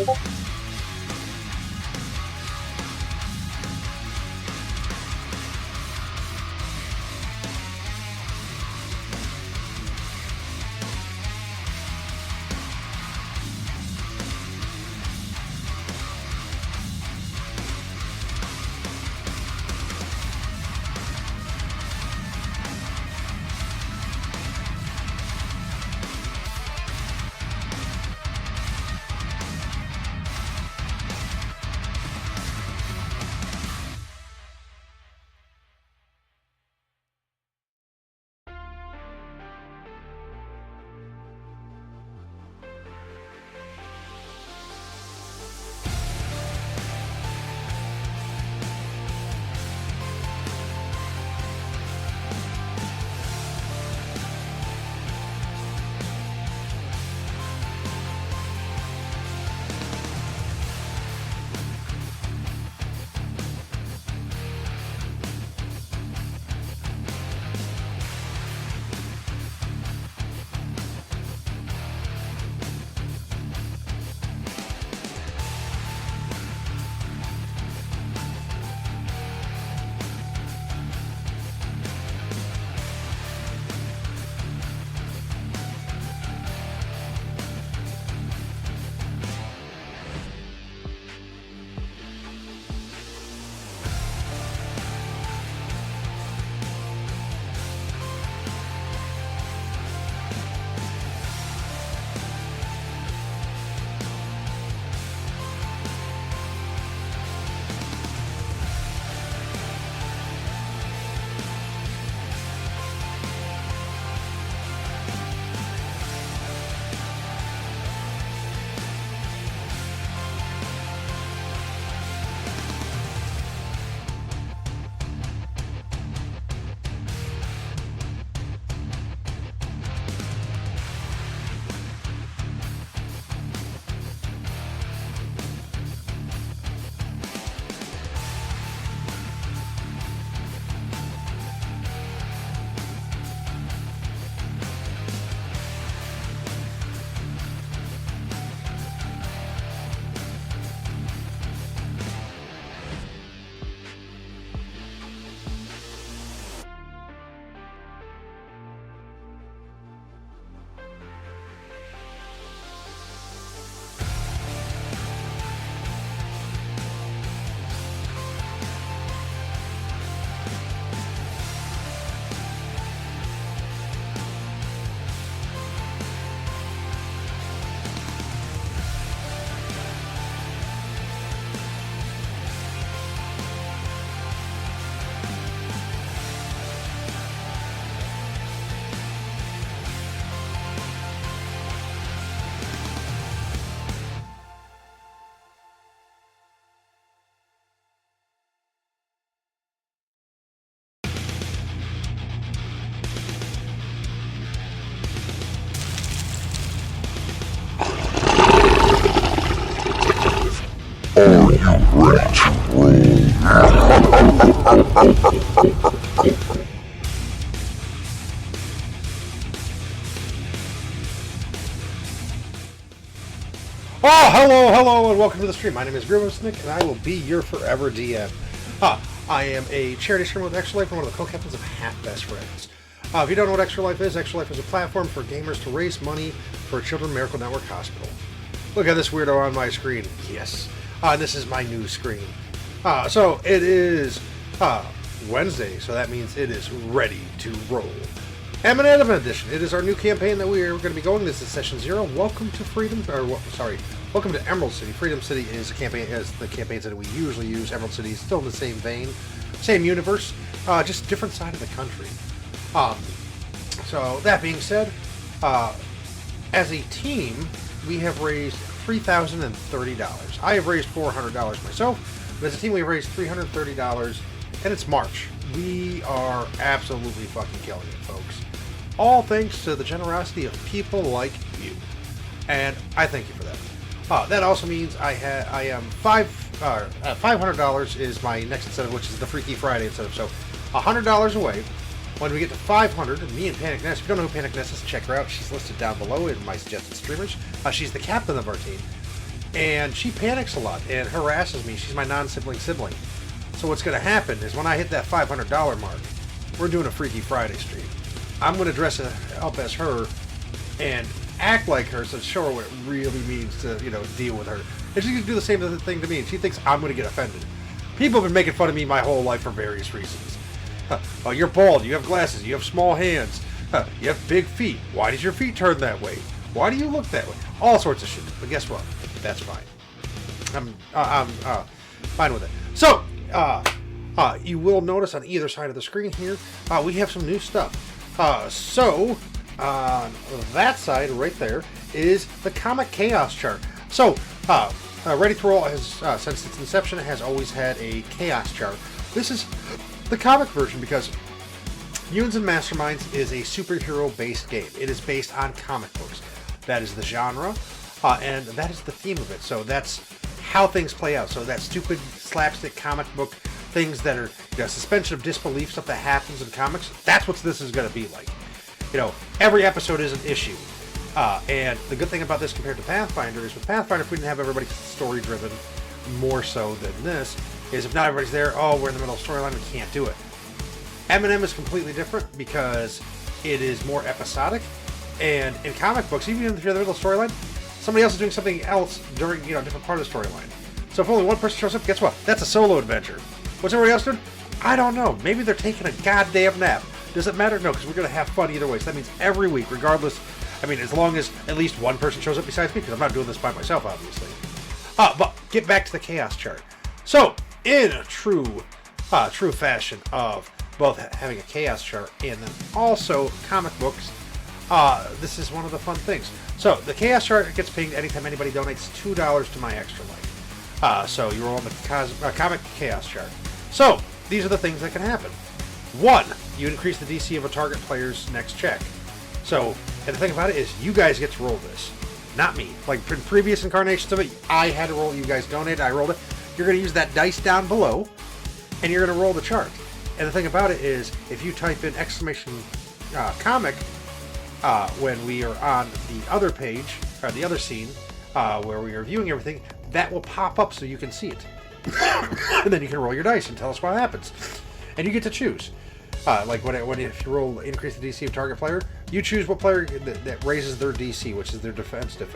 Are you ready to roll? Oh, hello, and welcome to the stream. My name is Grimosnick, and I will be your forever DM. I am a charity streamer with Extra Life and one of the co-captains of Half Best Friends. If you don't know what Extra Life is a platform for gamers to raise money for Children's Miracle Network Hospital. Look at this weirdo on my screen. Yes. This is my new screen. So it is Wednesday, so that means it is ready to roll. Eminent Event Edition. It is our new campaign that we are going to be going. This is Session 0. Welcome to welcome to Emerald City. Freedom City is a campaign as the campaigns that we usually use. Emerald City is still in the same vein, same universe, just different side of the country. So that being said, as a team, we have raised $3,030. I have raised $400 myself, but as a team, we have raised $330, and it's March. We are absolutely fucking killing it, folks. All thanks to the generosity of people like you, and I thank you for that. That also means I am $500 is my next incentive, which is the Freaky Friday incentive. So $100 away. When we get to 500, and me and Panic Ness, if you don't know who Panic Ness is, check her out. She's listed down below in my suggested streamers. She's the captain of our team. and she panics a lot and harasses me. She's my non-sibling sibling. So what's going to happen is when I hit that $500 mark, we're doing a Freaky Friday stream. I'm going to dress up as her and act like her, so show her what it really means to, deal with her. And she's going to do the same thing to me, and she thinks I'm going to get offended. People have been making fun of me my whole life for various reasons. Oh, you're bald, you have glasses, you have small hands, you have big feet. Why does your feet turn that way? Why do you look that way? All sorts of shit. But guess what? That's fine. I'm fine with it. So, you will notice on either side of the screen here, we have some new stuff. So, on that side right there is the Comic Chaos chart. So, Ready to Roll has, since its inception, has always had a Chaos chart. This is the comic version because Mutants and Masterminds is a superhero-based game. It is based on comic books. That is the genre, and that is the theme of it. So that's how things play out. So that stupid slapstick comic book things that are suspension of disbelief stuff that happens in comics, that's what this is going to be like. Every episode is an issue. And the good thing about this compared to Pathfinder is with Pathfinder, if we didn't have everybody story-driven more so than this, is if not everybody's there, we're in the middle of storyline, we can't do it. M&M is completely different because it is more episodic, and in comic books, even if you're in the middle of storyline, somebody else is doing something else during a different part of the storyline. So if only one person shows up, guess what? That's a solo adventure. What's everybody else doing? I don't know. Maybe they're taking a goddamn nap. Does it matter? No, because we're going to have fun either way. So that means every week, regardless, as long as at least one person shows up besides me, because I'm not doing this by myself, obviously. But get back to the Chaos chart. So, in a true fashion of both having a Chaos chart and then also comic books, this is one of the fun things. So, the Chaos chart gets pinged anytime anybody donates $2 to my extra life. So, you roll on the comic Chaos chart. So, these are the things that can happen. 1, you increase the DC of a target player's next check. So, and the thing about it is, you guys get to roll this, not me. Like in previous incarnations of it, I had to roll. You guys donated, I rolled it. You're going to use that dice down below, and you're going to roll the chart. And the thing about it is, if you type in exclamation comic when we are on the other page or the other scene where we are viewing everything, that will pop up so you can see it, and then you can roll your dice and tell us what happens, and you get to choose. Like if you roll increase the DC of target player, you choose what player that raises their DC, which is their defense their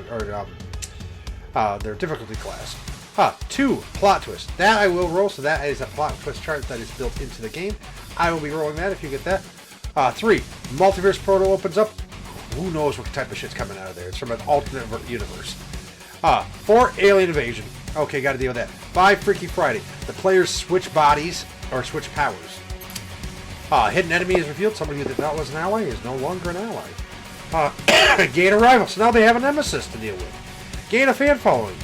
difficulty class. 2, plot twist. That I will roll, so that is a plot twist chart that is built into the game. I will be rolling that if you get that. 3, multiverse portal opens up. Who knows what type of shit's coming out of there? It's from an alternate universe. 4, alien invasion. Okay, got to deal with that. 5, Freaky Friday. The players switch bodies or switch powers. Hidden enemy is revealed. Somebody who thought was an ally is no longer an ally. Gain a rival. So now they have a nemesis to deal with. Gain a fan following.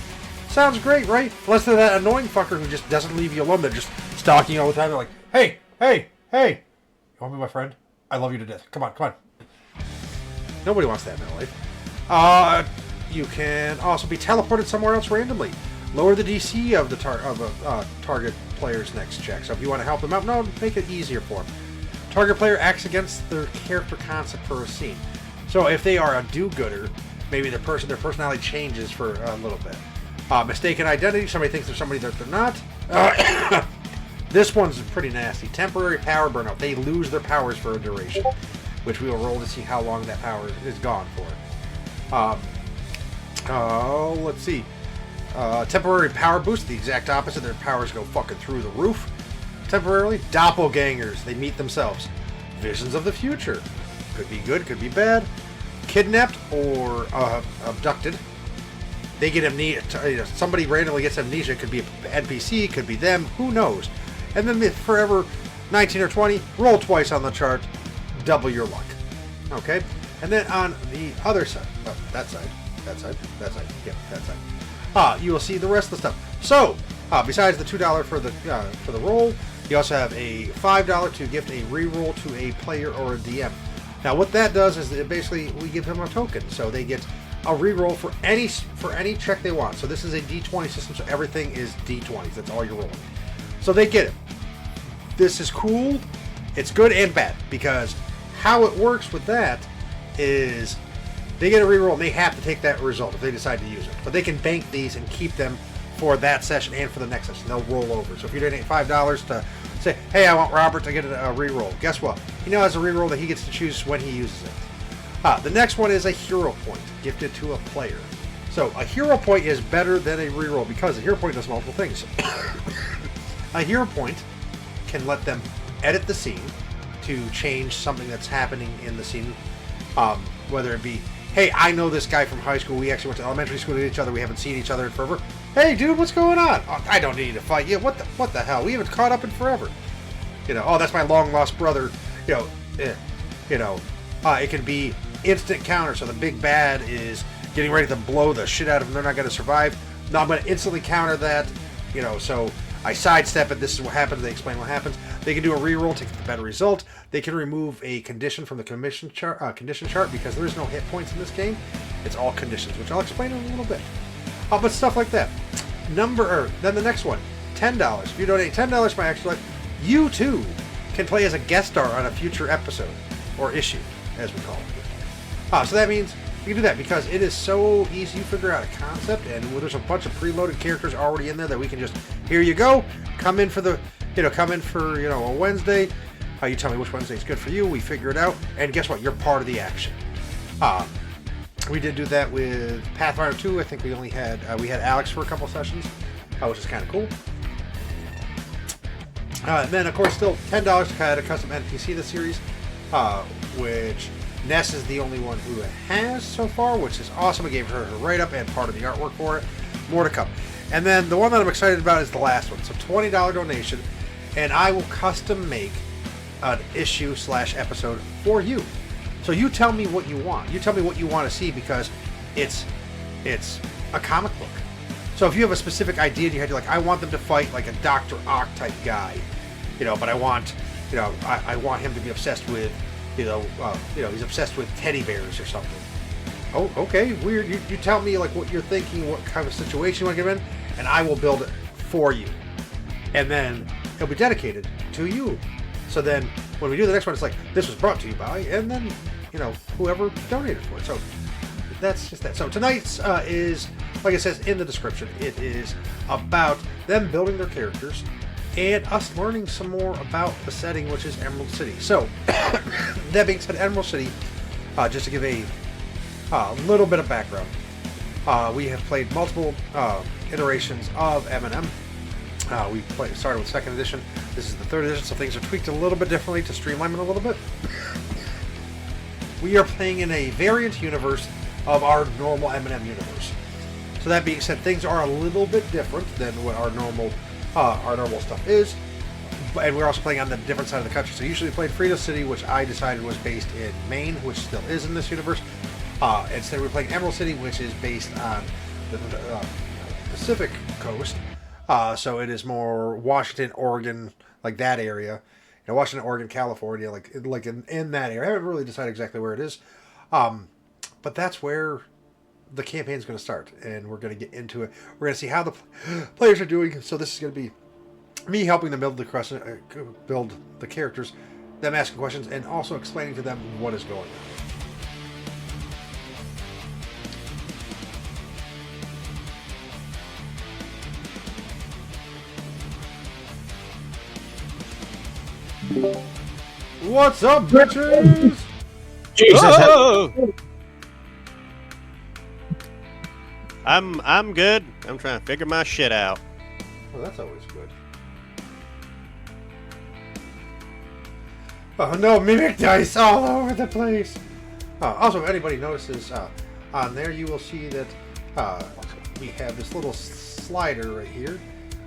Sounds great, right? Unless they're that annoying fucker who just doesn't leave you alone. They're just stalking you all the time. They're like, hey. You want to be my friend? I love you to death. Come on. Nobody wants that in their life. You can also be teleported somewhere else randomly. Lower the DC of the target player's next check. So if you want to help them out, make it easier for them. Target player acts against their character concept for a scene. So if they are a do-gooder, maybe their personality changes for a little bit. Mistaken identity. Somebody thinks they're somebody that they're not. This one's pretty nasty. Temporary power burnout. They lose their powers for a duration, which we will roll to see how long that power is gone for. Let's see. Temporary power boost, the exact opposite. Their powers go fucking through the roof. Temporarily, doppelgangers. They meet themselves. Visions of the future. Could be good, could be bad. Kidnapped or abducted. They get amnesia. Somebody randomly gets amnesia. It could be an NPC, could be them. Who knows? And then the forever 19 or 20. Roll twice on the chart. Double your luck. Okay? And then on the other side. That side. Yep, that side. You will see the rest of the stuff. So, besides the $2 for the roll, you also have a $5 to gift a reroll to a player or a DM. Now, what that does is that basically we give them a token, so they get a reroll for any check they want. So this is a D20 system, so everything is D20s. That's all you're rolling. So they get it. This is cool. It's good and bad because how it works with that is They get a reroll, and they have to take that result if they decide to use it. But they can bank these and keep them for that session and for the next session. They'll roll over. So if you donate $5 to say, hey, I want Robert to get a reroll, guess what? He now has a reroll that he gets to choose when he uses it. The next one is a hero point gifted to a player. So a hero point is better than a reroll because a hero point does multiple things. A hero point can let them edit the scene to change something that's happening in the scene, whether it be, hey, I know this guy from high school. We actually went to elementary school with each other. We haven't seen each other in forever. Hey, dude, what's going on? Oh, I don't need to fight you. What the hell? We haven't caught up in forever. Oh, that's my long lost brother. It can be instant counter. So the big bad is getting ready to blow the shit out of them. They're not going to survive. No, I'm going to instantly counter that. So I sidestep it. This is what happens. They explain what happens. They can do a reroll to get the better result. They can remove a condition from the condition chart because there is no hit points in this game. It's all conditions, which I'll explain in a little bit. But stuff like that. Then the next one, $10. If you donate $10 to my Extra Life, you too can play as a guest star on a future episode or issue, as we call it. So that means you can do that because it is so easy. You figure out a concept, and there's a bunch of preloaded characters already in there that we can just, here you go, come in for a Wednesday. You tell me which Wednesday is good for you. We figure it out, and guess what? You're part of the action. We did do that with Pathfinder 2. I think we only had Alex for a couple sessions, which is kind of cool. And then, of course, still $10 to add a custom NPC this series, which Ness is the only one who has so far, which is awesome. I gave her write-up and part of the artwork for it. More to come. And then the one that I'm excited about is the last one. So $20 donation, and I will custom make an issue/episode for you. So you tell me what you want. You tell me what you want to see because it's a comic book. So if you have a specific idea in your head, you're like, I want them to fight like a Dr. Ock type guy, but I want him to be obsessed with, he's obsessed with teddy bears or something. Oh, okay, weird. You tell me like what you're thinking, what kind of situation you want to get in, and I will build it for you. And then it'll be dedicated to you. So then when we do the next one, it's like, this was brought to you by, and then, whoever donated for it. So that's just that. So tonight's is, like it says in the description, it is about them building their characters and us learning some more about the setting, which is Emerald City. So, that being said, Emerald City, just to give a little bit of background, we have played multiple iterations of M&M. We started with 2nd edition. This is the 3rd edition, so things are tweaked a little bit differently to streamline it a little bit. We are playing in a variant universe of our normal M&M universe. So that being said, things are a little bit different than what our normal stuff is, and we're also playing on the different side of the country. So usually we played Frito City, which I decided was based in Maine, which still is in this universe. Instead we're playing Emerald City, which is based on the Pacific coast. So it is more Washington, Oregon, like that area. Washington, Oregon, California, like in that area. I haven't really decided exactly where it is. But that's where the campaign is going to start, and we're going to get into it. We're going to see how the players are doing. So this is going to be me helping them build the characters, them asking questions, and also explaining to them what is going on. What's up, bitches? Jesus. Oh! I'm good. I'm trying to figure my shit out. Well, that's always good. Oh no, mimic dice all over the place. Also, if anybody notices, on there you will see that we have this little slider right here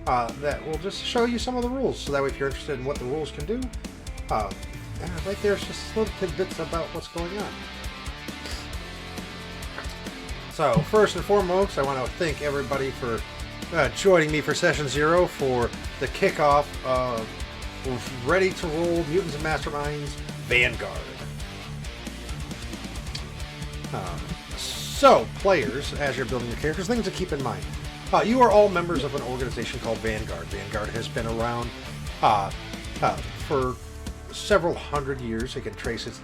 that will just show you some of the rules. So that way, if you're interested in what the rules can do, right there's just little tidbits about what's going on. So, first and foremost, I want to thank everybody for joining me for Session 0 for the kickoff of Ready to Roll Mutants and Masterminds Vanguard. So, players, as you're building your characters, things to keep in mind. You are all members of an organization called Vanguard. Vanguard has been around for several hundred years. It can trace its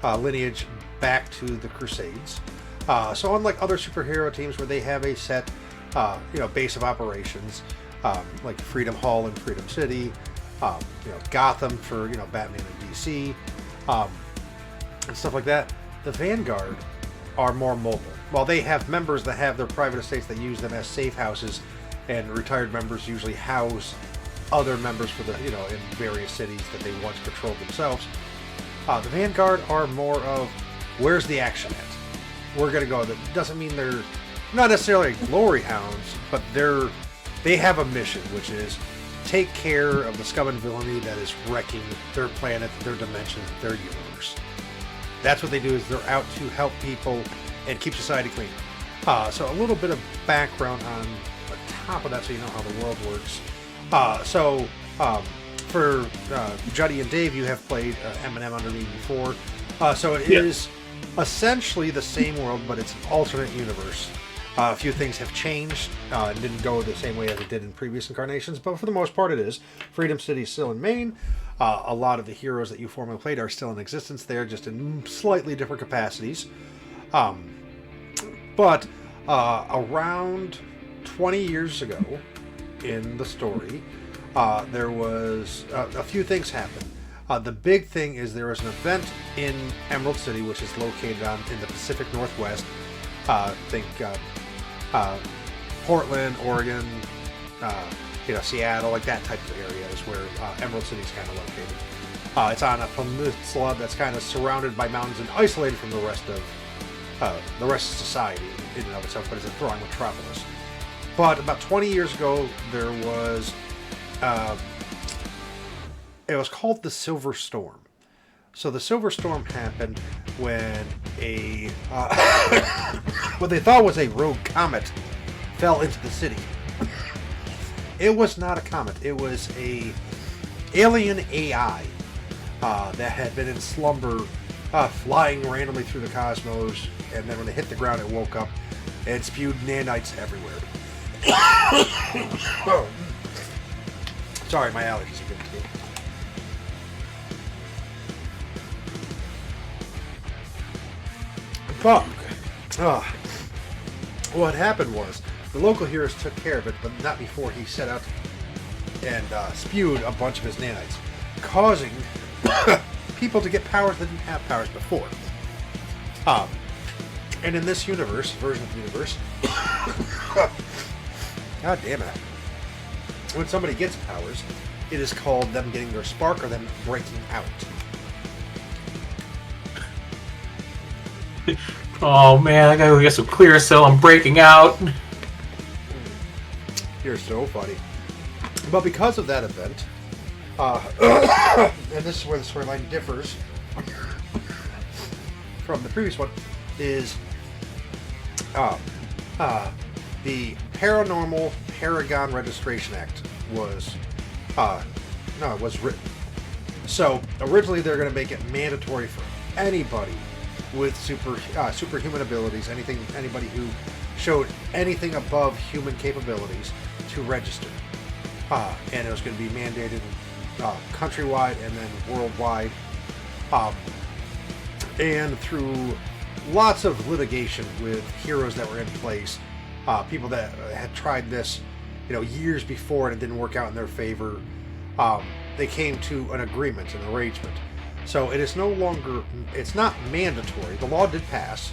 lineage back to the Crusades. So unlike other superhero teams where they have a set, base of operations, like Freedom Hall and Freedom City, Gotham for Batman and DC, and stuff like that, the Vanguard are more mobile. While they have members that have their private estates that use them as safe houses, and retired members usually house other members for the in various cities that they once patrolled themselves. The Vanguard are more of, where's the action at? We're gonna go. That doesn't mean they're not necessarily glory hounds, but they have a mission, which is take care of the scum and villainy that is wrecking their planet, their dimension, their universe. That's what they do, is they're out to help people and keep society clean. So a little bit of background on the top of that, so you know how the world works. For Juddy and Dave, you have played M&M under me before. So it is essentially the same world, but it's an alternate universe. A few things have changed and didn't go the same way as it did in previous incarnations, but for the most part it is. Freedom City is still in Maine. A lot of the heroes that you formerly played are still in existence there, just in slightly different capacities. But around 20 years ago in the story, there was a few things happened. The big thing is there was an event in Emerald City, which is located in the Pacific Northwest. Think Portland, Oregon, Seattle, like that type of area is where Emerald City is kind of located. It's on a peninsula that's kind of surrounded by mountains and isolated from the rest of society in and of itself, but it's a thriving metropolis. But about 20 years ago, there was it was called the Silver Storm. So the Silver Storm happened when what they thought was a rogue comet fell into the city. It was not a comet. It was a alien AI that had been in slumber, flying randomly through the cosmos, and then when it hit the ground, it woke up and spewed nanites everywhere. Sorry, my allergies are getting to me. But what happened was the local heroes took care of it, but not before he set out and spewed a bunch of his nanites, causing people to get powers that didn't have powers before. And in this version of the universe, God damn it, when somebody gets powers, it is called them getting their spark or them breaking out. Oh man, I gotta go get some clear cell. I'm breaking out. You're so funny. But because of that event, and this is where the storyline differs from the previous one, is the Paranormal Paragon Registration Act was written. So originally they're going to make it mandatory for anybody with superhuman abilities, anybody who showed anything above human capabilities to register. And it was going to be mandated countrywide and then worldwide. And through lots of litigation with heroes that were in place, people that had tried this, years before and it didn't work out in their favor, they came to an agreement, an arrangement. So it is no longer, it's not mandatory. The law did pass,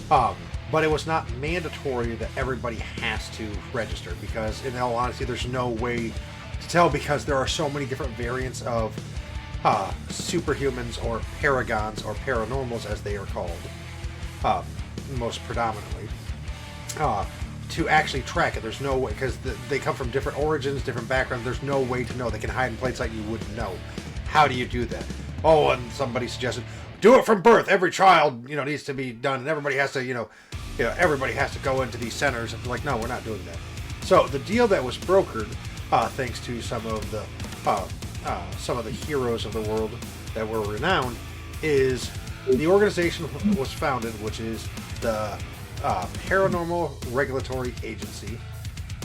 but it was not mandatory that everybody has to register, because in all honesty, there's no way to tell, because there are so many different variants of superhumans or paragons or paranormals, as they are called, most predominantly, to actually track it. There's no way, because they come from different origins, different backgrounds. There's no way to know. They can hide in plain sight. You wouldn't know. How do you do that? Oh, and somebody suggested, do it from birth. Every child, needs to be done, and everybody has to, everybody has to go into these centers. And like, no, we're not doing that. So the deal that was brokered, thanks to some of the heroes of the world that were renowned, is the organization was founded, which is the Paranormal Regulatory Agency,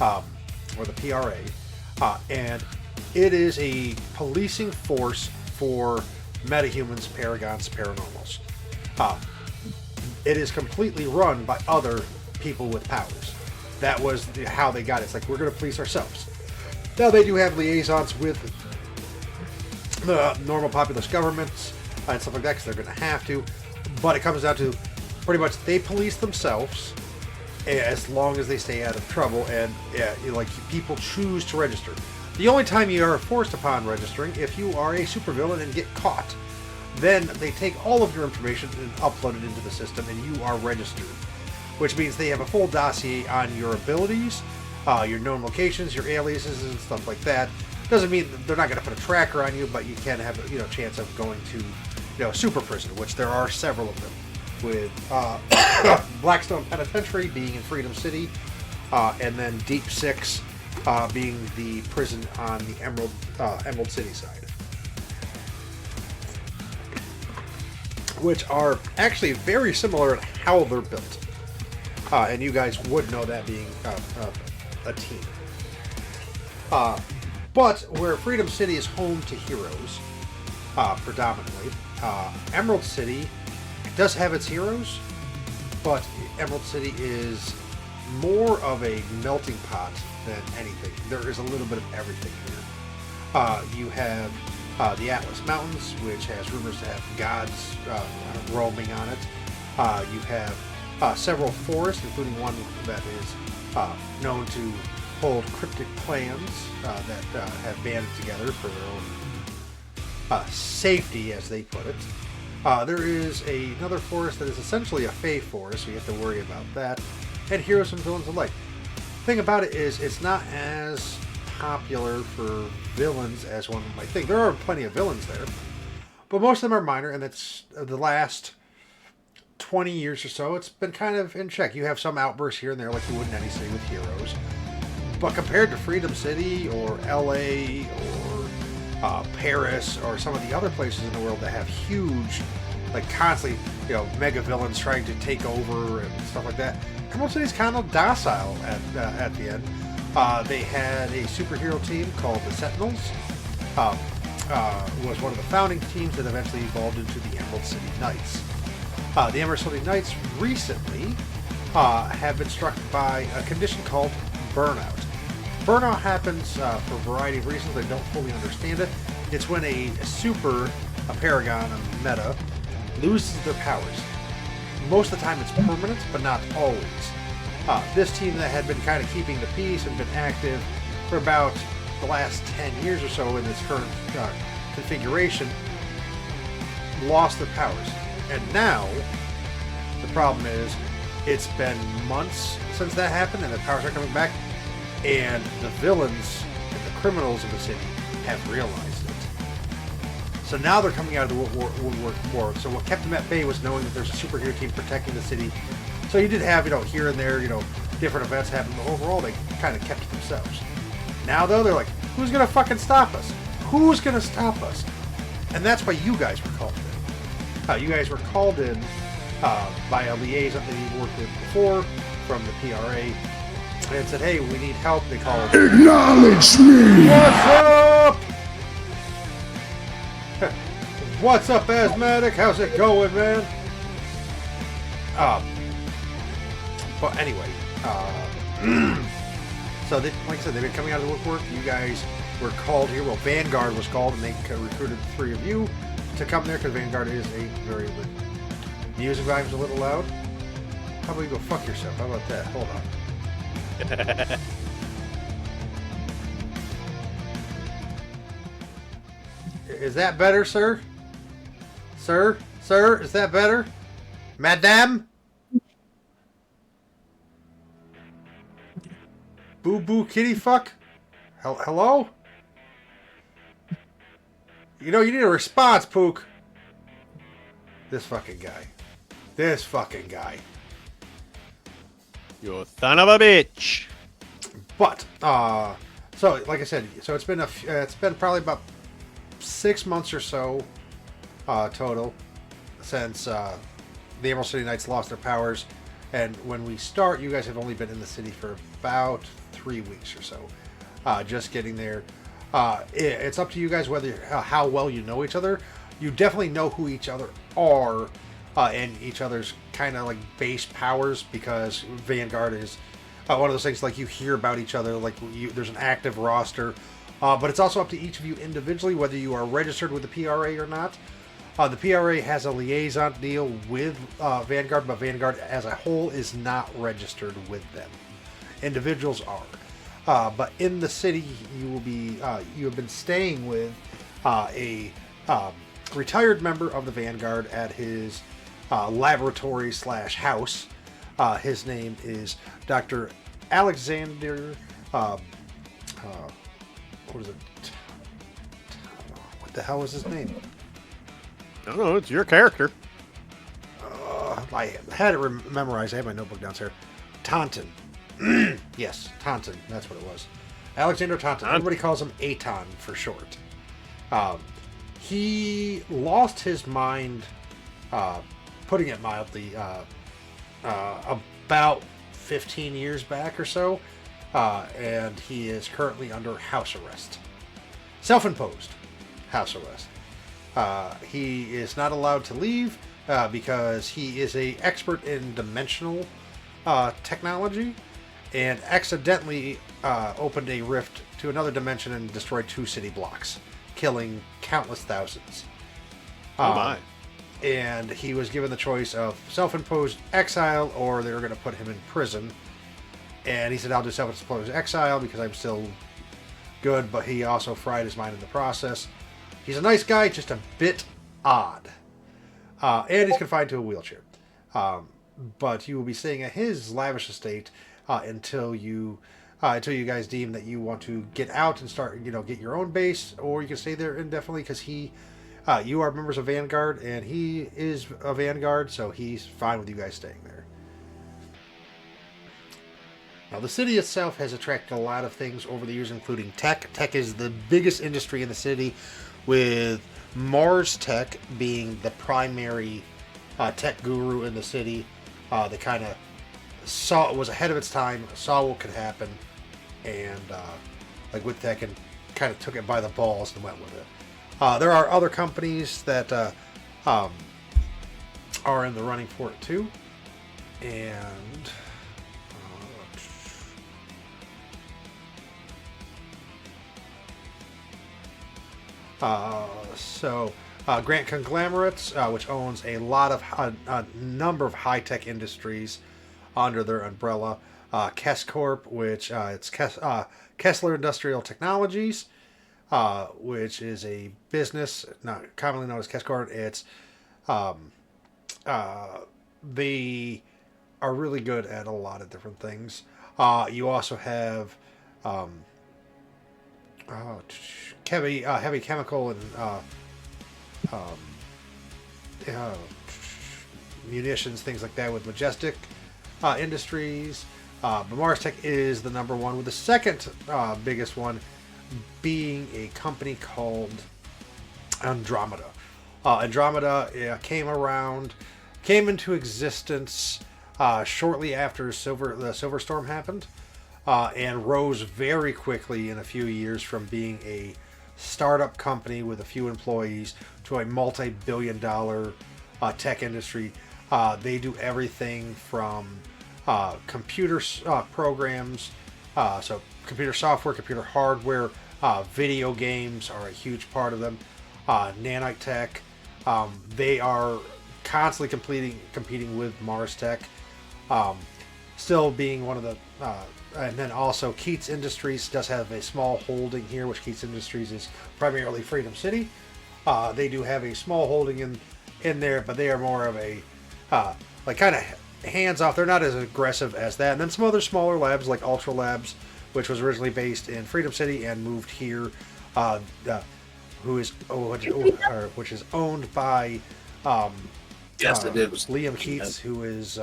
or the PRA, and it is a policing force for metahumans, paragons, paranormals. It is completely run by other people with powers. That was how they got it. It's like, we're going to police ourselves. Now, they do have liaisons with the normal populous governments and stuff like that, because they're going to have to. But it comes down to pretty much they police themselves as long as they stay out of trouble, and like, people choose to register. The only time you are forced upon registering if you are a supervillain and get caught. Then they take all of your information and upload it into the system, and you are registered. Which means they have a full dossier on your abilities, your known locations, your aliases, and stuff like that. Doesn't mean they're not going to put a tracker on you, but you can have a chance of going to super prison, which there are several of them. With Blackstone Penitentiary being in Freedom City, and then Deep Six being the prison on the Emerald City side. Which are actually very similar in how they're built. And you guys would know that being a team. But where Freedom City is home to heroes, predominantly, Emerald City does have its heroes, but Emerald City is more of a melting pot than anything. There is a little bit of everything here. You have the Atlas Mountains, which has rumors to have gods roaming on it. You have several forests, including one that is known to hold cryptic plans that have banded together for their own safety, as they put it. There is another forest that is essentially a Fey forest, so you have to worry about that. And heroes and villains alike. The thing about it is, it's not as popular for villains as one might think. There are plenty of villains there, but most of them are minor, and it's the last 20 years or so, it's been kind of in check. You have some outbursts here and there, like you would in any city with heroes, but compared to Freedom City or LA or Paris or some of the other places in the world that have huge, like constantly, mega villains trying to take over and stuff like that, Emerald City's kind of docile at the end. They had a superhero team called the Sentinels. Was one of the founding teams that eventually evolved into the Emerald City Knights. The Emerald City Knights recently have been struck by a condition called burnout. Burnout happens for a variety of reasons. I don't fully understand it. It's when a paragon, a meta, loses their powers. Most of the time it's permanent, but not always. This team that had been kind of keeping the peace and been active for about the last 10 years or so in this current configuration lost their powers. And now, the problem is, it's been months since that happened, and the powers are coming back, and the villains and the criminals of the city have realized it. So now they're coming out of the woodwork more. So what kept them at bay was knowing that there's a superhero team protecting the city. So you did have, here and there, different events happen, but overall they kind of kept it themselves. Now, though, they're like, who's going to fucking stop us? Who's going to stop us? And that's why you guys were called in. You guys were called in by a liaison that you worked with before from the PRA and said, hey, we need help. They called. Acknowledge me! What's up? What's up, Asthmatic? How's it going, man? But anyway, so they, like I said, they've been coming out of the woodwork. You guys were called here. Well, Vanguard was called, and they recruited the three of you to come there because Vanguard is a very good. Music volume's a little loud. How about you go fuck yourself? How about that? Hold on. Is that better, sir? Sir? Sir? Is that better? Madame? Boo boo kitty fuck? Hello? You need a response, Pook. This fucking guy. This fucking guy. You son of a bitch. But, so, like I said, so it's been probably about 6 months or so, total, since, the Emerald City Knights lost their powers. And when we start, you guys have only been in the city for about 3 weeks or so. Just getting there. It's up to you guys whether how well you know each other. you definitely know who each other are and each other's kind of like base powers, because Vanguard is one of those things like you hear about each other, like there's an active roster, but it's also up to each of you individually whether you are registered with the PRA or not. The PRA has a liaison deal with Vanguard, but Vanguard as a whole is not registered with them. Individuals are. But in the city, you have been staying with a retired member of the Vanguard at his laboratory / house. His name is Dr. Alexander. What is it? What the hell is his name? I don't know. It's your character. I had it memorized. I have my notebook downstairs. Taunton. Yes, Taunton. That's what it was. Alexander Taunton. Everybody calls him Aton for short. He lost his mind, putting it mildly, about 15 years back or so, and he is currently under house arrest. Self-imposed house arrest. He is not allowed to leave because he is an expert in dimensional technology, and accidentally opened a rift to another dimension and destroyed 2 city blocks, killing countless thousands. Oh my. And he was given the choice of self-imposed exile, or they were going to put him in prison. And he said, I'll do self-imposed exile because I'm still good, but he also fried his mind in the process. He's a nice guy, just a bit odd. And he's confined to a wheelchair. But you will be staying at his lavish estate until you guys deem that you want to get out and start, get your own base, or you can stay there indefinitely because you are members of Vanguard and he is a Vanguard, so he's fine with you guys staying there. Now, the city itself has attracted a lot of things over the years, including tech. Tech is the biggest industry in the city, with Mars Tech being the primary tech guru in the city. They kind of was ahead of its time, saw what could happen, and like with tech, and kind of took it by the balls and went with it. There are other companies that are in the running for it too, and Grant Conglomerates, which owns a lot of a number of high-tech industries under their umbrella. Kess Corp, which it's Kessler Industrial Technologies, which is a business not commonly known as Kess Corp. It's they are really good at a lot of different things. You also have heavy chemical and munitions, things like that, with Majestic Industries. But Mars Tech is the number one, with the second biggest one being a company called Andromeda. Andromeda came into existence shortly after the Silver Storm happened, and rose very quickly in a few years from being a startup company with a few employees to a multi-billion-dollar tech industry. They do everything from computer programs, so computer software, computer hardware, video games are a huge part of them. Nanite Tech, they are constantly competing with Mars Tech, still being one of the. And then also Keats Industries does have a small holding here, which Keats Industries is primarily Freedom City. They do have a small holding in there, but they are more of a like kind of hands off. They're not as aggressive as that. And then some other smaller labs like Ultra Labs, which was originally based in Freedom City and moved here, which is owned by Yes, it is. Liam Keats, who is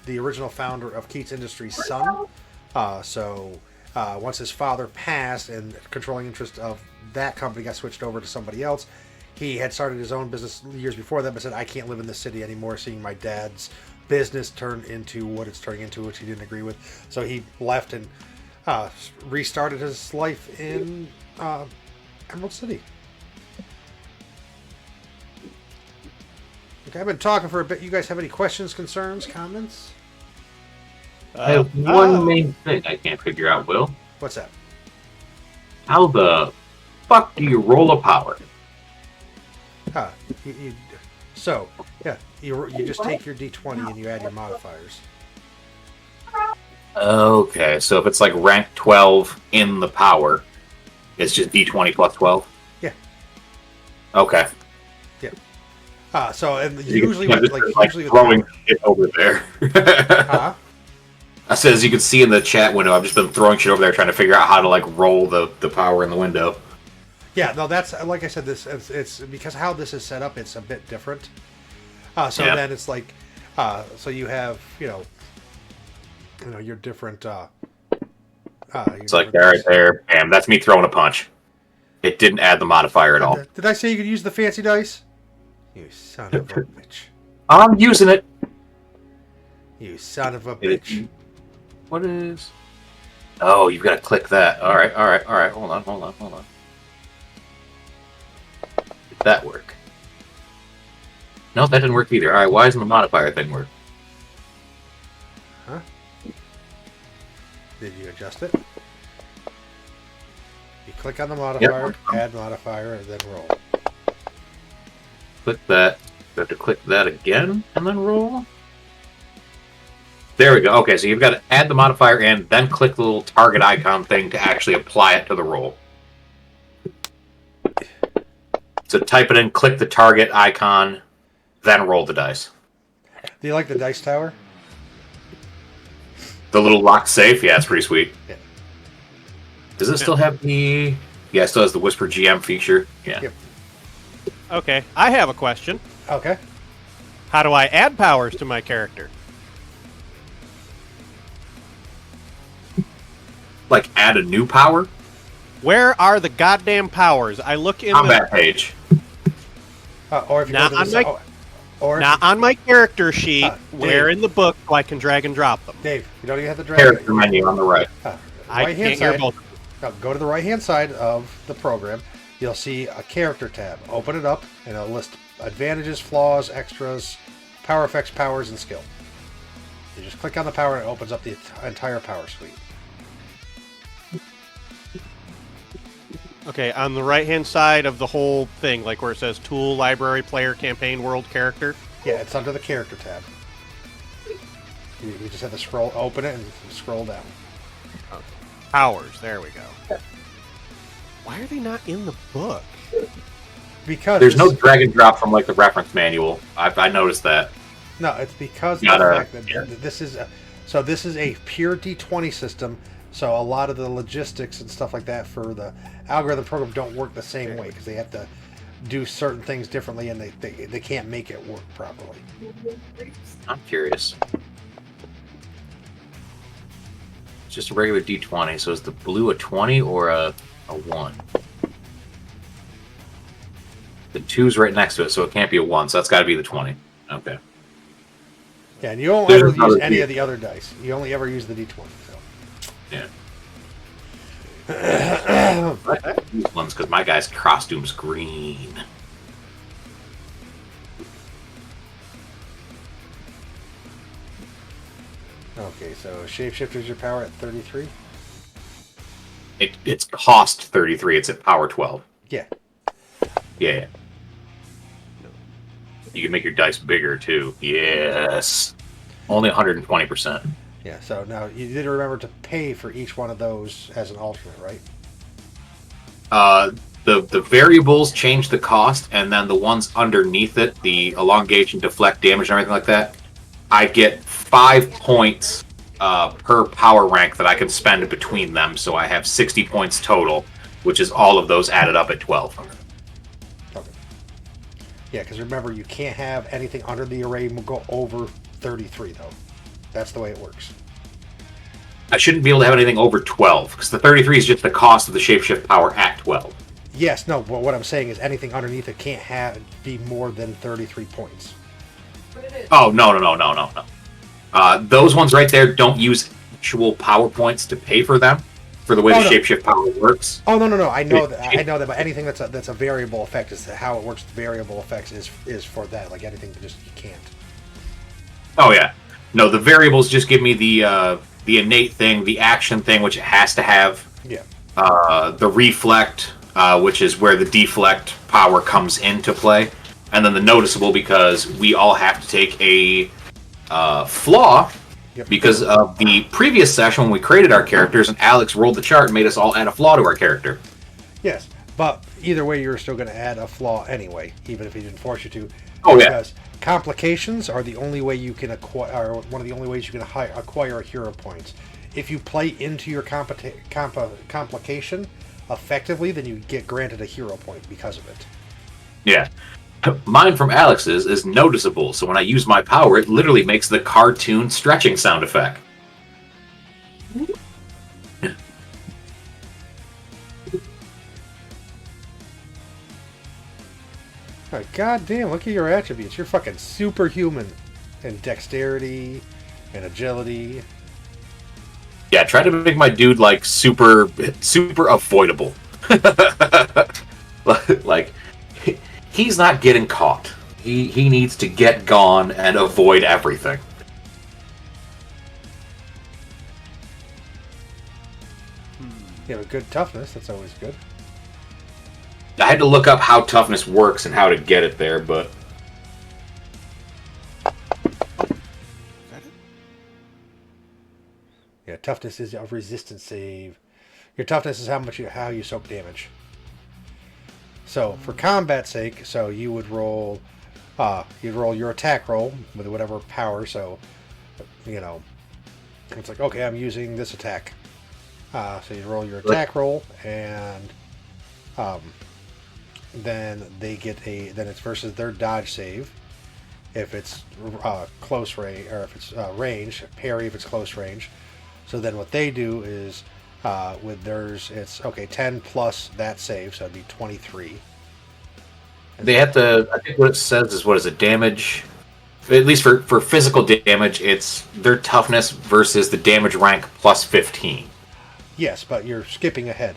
the original founder of Keats Industries' son. Once his father passed and controlling interest of that company got switched over to somebody else, he had started his own business years before that, but said, I can't live in this city anymore, seeing my dad's business turn into what it's turning into, which he didn't agree with. So he left and restarted his life in Emerald City. Okay, I've been talking for a bit. You guys have any questions, concerns, comments? I have one main thing I can't figure out, Will. What's that? How the fuck do you roll a power? So, yeah, you just take your d20 and you add your modifiers. Okay, so if it's like rank 12 in the power, it's just d20 plus 12? Yeah. Okay. Yeah. So, and You usually, can- with, just, usually with throwing power. shit over there. Huh? I said, as you can see in the chat window, I've just been throwing shit over there trying to figure out how to like roll the power in the window. Yeah, no, that's like I said. It's because how this is set up. It's a bit different. So Yeah. then it's like, so you have your different. It's like right there, bam. That's me throwing a punch. It didn't add the modifier at all. Did I say you could use the fancy dice? You son of a bitch! I'm using it. You son of a bitch! What is? Oh, you've got to click that. All right. Hold on. Did that work? No, that didn't work either. All right, why doesn't the modifier thing work? Huh? Did you adjust it? You click on the modifier, add modifier, and then roll. Click that. You have to click that again and then roll. There we go. Okay, so you've got to add the modifier and then click the little target icon thing to actually apply it to the roll. So type it in, click the target icon, then roll the dice. Do you like the dice tower? The little locked safe? Yeah, it's pretty sweet. Yeah. Does it still have the... Yeah, it still has the Whisper GM feature. Yeah. Yep. Okay, I have a question. Okay. How do I add powers to my character? Like, add a new power? Where are the goddamn powers? I look in Combat page. Or if you Not go to the on si- or if Not on my character sheet. Where Dave. in the book so I can drag and drop them? Dave, you don't even have to drag Character menu on the right. I right hand can't hear side. both. Now go to the right hand side of the program. You'll see a character tab. Open it up, and it'll list advantages, flaws, extras, power effects, powers, and skill. You just click on the power, and it opens up the entire power suite. Okay, on the right-hand side of the whole thing, like where it says Tool, Library, Player, Campaign, World, Character. Yeah, it's under the character tab. You just have to scroll, open it, and scroll down. Powers, there we go. Why are they not in the book? Because There's no drag and drop from, like, the reference manual. I noticed that. No, it's because of Gotta- the fact that yeah. this is this is a pure D20 system. So a lot of the logistics and stuff like that for the algorithm program don't work the same way because they have to do certain things differently, and they can't make it work properly. I'm curious. It's just a regular D20, so is the blue a 20 or a 1? The 2's right next to it, so it can't be a 1, so that's got to be the 20. Okay. Yeah, and you won't There's ever use another any D- of the other dice. You only ever use the D20. So. Yeah. I use ones because my guy's costume's green. Okay, so shapeshifter's your power at 33. It's cost 33. It's at power 12. Yeah. Yeah. You can make your dice bigger too. Yes. Only 120%. Yeah. So now you did remember to pay for each one of those as an alternate, right? The variables change the cost, and then the ones underneath it, the elongation, deflect, damage, and everything like that, I get 5 points per power rank that I can spend between them, so I have 60 points total, which is all of those added up at 12. Okay. Yeah, because remember, you can't have anything under the array go over 33, though. That's the way it works. I shouldn't be able to have anything over 12, because the 33 is just the cost of the shapeshift power at 12. Yes, no, but what I'm saying is anything underneath it can't be more than 33 points. Oh, no. Those ones right there don't use actual power points to pay for them. for the way Oh, the no. shapeshift power works. Oh no! I know that. I know that. But anything that's a variable effect is how it works. Variable effects is for that. Like anything, just you can't. Oh yeah, no, the variables just give me the innate thing, the action thing, which it has to have. Yeah. The reflect, which is where the deflect power comes into play, and then the noticeable, because we all have to take a flaw. Yep. Because of the previous session when we created our characters and Alex rolled the chart and made us all add a flaw to our character. Yes, but either way, you're still going to add a flaw anyway, even if he didn't force you to. Oh, yeah. Because complications are the only way you can acquire, or one of the only ways you can acquire a hero point. If you play into your complication effectively, then you get granted a hero point because of it. Yeah. Mine from Alex's is noticeable, so when I use my power, it literally makes the cartoon stretching sound effect. Oh, God damn, look at your attributes. You're fucking superhuman in dexterity and agility. Yeah, try to make my dude like super avoidable. Like he's not getting caught. He needs to get gone and avoid everything. You have a good toughness, that's always good. I had to look up how toughness works and how to get it there, but Yeah, toughness is a resistance save. Your toughness is how you soak damage. So for combat sake, so you would roll you'd roll your attack roll with whatever power, so it's like, okay, I'm using this attack. So you roll your attack roll, and then they get then it's versus their dodge save. If it's close range, or if it's range, parry if it's close range. So then what they do is with theirs, it's 10 plus that save, so it'd be 23. they have to. I think what it says is, what is it, damage? At least for physical damage, it's their toughness versus the damage rank plus 15. Yes, but you're skipping ahead.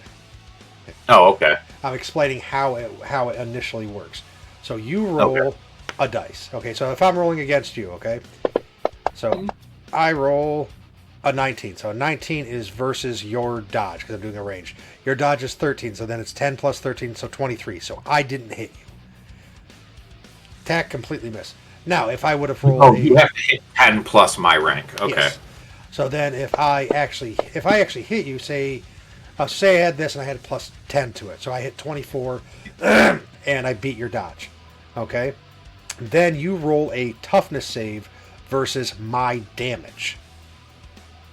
Oh, okay. I'm explaining how it initially works. So you roll a dice. Okay, so if I'm rolling against you, okay? So I roll a 19. So a 19 is versus your dodge, because I'm doing a range. Your dodge is 13, so then it's 10 plus 13, so 23. So I didn't hit you. Attack completely missed. Now, if I would have rolled you have to hit 10 plus my rank. Okay. Yes. So then if I actually hit you, say I had this and I had plus 10 to it. So I hit 24 and I beat your dodge. Okay? Then you roll a toughness save versus my damage.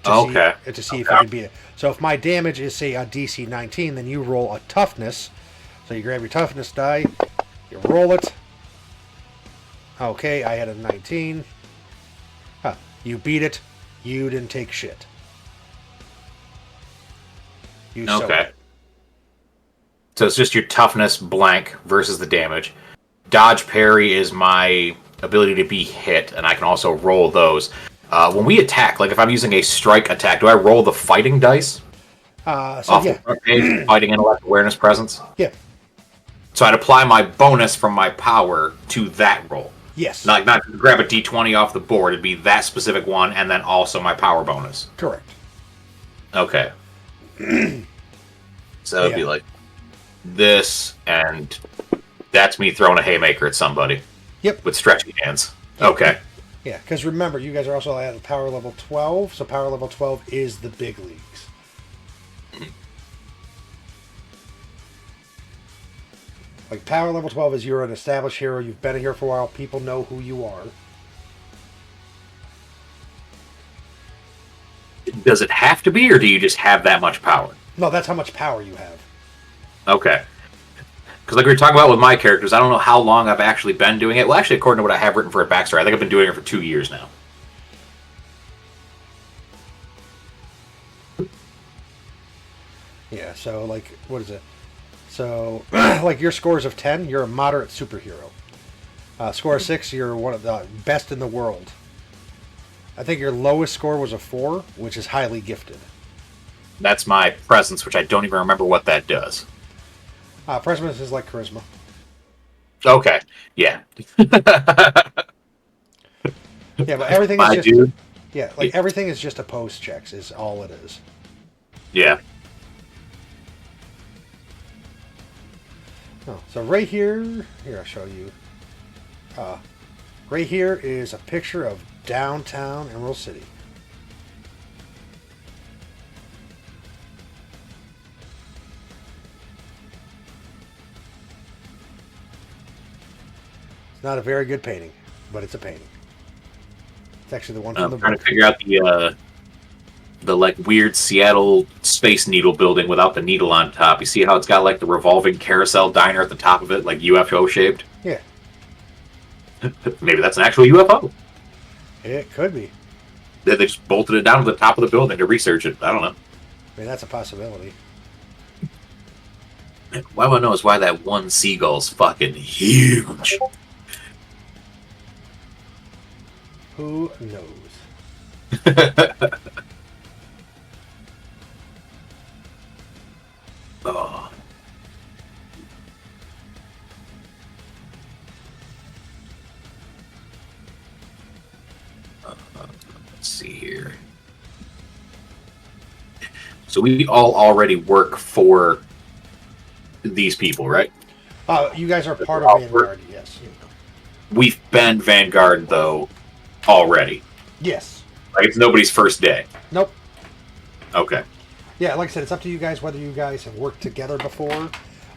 To see if you can beat it. So if my damage is, say, a DC 19, then you roll a toughness. So you grab your toughness die, you roll it. Okay, I had a 19. You beat it. You didn't take shit. You soaked it. So it's just your toughness blank versus the damage. Dodge parry is my ability to be hit, and I can also roll those. When we attack, like if I'm using a strike attack, do I roll the fighting dice? Off the front page, fighting, intellect, awareness, presence? Yeah. So I'd apply my bonus from my power to that roll. Yes. Not grab a d20 off the board. It'd be that specific one, and then also my power bonus. Correct. Okay. So it'd be like this, and that's me throwing a haymaker at somebody. Yep. With stretchy hands. Okay. Yeah, because remember, you guys are also at power level 12, so power level 12 is the big leagues. Like, power level 12 is you're an established hero, you've been a hero for a while, people know who you are. Does it have to be, or do you just have that much power? No, that's how much power you have. Okay. Because like we were talking about with my characters, I don't know how long I've actually been doing it. Well, actually, according to what I have written for a backstory, I think I've been doing it for 2 years now. Yeah, so, like, what is it? So, like, your scores of 10, you're a moderate superhero. Score of 6, you're one of the best in the world. I think your lowest score was a 4, which is highly gifted. That's my presence, which I don't even remember what that does. Presence is like charisma. Okay, yeah. Yeah, but everything is My just dude. everything is just opposed checks is all it is. Yeah. Oh, so right here I'll show you. Right here is a picture of downtown Emerald City. It's not a very good painting, but it's a painting. It's actually the one from I'm the trying book. to figure out the like weird Seattle Space Needle building without the needle on top. You see how it's got like the revolving carousel diner at the top of it, like UFO shaped? Yeah, Maybe that's an actual UFO. it could be. They just bolted it down to the top of the building to research it. I don't know. I mean, that's a possibility. Why I want to know is why that one seagull's fucking huge. Who knows? Oh. Let's see here. So we all already work for these people, right? You guys are part of Vanguard, yes. We've been Vanguard, though, already. Yes. Like, it's nobody's first day. Nope. Okay. Yeah, like I said, it's up to you guys whether you guys have worked together before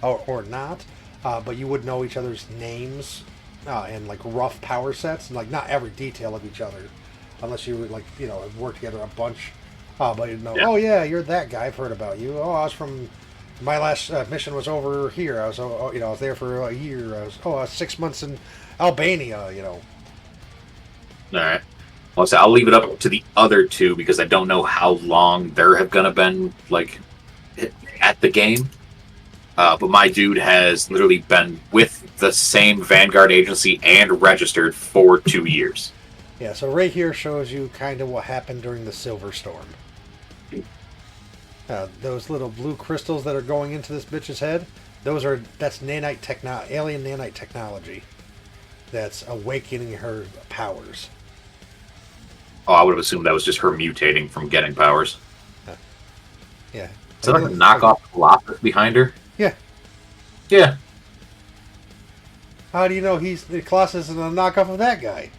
or not. But you would know each other's names and like rough power sets, and like not every detail of each other, unless you would like have worked together a bunch. But you know, Yeah. oh yeah, you're that guy. I've heard about you. Oh, I was from my last mission was over here. I was I was there for a year. I was 6 months in Albania. All right. Well, so I'll leave it up to the other two because I don't know how long they're have gonna been like at the game. But my dude has literally been with the same Vanguard agency and registered for 2 years. Yeah. So right here shows you kind of what happened during the Silver Storm. Those little blue crystals that are going into this bitch's head, that's alien nanite technology that's awakening her powers. Oh, I would have assumed that was just her mutating from getting powers. Yeah. Is that like a knockoff Colossus behind her? Yeah. Yeah. How do you know the Colossus is a knockoff of that guy?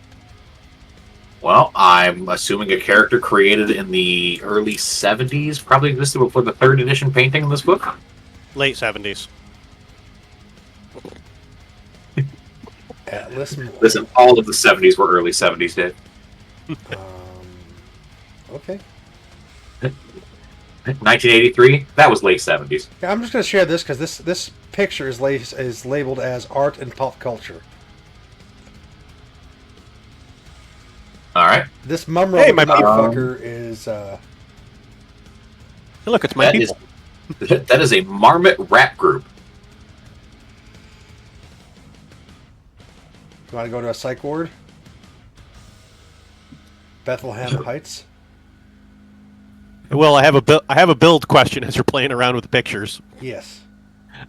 Well, I'm assuming a character created in the early 70s probably existed before the 3rd edition painting in this book. Late 70s. Listen, all of the 70s were early 70s, Dave. Okay. 1983, that was late 70s. Yeah, I'm just going to share this because this picture is labeled as art and pop culture. All right. This mumro Hey, my motherfucker is. Hey, look, it's my That people. that is a Marmot rap group. You want to go to a psych ward? Bethlehem Heights. Well, I have a build question as you're playing around with the pictures. Yes.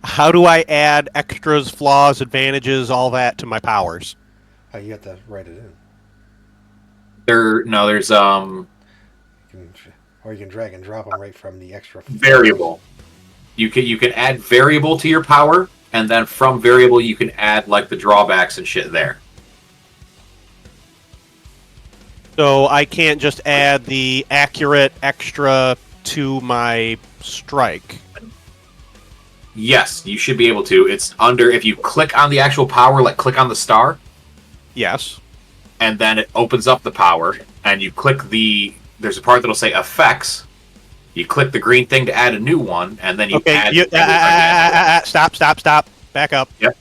How do I add extras, flaws, advantages, all that to my powers? You have to write it in. There's Or you can drag and drop them right from the extra variable. You can add variable to your power, and then from variable you can add like the drawbacks and shit there. So I can't just add the accurate extra to my strike. Yes, you should be able to. It's under if you click on the actual power, like click on the star, Yes. and then it opens up the power, and you click there's a part that'll say effects. You click the green thing to add a new one, and then you add. Stop. Back up. Yep.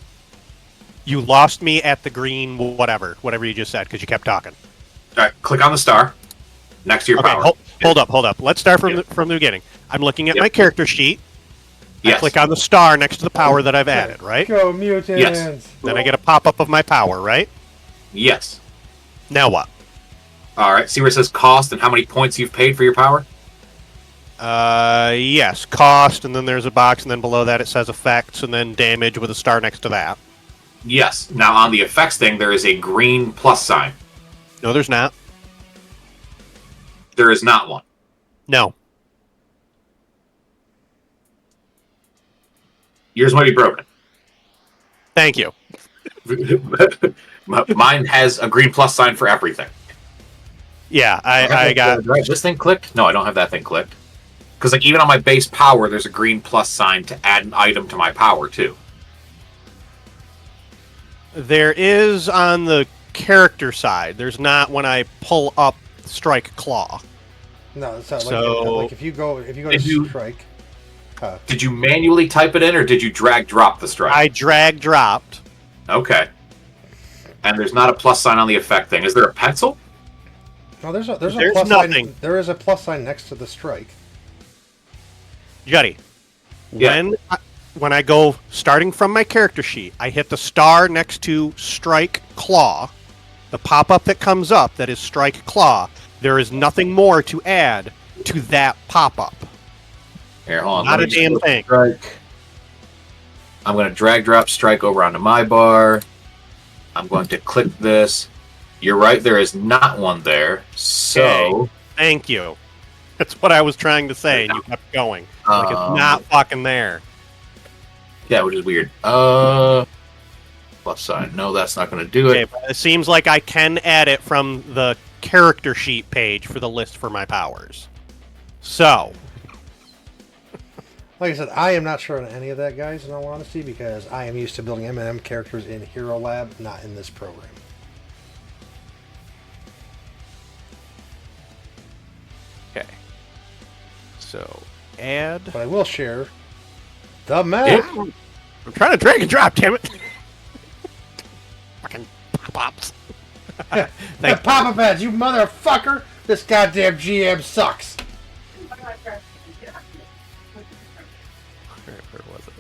You lost me at the green whatever you just said because you kept talking. All right, click on the star next to your Okay, power. hold up. Let's start from the beginning. I'm looking at my character sheet. Yes. I click on the star next to the power that I've added, right? Go mutants! Yes. Then I get a pop-up of my power, right? Yes. Now what? All right. See where it says cost and how many points you've paid for your power? Yes, cost, and then there's a box, and then below that it says effects, and then damage with a star next to that. Yes. Now on the effects thing, there is a green plus sign. No, there's not. There is not one. No. Yours might be broken. Thank you. Mine has a green plus sign for everything. Yeah, I got... This thing clicked? No, I don't have that thing clicked. Because like even on my base power, there's a green plus sign to add an item to my power, too. There is on the character side. There's not when I pull up Strike Claw. No, so So- like if you go Did to you- strike. Did you manually type it in, or did you drag drop the strike? I drag dropped. Okay. And there's not a plus sign on the effect thing. Is there a pencil? No, there's a There's plus nothing. sign. There is a plus sign next to the strike. Juddy, Yeah. when I go starting from my character sheet, I hit the star next to Strike Claw. The pop-up that comes up that is Strike Claw. There is nothing more to add to that pop-up. Here, hold on. Not let a me damn just thing. Strike. I'm going to drag drop strike over onto my bar. I'm going to click this. You're right, there is not one there. So, Okay. Thank you. That's what I was trying to say, and you kept going. Like, it's not fucking there. yeah, which is weird. Plus sign. No, that's not going to do Okay, it. but it seems like I can add it from the character sheet page for the list for my powers. So, Like I said, I am not sure on any of that, guys, in all honesty, because I am used to building M&M characters in Hero Lab, not in this program. okay. So, add... But I will share the map. Yeah. I'm trying to drag and drop, damn it! Fucking pop-ups. Yeah, Thank Papa Pads, you motherfucker! This goddamn GM sucks. Where was it?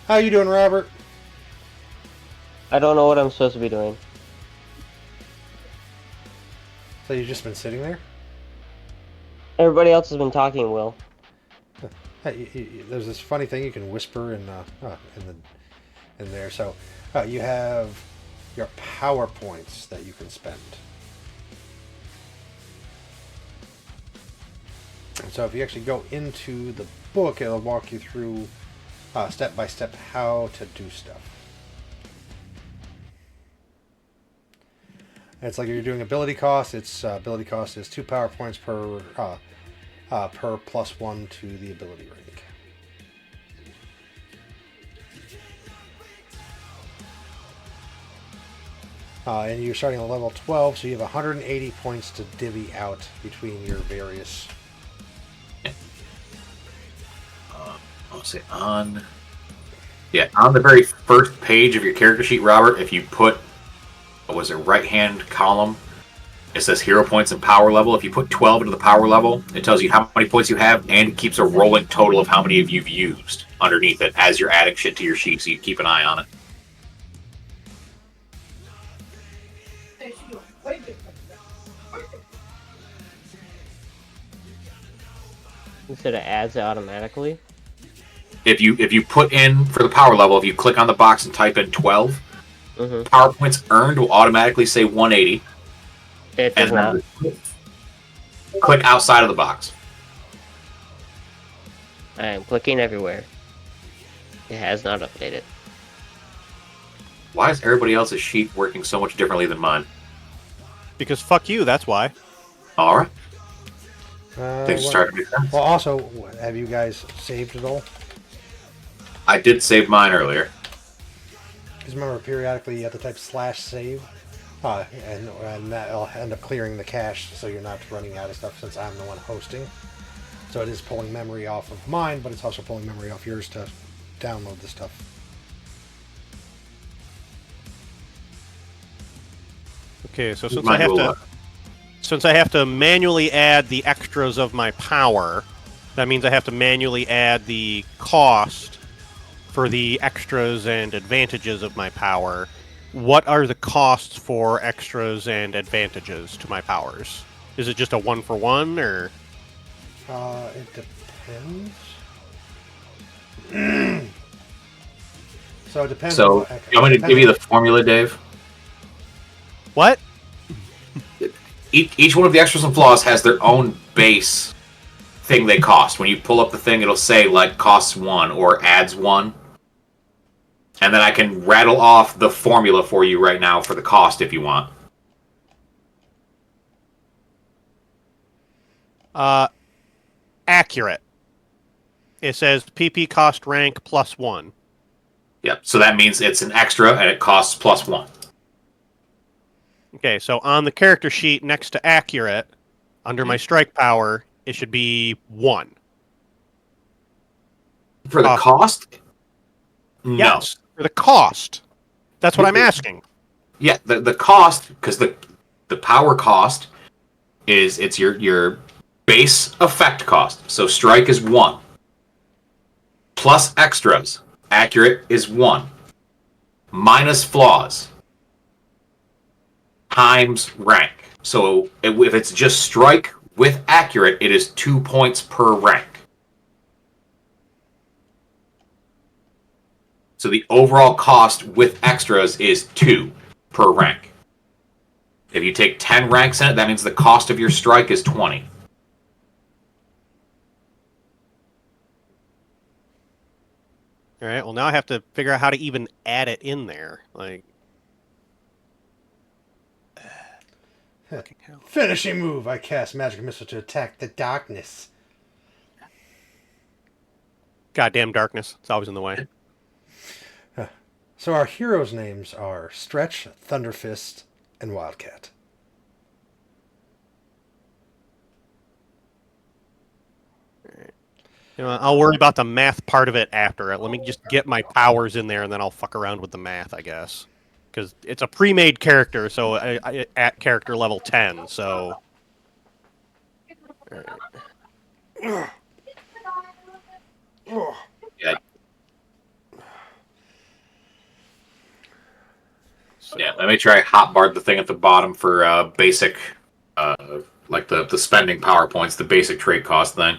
How you doing, Robert? I don't know what I'm supposed to be doing. So you've just been sitting there? Everybody else has been talking, Will. Hey, there's this funny thing you can whisper in there. So you have your power points that you can spend. And so if you actually go into the book, it'll walk you through step by step how to do stuff. And it's like if you're doing ability cost. Its ability cost is 2 power points per +1 to the ability rank. And you're starting at level 12, so you have 180 points to divvy out between your various. I'll say on. Yeah, on the very first page of your character sheet, Robert, if you put, what was it, right-hand column, it says hero points and power level. If you put 12 into the power level, it tells you how many points you have, and it keeps a rolling total of how many of you've used underneath it as you're adding shit to your sheet, so you keep an eye on it. Instead of adds it automatically. If you put in for the power level, if you click on the box and type in 12, power points earned will automatically say 180. It does not. And click outside of the box. I am clicking everywhere. It has not updated. Why is everybody else's sheet working so much differently than mine? Because fuck you, that's why. All right. Things Well, started to make sense. well, also, have you guys saved it all? I did save mine earlier. Because remember, periodically you have to type /save, and that'll end up clearing the cache, so you're not running out of stuff. Since I'm the one hosting, so it is pulling memory off of mine, but it's also pulling memory off yours to download the stuff. Okay, so since Mine I have will, to... Since I have to manually add the extras of my power, that means I have to manually add the cost for the extras and advantages of my power. what are the costs for extras and advantages to my powers? Is it just a 1-for-1, or? It depends. So it depends. So, you want me to give you the formula, Dave? What? Each one of the extras and flaws has their own base thing they cost. When you pull up the thing, it'll say, like, costs 1 or adds 1. And then I can rattle off the formula for you right now for the cost if you want. Accurate. It says PP cost rank +1. Yep, so that means it's an extra and it costs +1. Okay, so on the character sheet next to accurate, under my strike power, it should be 1. For the cost? No. Yes, for the cost. That's what I'm asking. Yeah, the cost, because the power cost it's your base effect cost. So strike is 1. Plus extras. Accurate is 1. Minus flaws. Times rank. So if it's just strike with accurate, it is 2 points per rank. So the overall cost with extras is 2 per rank. If you take 10 ranks in it, that means the cost of your strike is 20. All right, well, now I have to figure out how to even add it in there. Like, Finishing move. I cast magic missile to attack the darkness. goddamn darkness. It's always in the way. So our heroes' names are Stretch, Thunderfist, and Wildcat. You know, I'll worry about the math part of it after. Let me just get my powers in there, and then I'll fuck around with the math, I guess. Because it's a pre-made character, so at character level 10, so... Yeah. Yeah, let me try hotbar the thing at the bottom for basic, like the spending power points, the basic trait cost thing.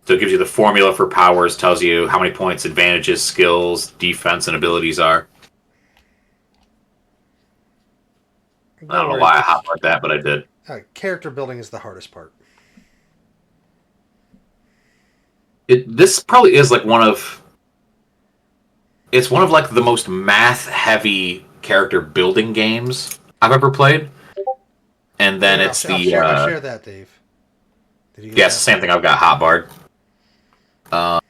So it gives you the formula for powers, tells you how many points advantages, skills, defense, and abilities are. I don't know why I hotbarred that, but I did. Character building is the hardest part. This probably is like one of like the most math-heavy character building games I've ever played. And then I'll share that, Dave. Did you get that? Same thing. I've got hotbarred. But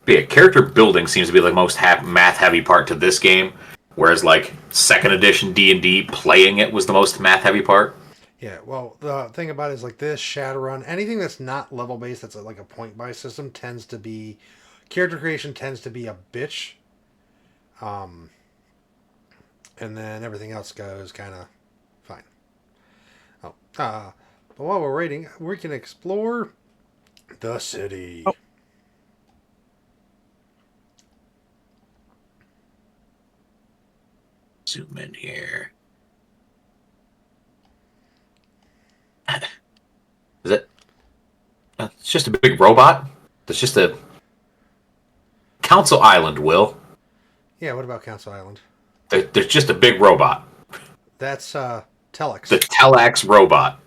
yeah, character building seems to be the most math-heavy part to this game, whereas like second edition D&D, playing it was the most math-heavy part. Yeah, well, the thing about it is like this, Shadowrun, anything that's not level-based, that's like a point-buy system, tends to be... Character creation tends to be a bitch. And then everything else goes kind of fine. But while we're waiting, we can explore the city. Oh. Zoom in here. Is it? It's just a big robot. It's just a Council Island, Will. Yeah, what about Council Island? There's just a big robot. That's Telex. The Telex robot.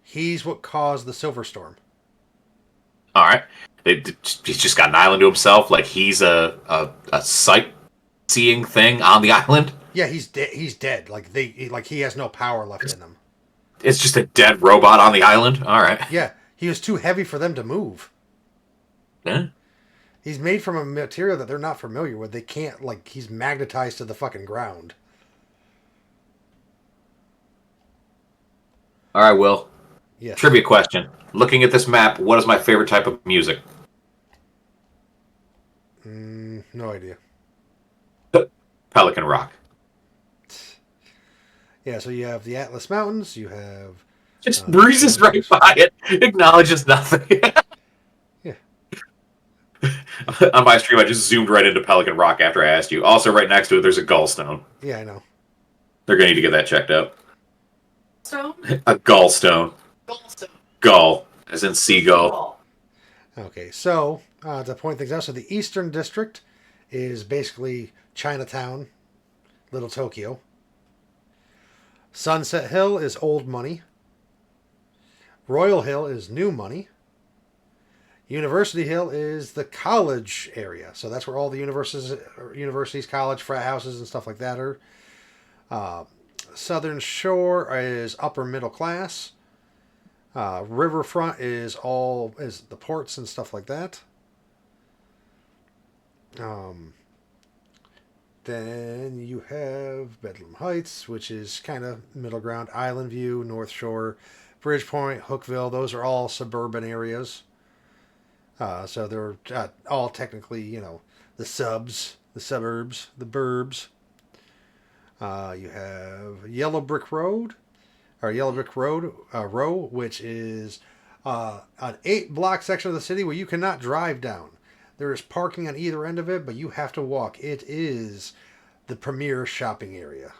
He's what caused the Silver Storm. All right. He's just got an island to himself. Like he's a sightseeing thing on the island. Yeah, he's dead. He's dead. Like he has no power left in him. It's just a dead robot on the island. All right. Yeah, he was too heavy for them to move. Yeah. He's made from a material that they're not familiar with. They can't, like, he's magnetized to the fucking ground. All right, Will. Yes. Trivia question. Looking at this map, what is my favorite type of music? No idea. Pelican Rock. Yeah, so you have the Atlas Mountains, you have... Just breezes right by it. Acknowledges nothing. Yeah. I'm on my stream, I just zoomed right into Pelican Rock after I asked you. Also, right next to it, there's a gallstone. Yeah, I know. They're going to need to get that checked out. Stone? A gallstone. Goldstone. Gull, as in seagull. Okay, so to point things out, so the Eastern District is basically Chinatown, Little Tokyo. Sunset Hill is old money. Royal Hill is new money. University Hill is the college area, so that's where all the universities, college, frat houses, and stuff like that are. Southern Shore is upper middle class. Riverfront is the ports and stuff like that. Then you have Bedlam Heights, which is kind of middle ground. Island View, North Shore, Bridgepoint, Hookville. Those are all suburban areas. So they're all technically, the suburbs, the burbs. You have Yellow Brick Road, Row, which is an 8-block section of the city where you cannot drive down. There is parking on either end of it, but you have to walk. It is the premier shopping area.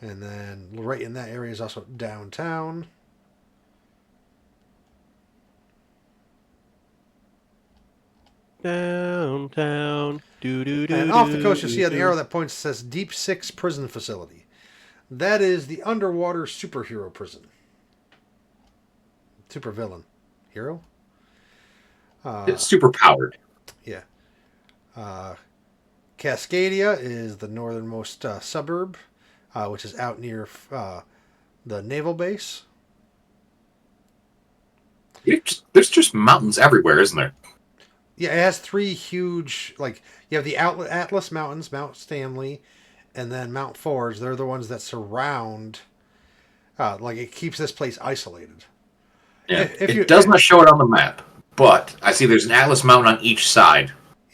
And then right in that area is also downtown. Downtown. And off the coast, you'll see an arrow that points says Deep Six Prison Facility. That is the underwater superhero prison. Supervillain. Hero? It's super powered. Yeah. Cascadia is the northernmost suburb, which is out near the naval base. There's just mountains everywhere, isn't there? Yeah, it has 3 huge, you have the Atlas Mountains, Mount Stanley, and then Mount Forge. They're the ones that surround, it keeps this place isolated. Yeah, it does not show it on the map, but I see there's an Atlas Mountain on each side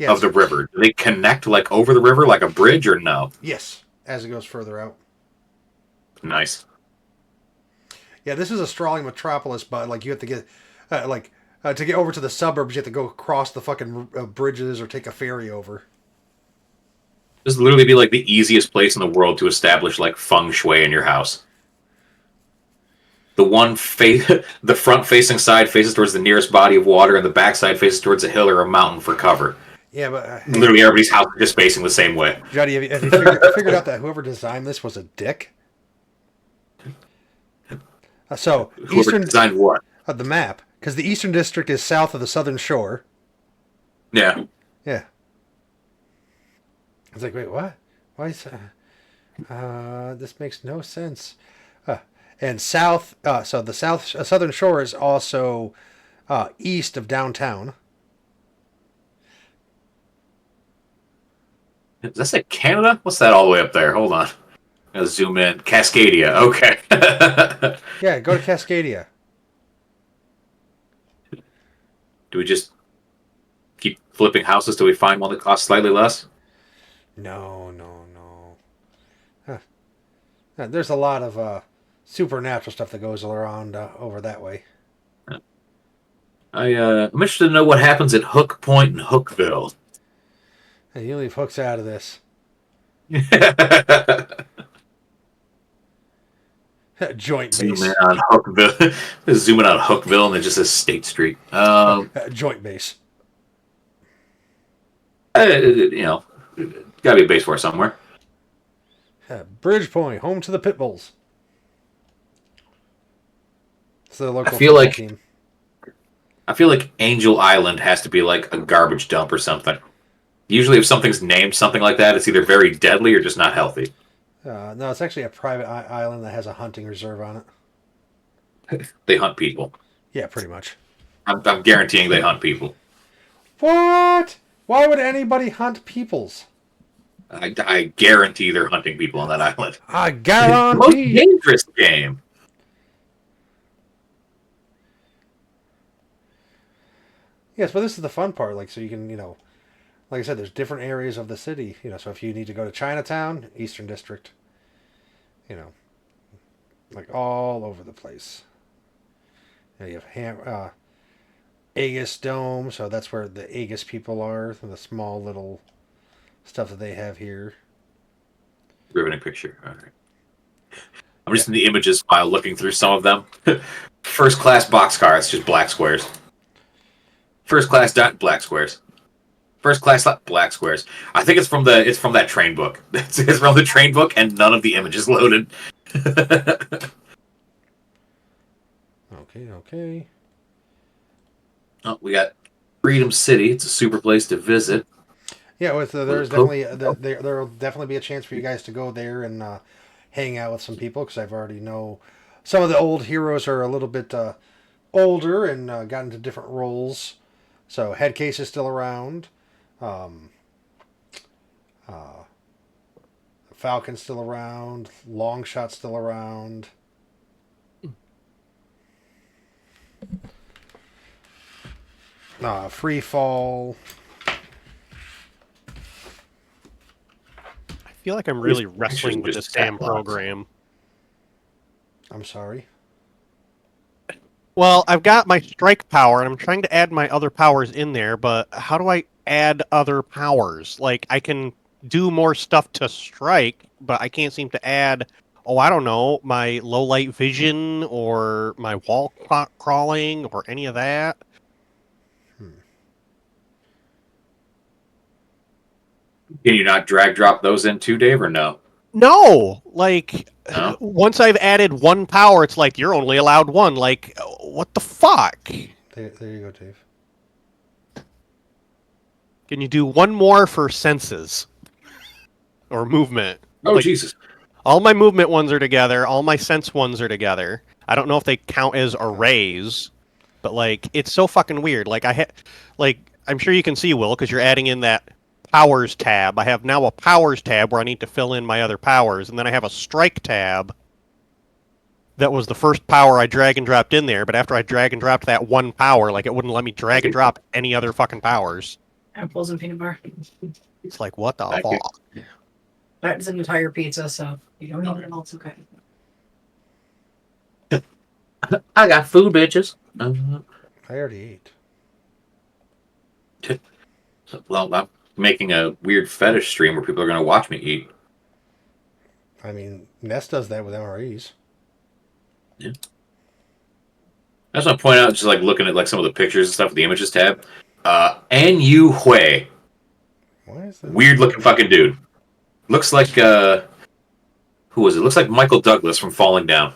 of the river. Do they connect, over the river, like a bridge, or no? Yes, as it goes further out. Nice. Yeah, this is a sprawling metropolis, but, you have to get, to get over to the suburbs, you have to go across the fucking bridges or take a ferry over. This would literally be, the easiest place in the world to establish, feng shui in your house. The front-facing side faces towards the nearest body of water, and the back side faces towards a hill or a mountain for cover. Yeah, but... literally everybody's house is just facing the same way. Johnny, have you figured out that whoever designed this was a dick? Whoever designed what? The map. Because the Eastern District is south of the Southern Shore. Yeah. Yeah. It's wait, what? Why is... this makes no sense. And south... so the Southern Shore is also east of downtown. Does that say Canada? What's that all the way up there? Hold on. I'm gonna zoom in. Cascadia. Okay. Yeah, go to Cascadia. Do we just keep flipping houses till we find one that costs slightly less? No. There's a lot of supernatural stuff that goes around over that way. I'm interested to know what happens at Hook Point and Hookville. Hey, you leave hooks out of this. Joint base. Zoom in on Hookville. Zoom in on Hookville, and it just says State Street. Joint base. Gotta be a base for it somewhere. Bridgepoint, home to the Pitbulls. It's the local team. I feel like Angel Island has to be like a garbage dump or something. Usually if something's named something like that, it's either very deadly or just not healthy. No, it's actually a private island that has a hunting reserve on it. They hunt people. Yeah, pretty much. I'm guaranteeing they hunt people. What? Why would anybody hunt peoples? I guarantee they're hunting people on that island. I guarantee. Most dangerous game. Yes, but this is the fun part. So you can, like I said, there's different areas of the city. So if you need to go to Chinatown, Eastern District, all over the place. You have Aegis Dome, so that's where the Aegis people are, the small little stuff that they have here. Riveting picture. All right. I'm just in the images file looking through some of them. First class boxcar, it's just black squares. First class black squares. First class black squares. I think it's from that train book. It's from the train book, and none of the images loaded. Okay. Oh, we got Freedom City. It's a super place to visit. Yeah, there's definitely there'll definitely be a chance for you guys to go there and hang out with some people because I've already know some of the old heroes are a little bit older and got into different roles. So Headcase is still around. Um, Falcon's still around. Longshot's still around. Free Fall. I feel like I'm really wrestling with this damn program. I'm sorry. Well, I've got my strike power, and I'm trying to add my other powers in there, but how do I add other powers? Like, I can do more stuff to strike, but I can't seem to add, I don't know, my low light vision or my wall crawling or any of that. Can you not drag drop those in too, Dave, or no? No! Like, No? once I've added one power, it's like, you're only allowed one. Like, what the fuck? There you go, Dave. Can you do one more for senses? Or movement? Oh, like, Jesus. All my movement ones are together. All my sense ones are together. I don't know if they count as arrays, but like it's so fucking weird. Like I'm sure you can see, Will, because you're adding in that powers tab. I have now a powers tab where I need to fill in my other powers, and then I have a strike tab. That was the first power I drag and dropped in there, but after I drag and dropped that one power, like it wouldn't let me drag and drop any other fucking powers. Apples and peanut butter. It's like, what the Thank you. fuck? That's an entire pizza, so you don't need it all. It's okay. I got food, bitches. I already ate. Well, I'm making a weird fetish stream where people are going to watch me eat. I mean, Nest does that with MREs. Yeah. I just want to point out, just like looking at like some of the pictures and stuff with the images tab. An Yu Hui. Why is that? Weird looking fucking dude. Looks like, who was it? Looks like Michael Douglas from Falling Down.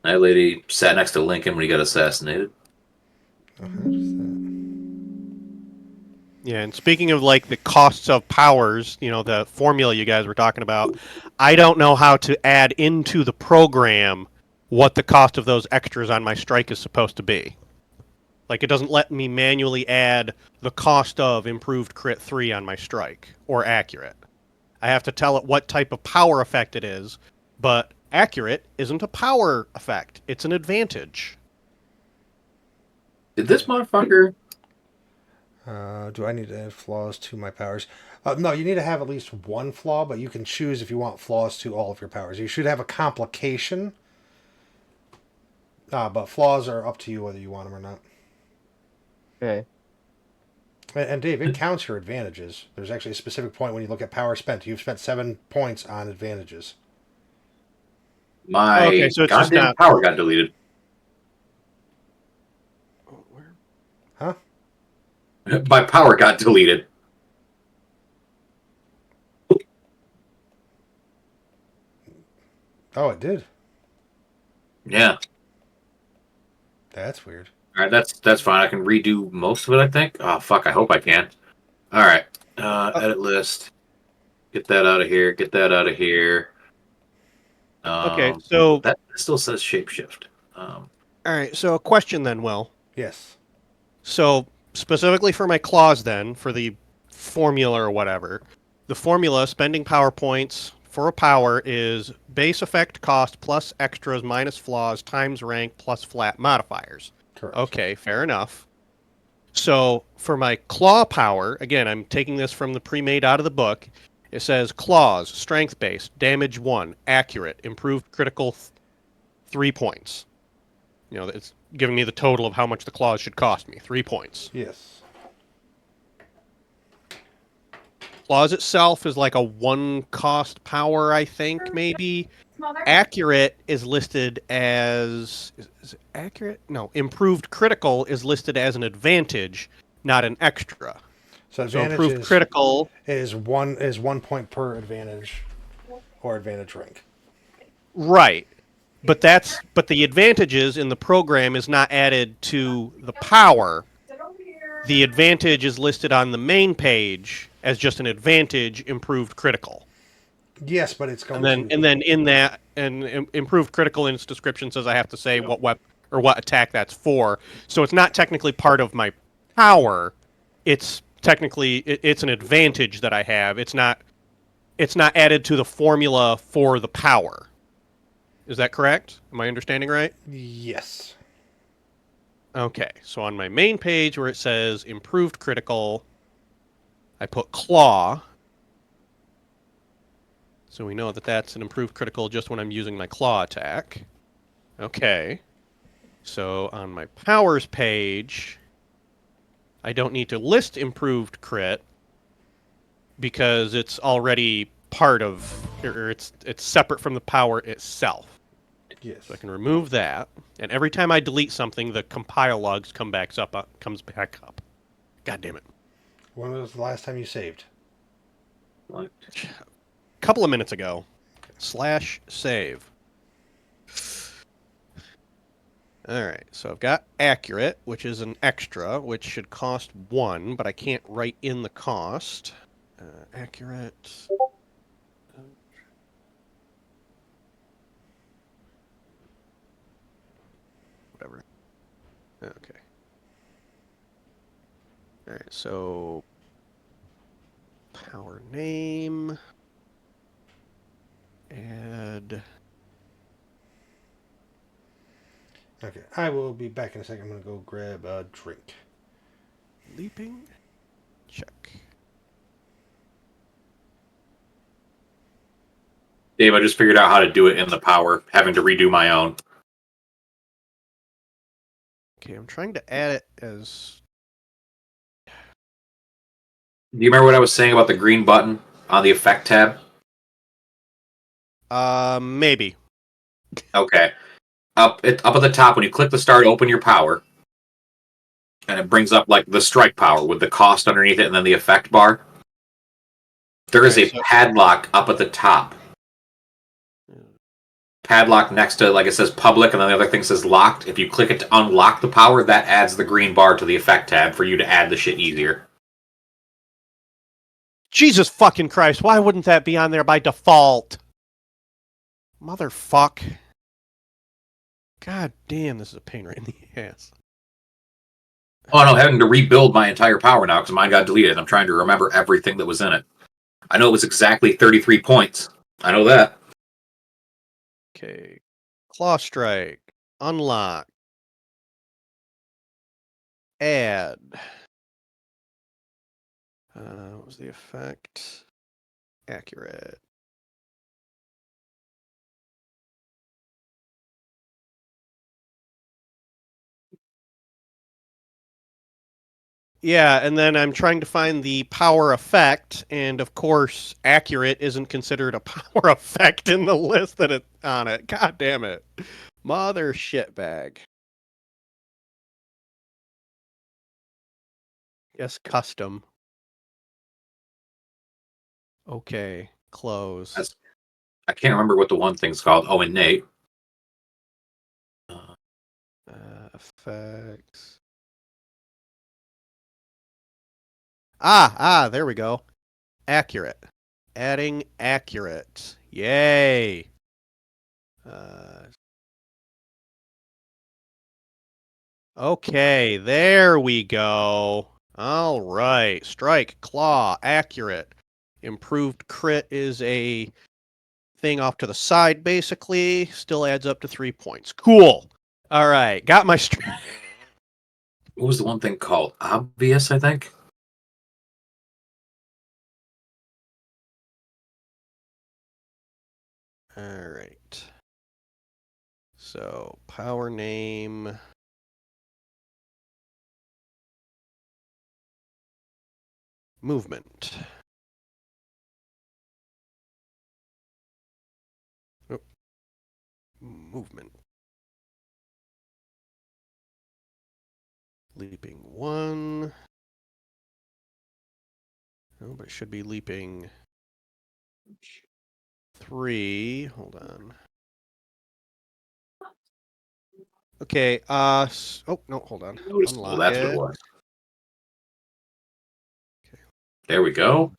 That lady sat next to Lincoln when he got assassinated. Yeah, and speaking of like the costs of powers, the formula you guys were talking about, I don't know how to add into the program what the cost of those extras on my strike is supposed to be. Like, it doesn't let me manually add the cost of improved crit 3 on my strike, or accurate. I have to tell it what type of power effect it is, but accurate isn't a power effect, it's an advantage. Did this motherfucker... Do I need to add flaws to my powers? No, you need to have at least one flaw, but you can choose if you want flaws to all of your powers. You should have a complication, but flaws are up to you whether you want them or not. Okay. And Dave, it counts your advantages. There's actually a specific point when you look at power spent. You've spent 7 points on advantages. My Okay, so it's just goddamn not... power got deleted. Huh? My power got deleted. Oh, it did? Yeah. That's weird. All right, that's fine. I can redo most of it, I think. Oh, fuck, I hope I can. All right. Edit list. Get that out of here. Get that out of here. Okay, so... That still says shapeshift. All right, so a question then, Will. Yes. So, specifically for my claws then, for the formula or whatever, the formula, spending power points for a power, is base effect cost plus extras minus flaws times rank plus flat modifiers. Correct. Okay, fair enough. So, for my claw power, again, I'm taking this from the pre-made out of the book, It says claws, strength based, damage 1, accurate, improved critical 3 points. You know, it's giving me the total of how much the claws should cost me, 3 points. Yes. Claws itself is like a 1 cost power, I think, maybe. Accurate is listed as... Is it accurate? No, improved critical is listed as an advantage, not an extra. So So advantage improved critical... is 1 point per advantage or advantage rank. Right. But the advantages in the program is not added to the power. The advantage is listed on the main page as just an advantage improved critical. Yes, but it's going And then in that improved critical in its description says I have to say what attack that's for. So it's not technically part of my power. It's technically it's an advantage that I have. It's not added to the formula for the power. Is that correct? Am I understanding right? Yes. Okay, so on my main page where it says improved critical, I put claw. So we know that that's an improved critical just when I'm using my claw attack. Okay. So on my powers page, I don't need to list improved crit because it's already part of, or it's separate from the power itself. Yes. So I can remove that, and every time I delete something, the compile logs comes back up. God damn it! When was the last time you saved? What? A couple of minutes ago. /save. All right, so I've got accurate, which is an extra, which should cost 1, but I can't write in the cost. Accurate. Whatever. Okay. All right, so power name, add. Okay, I will be back in a second. I'm going to go grab a drink. Leaping, check. Dave, I just figured out how to do it in the power, having to redo my own. Okay, I'm trying to add it as... Do you remember what I was saying about the green button on the effect tab? Maybe. Okay. Up at the top, when you click the star to open your power, and it brings up like the strike power with the cost underneath it and then the effect bar. There is a padlock up at the top. Padlock next to, like, it says public, and then the other thing says locked. If you click it to unlock the power, that adds the green bar to the effect tab for you to add the shit easier. Jesus fucking Christ, why wouldn't that be on there by default? Motherfuck. God damn, this is a pain right in the ass. Oh no, having to rebuild my entire power now because mine got deleted. I'm trying to remember everything that was in it. I know it was exactly 33 points. I know that. Okay. Claw strike. Unlock. Add. What was the effect? Accurate. Yeah, and then I'm trying to find the power effect, and of course, accurate isn't considered a power effect in the list that it's on it. God damn it. Mother shitbag. Yes, custom. Okay, close. I can't remember what the one thing's called. Oh, innate. Effects. Ah, there we go. Accurate. Adding accurate. Yay. Okay, there we go. All right. Strike, claw, accurate. Improved crit is a thing off to the side, basically. Still adds up to 3 points. Cool. All right. Got my strike. What was the one thing called? Obvious, I think? All right. So, power name. Movement. Oh, movement. Leaping 1. No, but it should be leaping 3. Hold on. Okay, oh, no, hold on. Noticeable, Unlock that's what it it. was. There we go.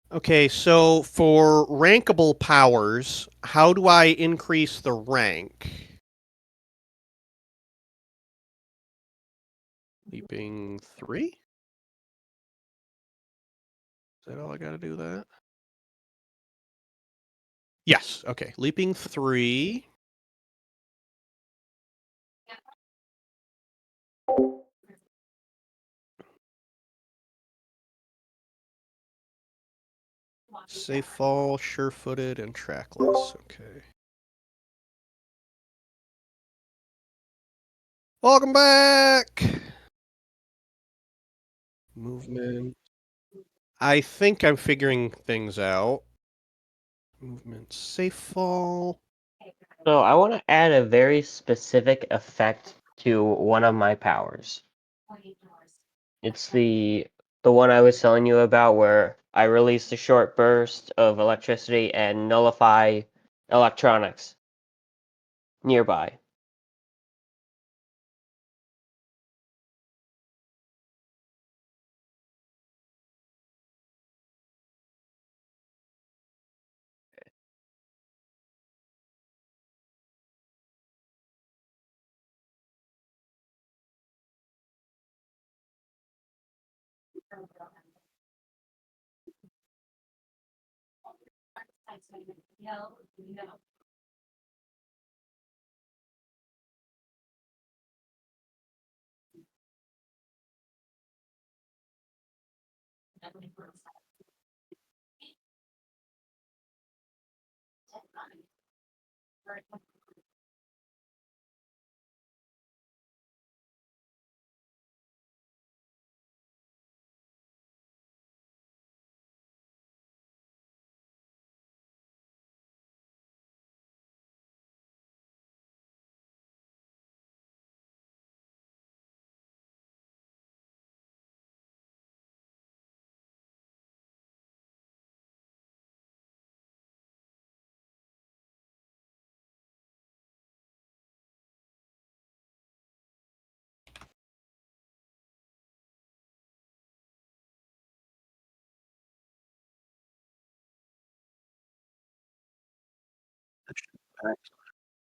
Okay, so for rankable powers, how do I increase the rank? Leaping 3? Is that all I gotta do that? Yes, okay. Leaping 3. Safe fall, sure-footed, and trackless. Okay. Welcome back! Movement. I think I'm figuring things out. Movement, safe fall. So I want to add a very specific effect to one of my powers. It's the one I was telling you about where I release a short burst of electricity and nullify electronics nearby.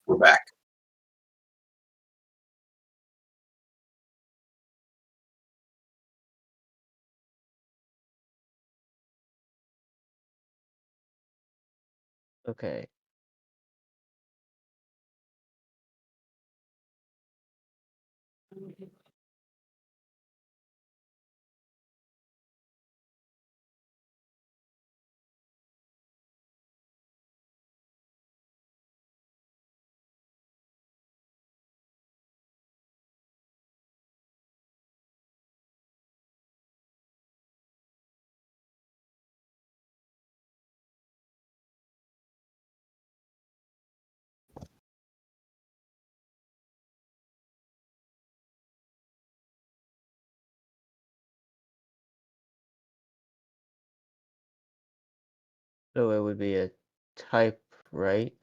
We're back. Okay. So it would be a type, right?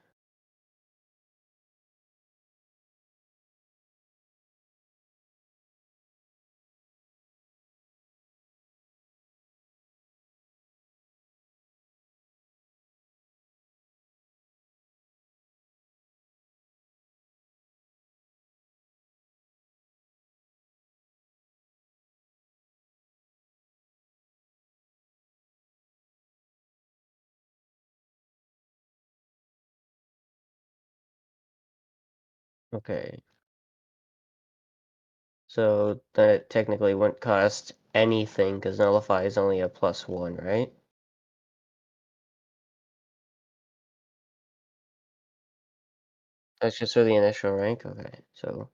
Okay. So then it technically wouldn't cost anything because Nullify is only a +1, right? That's just for the initial rank? Okay, so...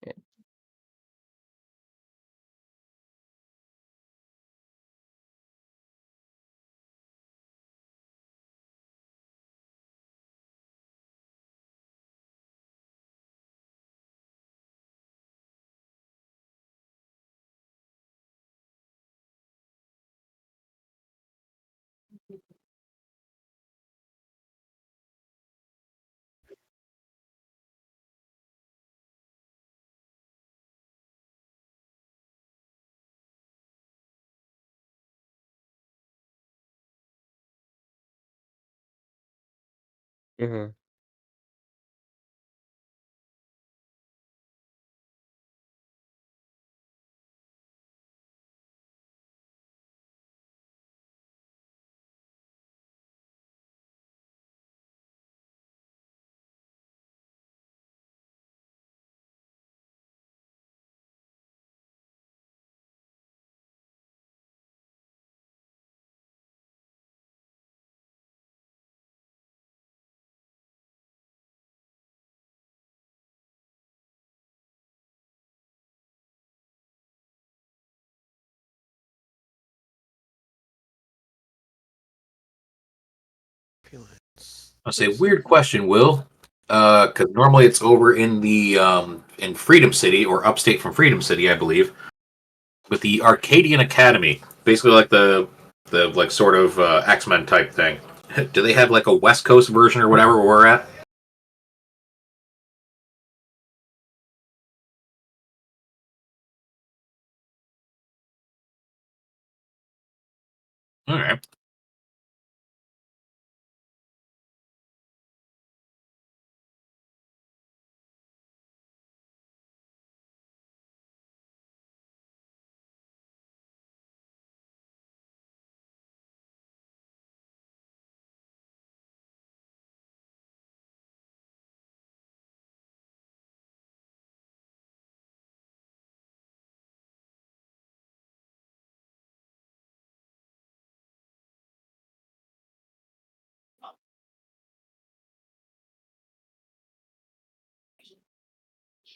Yeah. Mm-hmm. I'll say weird question, Will. Because normally it's over in the in Freedom City or upstate from Freedom City, I believe, with the Arcadian Academy, basically like the like sort of X-Men type thing. Do they have like a West Coast version or whatever where we're at? All right.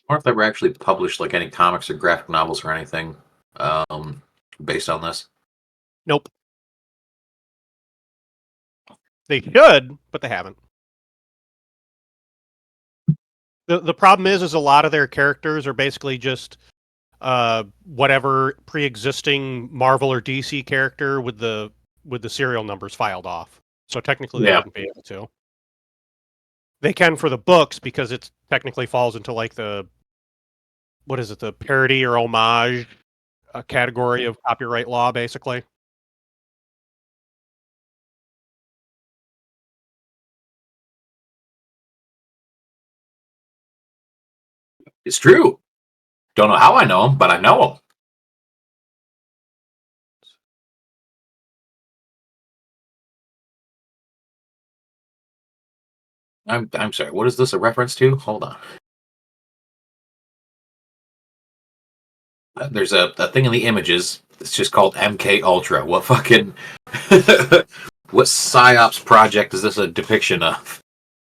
Or if they were actually published like any comics or graphic novels or anything um, based on this. Nope. They should, but they haven't. The problem is a lot of their characters are basically just whatever pre-existing Marvel or DC character with the serial numbers filed off. So technically they Yeah. wouldn't be able to. They can for the books because it technically falls into like the the parody or homage category of copyright law, basically. It's true. Don't know how I know him, but I know him. I'm sorry. What is this a reference to? Hold on. There's a thing in the images. It's just called MK Ultra. What fucking what psyops project is this a depiction of?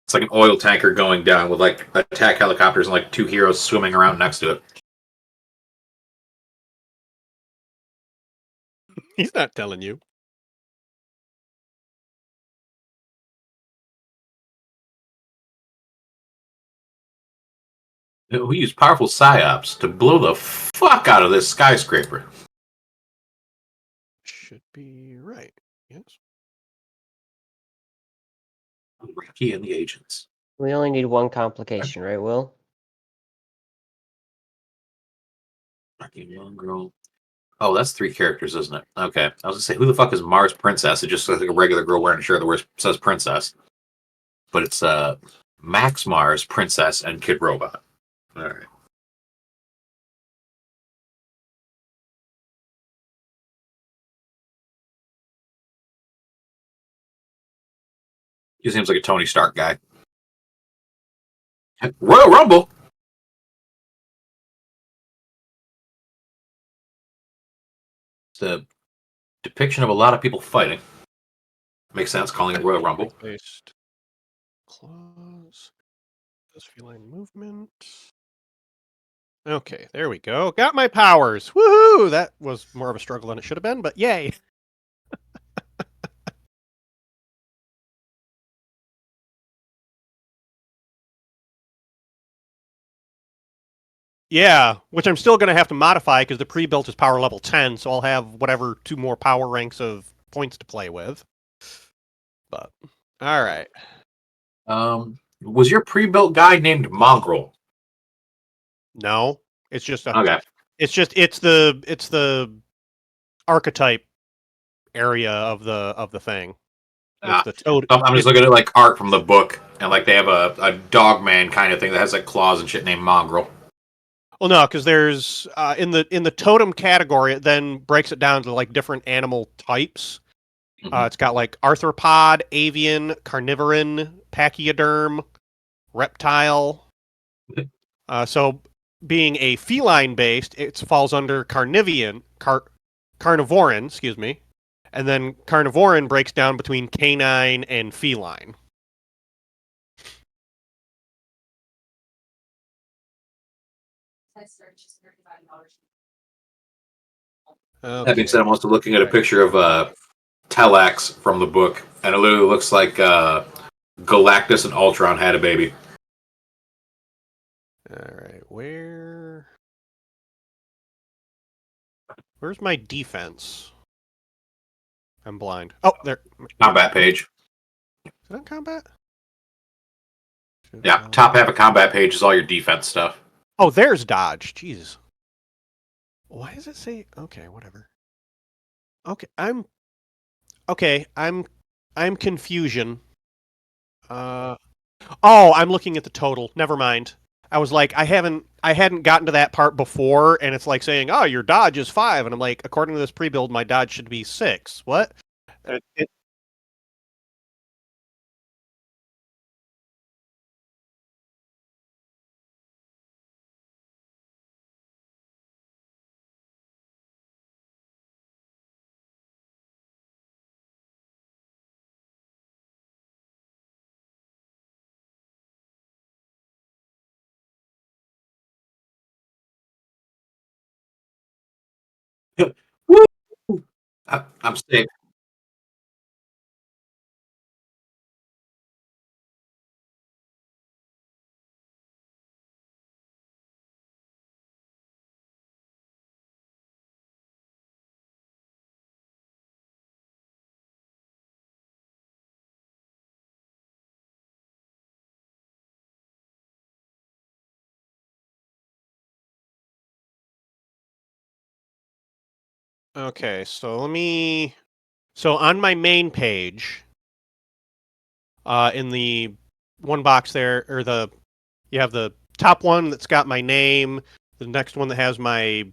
It's like an oil tanker going down with like attack helicopters and like two heroes swimming around next to it. He's not telling you. We use powerful psyops to blow the fuck out of this skyscraper. Should be right. Yes. Rocky and the agents. We only need one complication, right, Will? Rocky and Young Girl. Oh, that's three characters, isn't it? Okay. I was gonna say, who the fuck is Mars Princess? It just looks like a regular girl wearing a shirt that says Princess. But it's Max Mars, Princess, and Kid Robot. Alright. He seems like a Tony Stark guy. Royal Rumble. It's a depiction of a lot of people fighting. Makes sense calling it Royal Rumble. Based claws. Does feline movement. Okay, there we go. Got my powers. Woohoo! That was more of a struggle than it should have been, but yay. Yeah, which I'm still going to have to modify because the pre-built is power level 10, so I'll have whatever 2 more power ranks of points to play with. But, all right. Was your pre-built guy named Mongrel? No, it's just a. Okay. It's the archetype area of the thing. It's the toad. I'm just looking at like art from the book, and like they have a dog man kind of thing that has like claws and shit named Mongrel. Well, no, because there's in the totem category, it then breaks it down to like different animal types. It's got like arthropod, avian, carnivoran, pachyderm, reptile. So being a feline based, it falls under carnivoran, excuse me. And then carnivoran breaks down between canine and feline. That being said, I'm also looking at a picture of Telex from the book, and it literally looks like Galactus and Ultron had a baby. All right, where's my defense? I'm blind. Oh, there. Combat page. Is it on combat? Yeah, top half of combat page is all your defense stuff. Oh, there's dodge. Jeez. Why does it say? Okay, whatever. Okay, I'm confusion. Oh, I'm looking at the total. Never mind. I was like, I hadn't gotten to that part before, and it's like saying, oh, your dodge is 5, and I'm like, according to this pre-build, my dodge should be 6. What? Woo! I'm safe. Okay, so on my main page, in the one box there, or you have the top one that's got my name, the next one that has my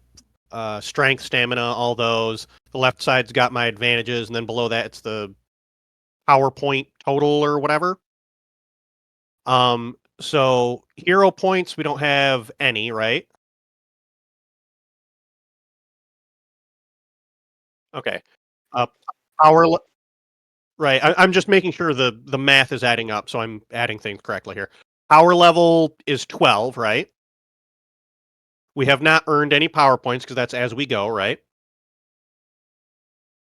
strength, stamina, all those. The left side's got my advantages, and then below that it's the PowerPoint total or whatever. So hero points we don't have any, right? Okay. Uh, power. Right. I'm just making sure the math is adding up, so I'm adding things correctly here. Power level is 12, right? We have not earned any power points because that's as we go, right?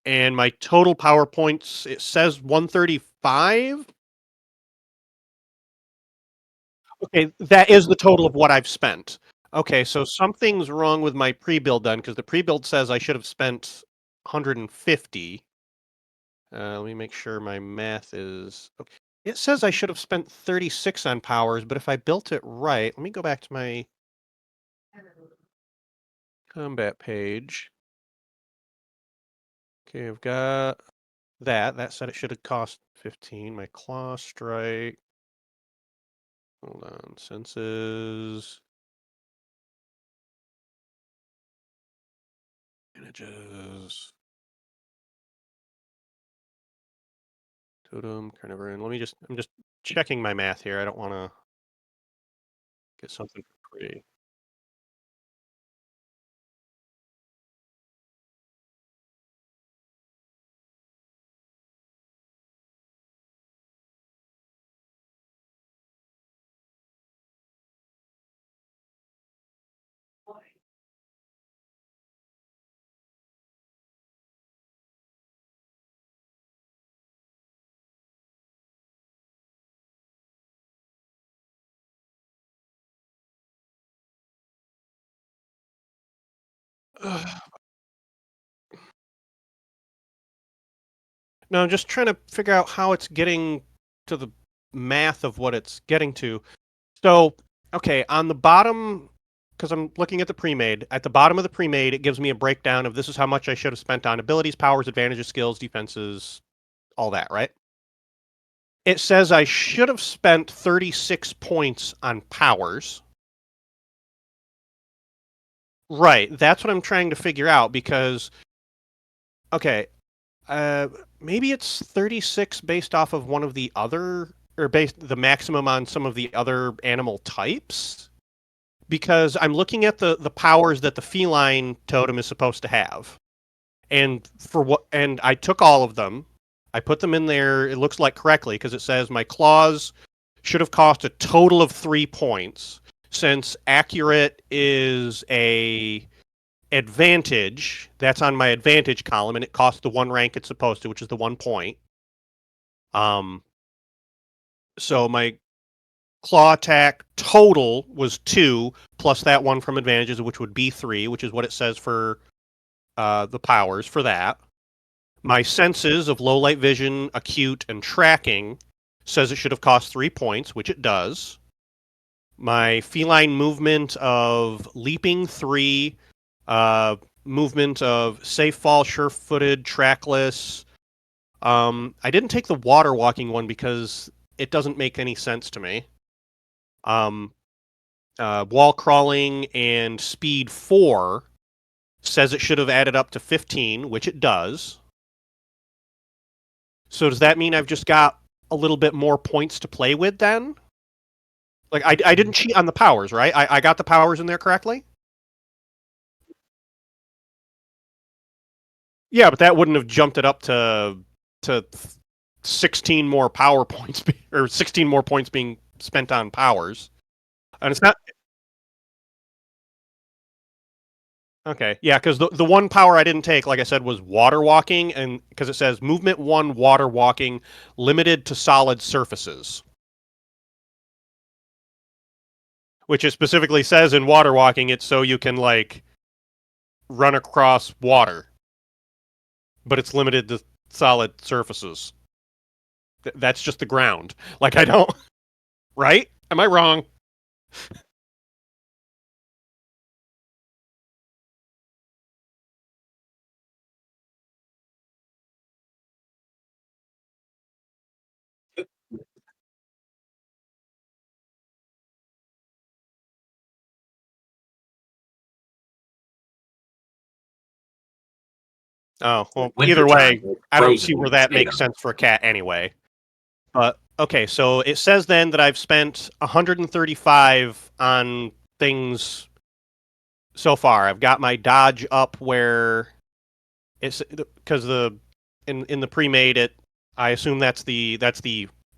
And my total power points, it says 135. Okay, that is the total of what I've spent. Okay, so something's wrong with my pre-build then, because the pre-build says I should have spent 150. Let me make sure my math is okay. It says I should have spent 36 on powers, but if I built it right, let me go back to my combat page. Okay, I've got that. That said it should have cost 15. My claw strike. Hold on. Senses. Manages. Totem, carnivoran. I'm just checking my math here. I don't want to get something for free. No, I'm just trying to figure out how it's getting to the math of what it's getting to. So, okay, on the bottom, because I'm looking at the pre-made, at the bottom of the pre-made, it gives me a breakdown of this is how much I should have spent on abilities, powers, advantages, skills, defenses, all that, right? It says I should have spent 36 points on powers. Right, that's what I'm trying to figure out because, okay, maybe it's 36 based off of one of the other, or based the maximum on some of the other animal types. Because I'm looking at the powers that the feline totem is supposed to have, and I took all of them, I put them in there. It looks like correctly because it says my claws should have cost a total of 3 points. Since accurate is a advantage, that's on my advantage column, and it costs the 1 rank it's supposed to, which is the 1 point. So my claw attack total was 2 plus that 1 from advantages, which would be 3, which is what it says for the powers for that. My senses of low light vision, acute, and tracking says it should have cost 3 points, which it does. My feline movement of leaping 3, movement of safe fall, sure-footed, trackless. I didn't take the water walking one because it doesn't make any sense to me. Wall crawling and speed 4 says it should have added up to 15, which it does. So does that mean I've just got a little bit more points to play with then? Like I didn't cheat on the powers, right? I got the powers in there correctly? Yeah, but that wouldn't have jumped it up to 16 more power points or 16 more points being spent on powers. And it's not okay. Yeah, because the one power I didn't take, like I said, was water walking, and because it says movement 1 water walking limited to solid surfaces. Which it specifically says in water walking it's so you can like run across water. But it's limited to solid surfaces. That's just the ground. Like I don't right? Am I wrong? Oh, well, either Wintertime, way, it's I don't see frozen where in the that makes stadium. sense for a cat anyway. But okay, so it says then that I've spent 135 on things so far. I've got my dodge up where it's because in the pre-made it. I assume that's the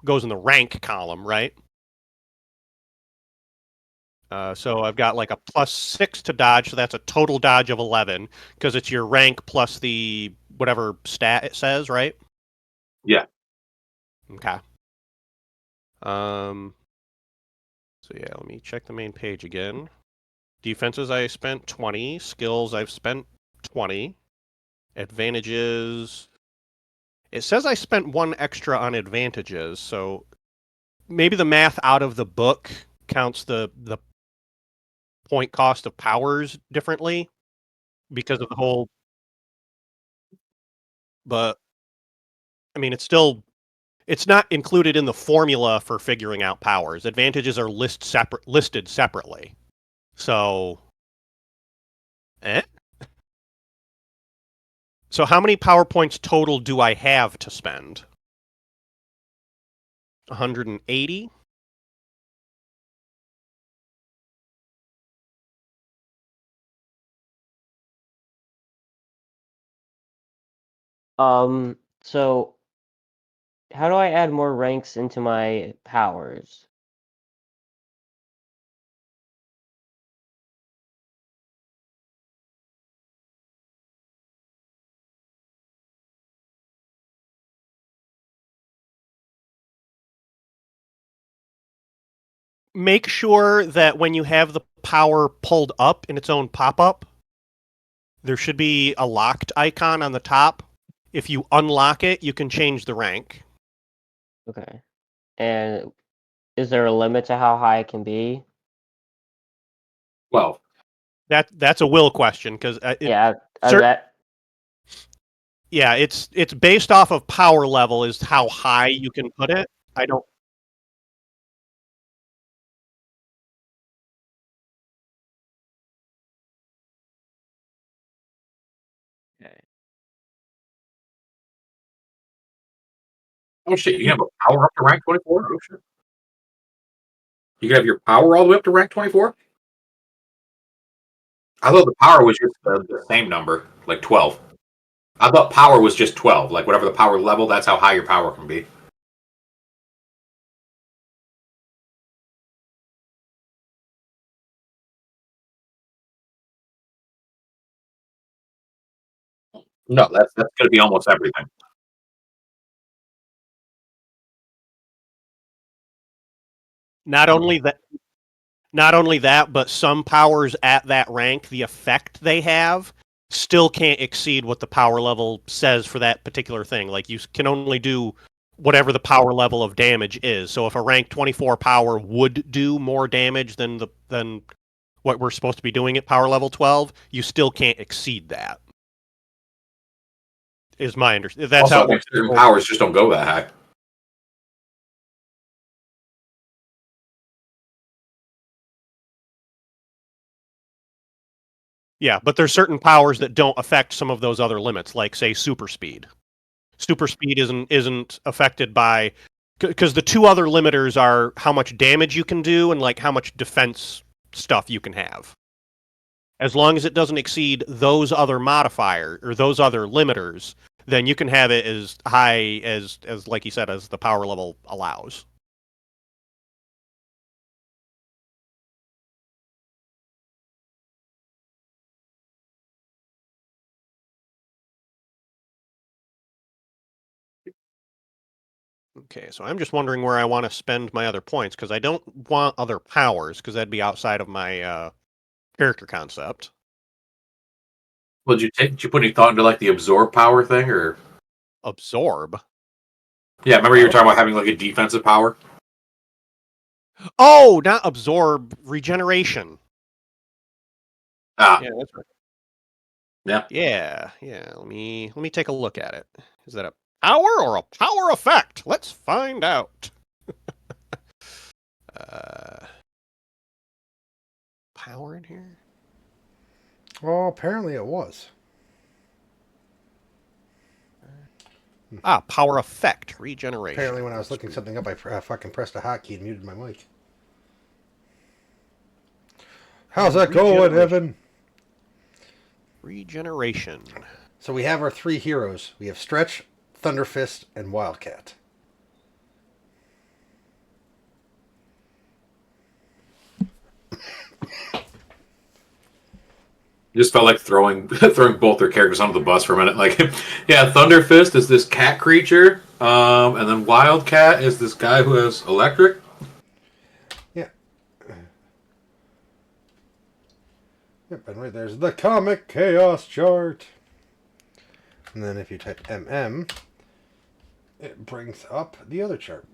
goes in the rank column, right? So I've got like a +6 to dodge, so that's a total dodge of 11 because it's your rank plus the whatever stat it says, right? Yeah. Okay. So yeah, let me check the main page again. Defenses I spent 20, skills I've spent 20, advantages. It says I spent 1 extra on advantages, so maybe the math out of the book counts the point cost of powers differently because of the whole. But I mean, it's not included in the formula for figuring out powers. Advantages are listed separately. So, eh? So how many power points total do I have to spend? 180. So how do I add more ranks into my powers? Make sure that when you have the power pulled up in its own pop-up, there should be a locked icon on the top. If you unlock it, you can change the rank. Okay. And is there a limit to how high it can be? 12. That's a will question because Yeah, cer- that. yeah, it's based off of power level is how high you can put it. I don't. Okay. Oh shit, you can have a power up to rank 24? Oh shit. You can have your power all the way up to rank 24? I thought the power was just the same number, like 12. I thought power was just 12. Like whatever the power level, that's how high your power can be. No, that's going to be almost everything. Not only that, but some powers at that rank, the effect they have still can't exceed what the power level says for that particular thing. Like you can only do whatever the power level of damage is. So if a rank 24 power would do more damage than what we're supposed to be doing at power level 12, you still can't exceed that. Is my understanding. That's Also, how I it think works. certain powers just don't go that high. Yeah, but there's certain powers that don't affect some of those other limits, like say super speed. Super speed isn't affected by because the two other limiters are how much damage you can do and like how much defense stuff you can have. As long as it doesn't exceed those other modifier or those other limiters, then you can have it as high as like you said as the power level allows. Okay, so I'm just wondering where I want to spend my other points because I don't want other powers because that'd be outside of my character concept. Well, did you put any thought into like the absorb power thing, or Absorb. yeah? Remember you were talking about having like a defensive power. Oh, not absorb. Regeneration. Ah, Yeah, that's right. yeah. Yeah. Let me take a look at it. Is that a power or a power effect? Let's find out. Power in here? Well, apparently it was. Ah, power effect. Regeneration. Apparently, when I was looking something up, I fucking pressed a hotkey and muted my mic. How's that going, Evan? Regeneration. So we have our three heroes. We have Stretch, Thunderfist, and Wildcat. Just felt like throwing throwing both their characters under the bus for a minute. Like, yeah, Thunderfist is this cat creature, and then Wildcat is this guy who has electric. Yeah. Yep, and right there's the Comic Chaos chart. And then if you type MM, it brings up the other chart.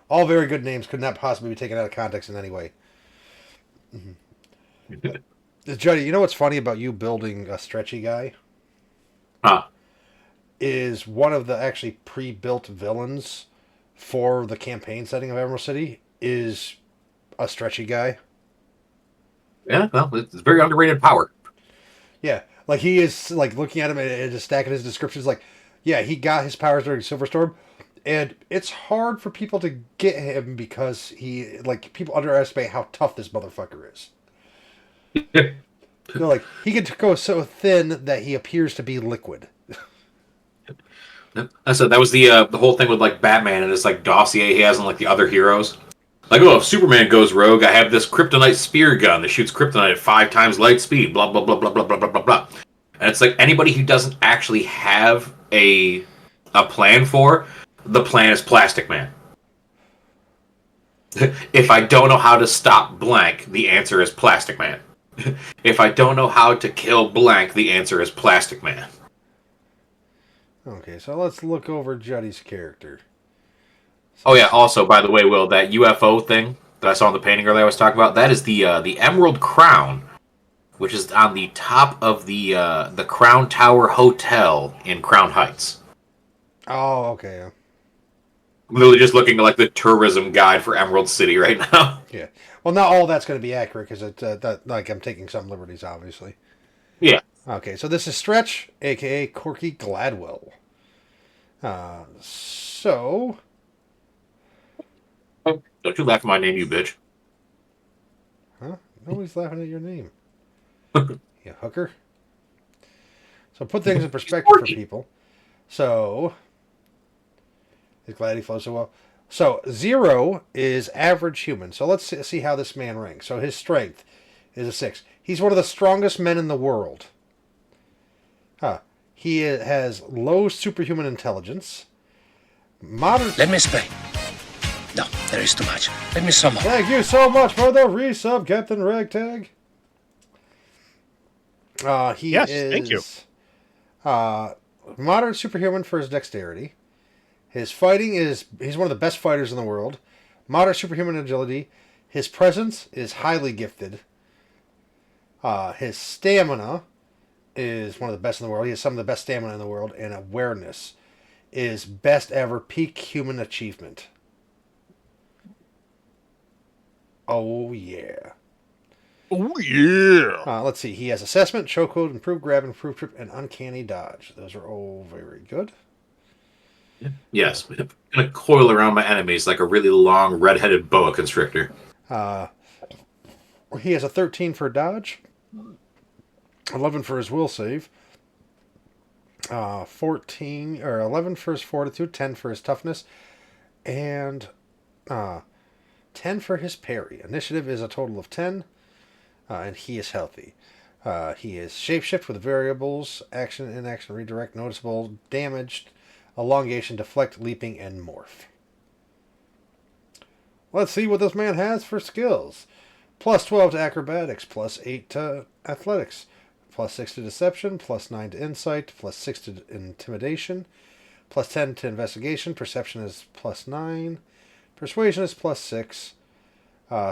All very good names, could not possibly be taken out of context in any way. Juddy, you know what's funny about you building a stretchy guy? Huh. Is one of the actually pre-built villains for the campaign setting of Emerald City is a stretchy guy. Yeah, well, it's very underrated power. Yeah, Like he is like looking at him and just stacking his descriptions. Like, yeah, he got his powers during Silverstorm, and it's hard for people to get him because he like people underestimate how tough this motherfucker is. They're like he can go so thin that he appears to be liquid. So that was the whole thing with like Batman and this like dossier he has on like the other heroes. Like, oh, if Superman goes rogue, I have this kryptonite spear gun that shoots kryptonite at 5 times light speed. Blah blah blah blah blah blah blah blah blah. And it's like anybody who doesn't actually have a plan for the plan is Plastic Man. If I don't know how to stop blank, the answer is Plastic Man. If I don't know how to kill blank, the answer is Plastic Man. Okay, so let's look over Juddy's character. Oh yeah. Also, by the way, Will, that UFO thing that I saw in the painting earlier I was talking about, that is the Emerald Crown, which is on the top of the Crown Tower Hotel in Crown Heights. Oh, okay. I'm literally just looking at like the tourism guide for Emerald City right now. Yeah. Well, not all that's going to be accurate because like I'm taking some liberties, obviously. Yeah. Okay, so this is Stretch, aka Corky Gladwell. So Don't you laugh at my name, you bitch. huh? Nobody's laughing at your name. You hooker. So put things in perspective for people. So is glad he flows so well. So 0 is average human. So let's see how this man ranks. So his strength is a 6. He's one of the strongest men in the world. He has low superhuman intelligence. Modern. Let me explain. No, there is too much. Let me sum up. Thank you so much for the resub, Captain Ragtag. He Yes, is thank you. Modern superhuman for his dexterity. His fighting is he's one of the best fighters in the world. Moderate superhuman agility. His presence is highly gifted. His stamina is one of the best in the world. He has some of the best stamina in the world, and awareness is best ever peak human achievement. Oh yeah. Oh yeah. Let's see. He has assessment, chokehold, improved grab, improved trip, and uncanny dodge. Those are all very good. Yes. I'm gonna coil around my enemies like a really long red-headed boa constrictor. He has a 13 for dodge, 11 for his will save, 14 or 11 for his fortitude, 10 for his toughness, and 10 for his parry. Initiative is a total of 10, and he is healthy. He is shapeshift with variables, action, inaction, redirect, noticeable, damaged, elongation, deflect, leaping, and morph. Let's see what this man has for skills. Plus 12 to acrobatics, plus 8 to athletics, plus 6 to deception, plus 9 to insight, plus 6 to intimidation, plus 10 to investigation, perception is plus 9, persuasion is plus 6,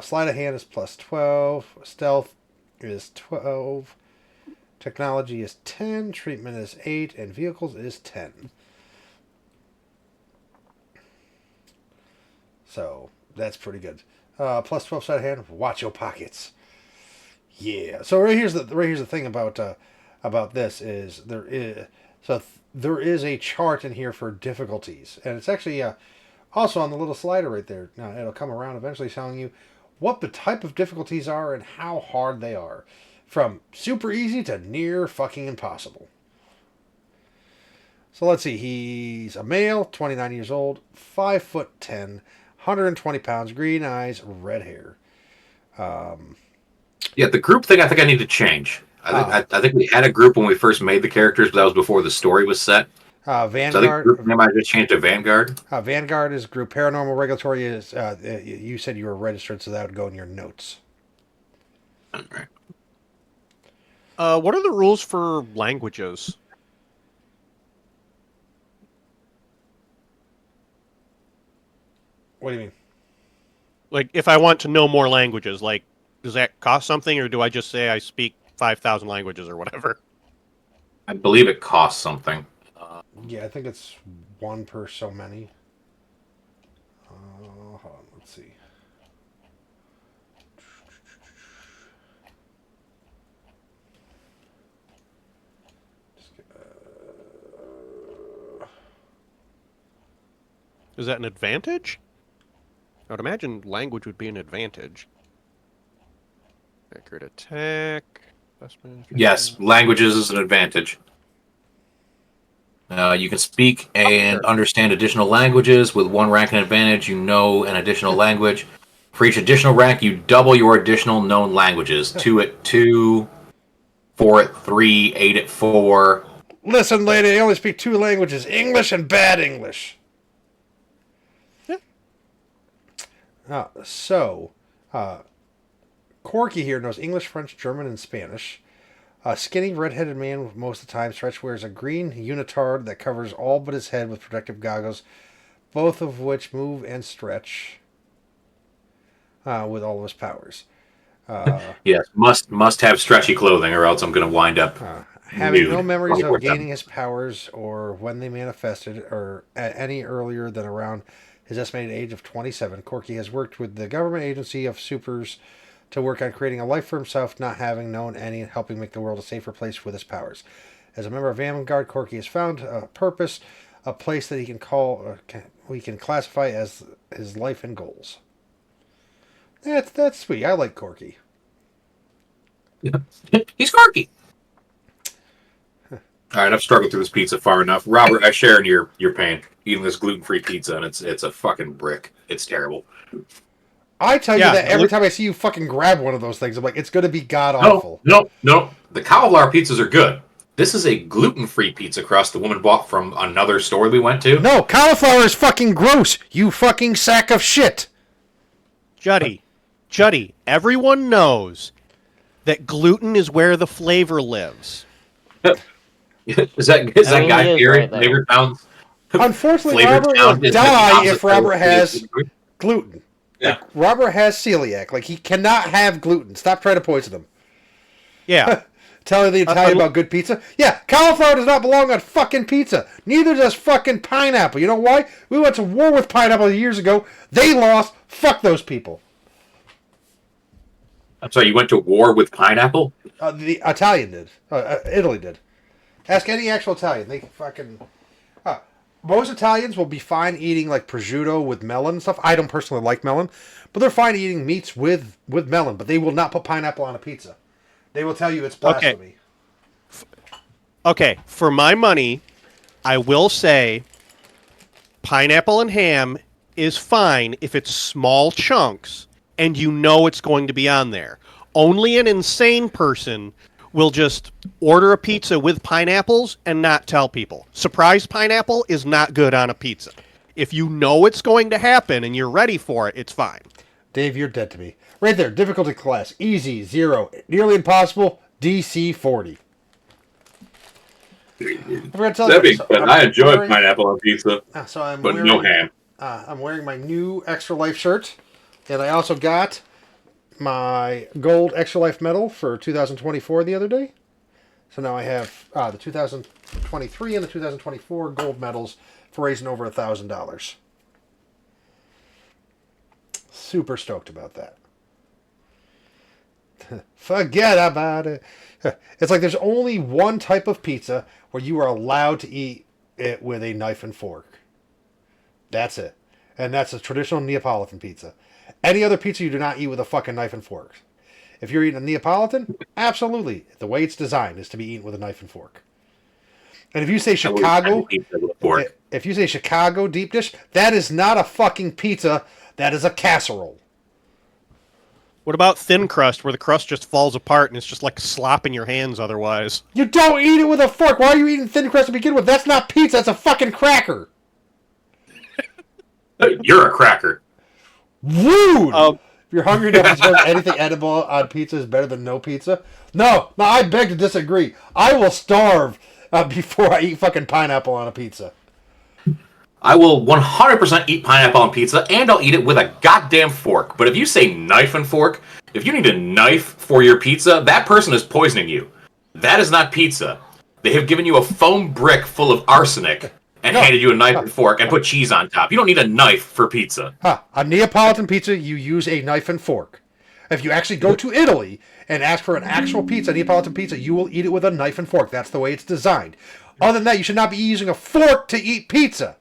sleight of hand is plus 12, stealth is 12, technology is 10, treatment is 8, and vehicles is 10. So that's pretty good. Plus 12 sleight of hand. Watch your pockets. Yeah. So right here's the thing about this is there is a chart in here for difficulties, and it's actually also on the little slider right there. Now it'll come around eventually telling you what the type of difficulties are and how hard they are, from super easy to near fucking impossible. So let's see. He's a male, 29 years old, 5'10", 120 pounds, green eyes, red hair. Yeah, the group thing I think I need to change. I think we had a group when we first made the characters, but that was before the story was set. Vanguard. So I think group name I just changed to Vanguard. Vanguard is group. Paranormal Regulatory is. You said you were registered, so that would go in your notes. All right. What are the rules for languages? What do you mean? Like, if I want to know more languages, like, does that cost something, or do I just say I speak 5,000 languages or whatever? I believe it costs something. Yeah, I think it's 1 per so many. Hold on, let's see. Is that an advantage? I would imagine language would be an advantage. Accurate attack. Yes, languages is an advantage. You can speak and understand additional languages. With 1 rank and advantage, you know an additional language. For each additional rank, you double your additional known languages. 2 at 2, 4 at 3, 8 at 4. Listen, lady, I only speak 2 languages, English and bad English. Yeah. Corky here knows English, French, German, and Spanish. A skinny, red-headed man most of the time. Stretch wears a green unitard that covers all but his head with protective goggles, both of which move and stretch with all of his powers. Yes, must have stretchy clothing, or else I'm going to wind up having nude. no memories of gaining his powers or when they manifested, or at any earlier than around his estimated age of 27. Corky has worked with the government agency of supers to work on creating a life for himself, not having known any, and helping make the world a safer place with his powers. As a member of Vanguard, Corky has found a purpose, a place that he can call, we can classify as his life and goals. That's sweet. I like Corky. He's Corky. All right, I've struggled through this pizza far enough. Robert, I share in your pain eating this gluten-free pizza, and it's a fucking brick. It's terrible. I tell you that every time I see you fucking grab one of those things, I'm like, it's going to be god-awful. No. The cauliflower pizzas are good. This is a gluten-free pizza crust the woman bought from another store we went to. No, cauliflower is fucking gross, you fucking sack of shit. Juddy, everyone knows that gluten is where the flavor lives. Is that guy here in Flavor Town's? Unfortunately, Robert will die if Robert has gluten. Yeah. Like, Robert has celiac. Like, he cannot have gluten. Stop trying to poison him. Yeah. Telling the Italian about good pizza. Yeah, cauliflower does not belong on fucking pizza. Neither does fucking pineapple. You know why? We went to war with pineapple years ago. They lost. Fuck those people. I'm sorry, you went to war with pineapple? The Italian did. Italy did. Ask any actual Italian. They fucking... most Italians will be fine eating like prosciutto with melon and stuff. I don't personally like melon, but they're fine eating meats with melon, but they will not put pineapple on a pizza. They will tell you it's blasphemy. Okay, for my money, I will say pineapple and ham is fine if it's small chunks and you know it's going to be on there. Only an insane person will just order a pizza with pineapples and not tell people. Surprise pineapple is not good on a pizza. If you know it's going to happen and you're ready for it, it's fine. Dave, you're dead to me. Right there, difficulty class, easy, 0, nearly impossible, DC 40. That'd be fun. I enjoy pineapple on pizza, but no ham. I'm wearing my new Extra Life shirt, and I also got my gold Extra Life medal for 2024 the other day. So now I have the 2023 and the 2024 gold medals for raising over $1,000. Super stoked about that. Forget about it. It's like there's only one type of pizza where you are allowed to eat it with a knife and fork. That's it. And that's a traditional Neapolitan pizza. Any other pizza you do not eat with a fucking knife and fork. If you're eating a Neapolitan, absolutely. The way it's designed is to be eaten with a knife and fork. And if you say Chicago, if you say Chicago deep dish, that is not a fucking pizza. That is a casserole. What about thin crust, where the crust just falls apart and it's just like slop in your hands otherwise? You don't eat it with a fork. Why are you eating thin crust to begin with? That's not pizza. That's a fucking cracker. You're a cracker. Rude! If you're hungry enough to suppose anything edible on pizza is better than no pizza. No, I beg to disagree. I will starve before I eat fucking pineapple on a pizza. I will 100% eat pineapple on pizza, and I'll eat it with a goddamn fork. But if you say knife and fork, if you need a knife for your pizza, that person is poisoning you. That is not pizza. They have given you a foam brick full of arsenic and handed you a knife and fork and put cheese on top. You don't need a knife for pizza. A Neapolitan pizza, you use a knife and fork. If you actually go to Italy and ask for an actual pizza, Neapolitan pizza, you will eat it with a knife and fork. That's the way it's designed. Other than that, you should not be using a fork to eat pizza.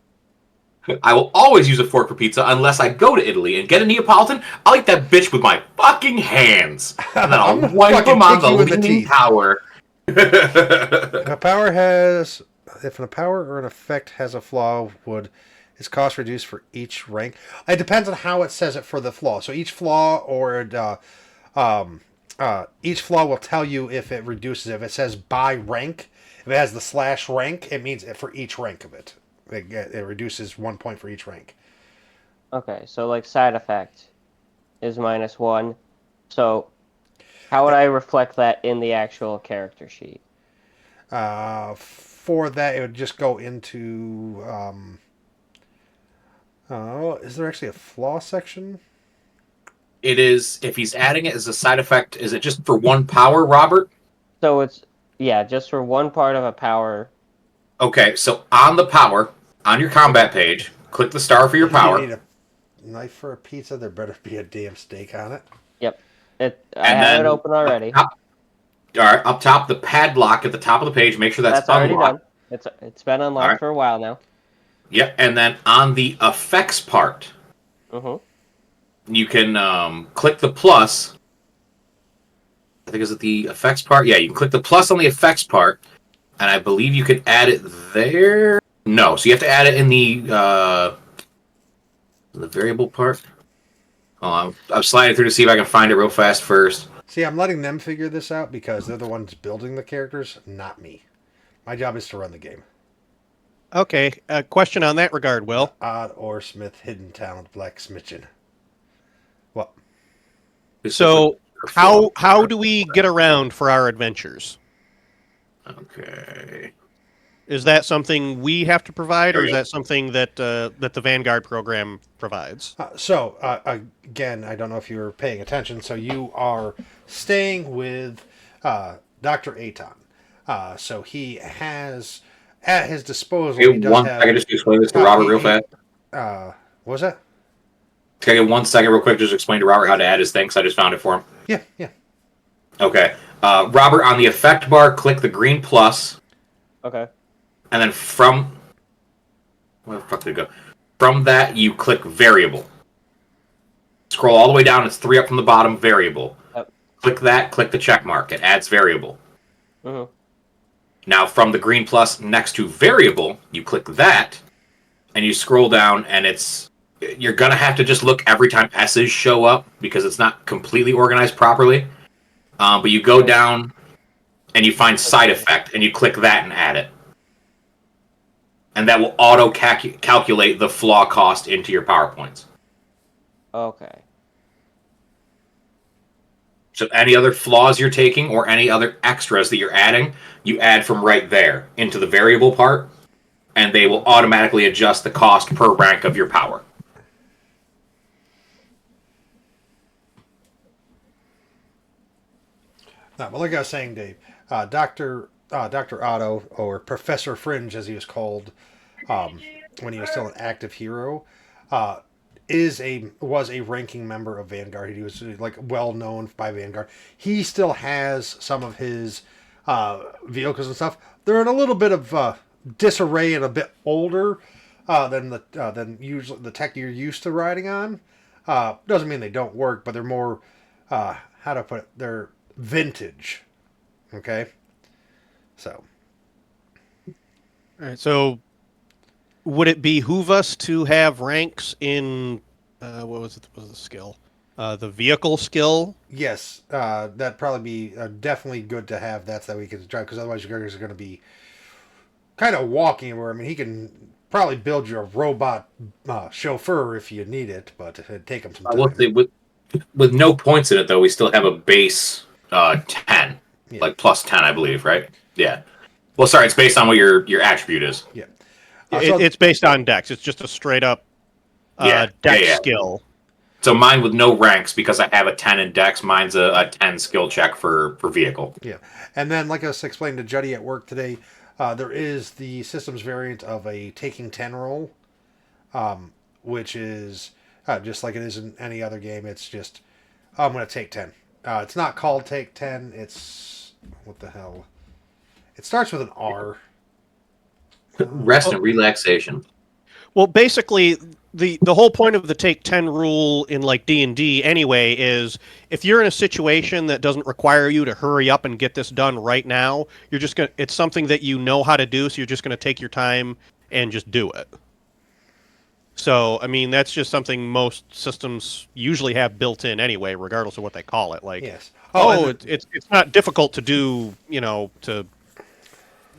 I will always use a fork for pizza unless I go to Italy and get a Neapolitan. I'll eat that bitch with my fucking hands. And then I'll I'm gonna wipe fucking them on kick the you in the leaning teeth. tower. If a power or an effect has a flaw, would its cost reduce for each rank? It depends on how it says it for the flaw. So each flaw each flaw will tell you if it reduces. If it says by rank, if it has the slash rank, it means for each rank of it. It reduces 1 point for each rank. Okay, so like side effect is -1. So how would I reflect that in the actual character sheet? For that, it would just go into. Is there actually a flaw section? It is, if he's adding it as a side effect, is it just for one power, Robert? So it's yeah, just for one part of a power. Okay, so on the power, on your combat page, click the star for your You power. need a knife for a pizza. There better be a damn steak on it. Yep. I And have then it open already. All right, up top, the padlock at the top of the page, make sure that's already unlocked. done. It's been unlocked All right. for a while now. Yep, and then on the effects part, you can click the plus. I think is it the effects part? Yeah, you can click the plus on the effects part, and I believe you can add it there. No, so you have to add it in the variable part. Oh, I'm sliding through to see if I can find it real fast first. See, I'm letting them figure this out because they're the ones building the characters, not me. My job is to run the game. Okay, a question on that regard, Will. Odd or Smith, hidden talent, blacksmithing. What? So how do we get around for our adventures? Okay. Is that something we have to provide, or is that something that that the Vanguard program provides? Again, I don't know if you were paying attention. So you are staying with Dr. Aton. So he has at his disposal. Hey, He does have. I can just explain this to Robert real fast. What was that? Can I get 1 second real quick? Just explain to Robert how to add his thing, because I just found it for him. Yeah. Okay. Robert, on the effect bar, click the green plus. Okay. And then where the fuck did it go? From that, you click variable. Scroll all the way down. It's 3 up from the bottom, variable. Yep. Click that, click the check mark. It adds variable. Mm-hmm. Now, from the green plus next to variable, you click that, and you scroll down, and you're going to have to just look every time S's show up, because it's not completely organized properly. But you go down, and you find side effect, and you click that and add it. And that will auto-calculate the flaw cost into your PowerPoints. Okay. So any other flaws you're taking or any other extras that you're adding, you add from right there into the variable part, and they will automatically adjust the cost per rank of your power. No, but like I was saying, Dave, Dr. Otto, or Professor Fringe, as he was called when he was still an active hero, was a ranking member of Vanguard. He was like well known by Vanguard. He still has some of his vehicles and stuff. They're in a little bit of disarray and a bit older than usually the tech you're used to riding on. Doesn't mean they don't work, but they're more how to put it. They're vintage. Okay, so. All right, so would it behoove us to have ranks in what was it? What was the skill? The vehicle skill? Yes, that'd probably be definitely good to have that so that we can drive, because otherwise your characters are going to be kind of walking where, I mean, he can probably build you a robot chauffeur if you need it, but it'd take him some time. With no points in it, though, we still have a base 10. Yeah. Like plus 10, I believe, right? Yeah. Well, sorry, it's based on what your attribute is. Yeah. It's based on dex. It's just a straight up dex skill. So mine with no ranks, because I have a 10 in dex, mine's a 10 skill check for vehicle. Yeah. And then, like I was explaining to Juddy at work today, there is the systems variant of a taking 10 roll, which is just like it is in any other game. It's just, I'm going to take 10. It's not called take 10. It's, what the hell? It starts with an R. Rest and relaxation. Well, basically, the whole point of the take 10 rule in like D&D anyway is if you're in a situation that doesn't require you to hurry up and get this done right now, you're just going to it's something that you know how to do, so you're just going to take your time and just do it. So, I mean, that's just something most systems usually have built in anyway, regardless of what they call it. Like, Yes. it's not difficult to do, to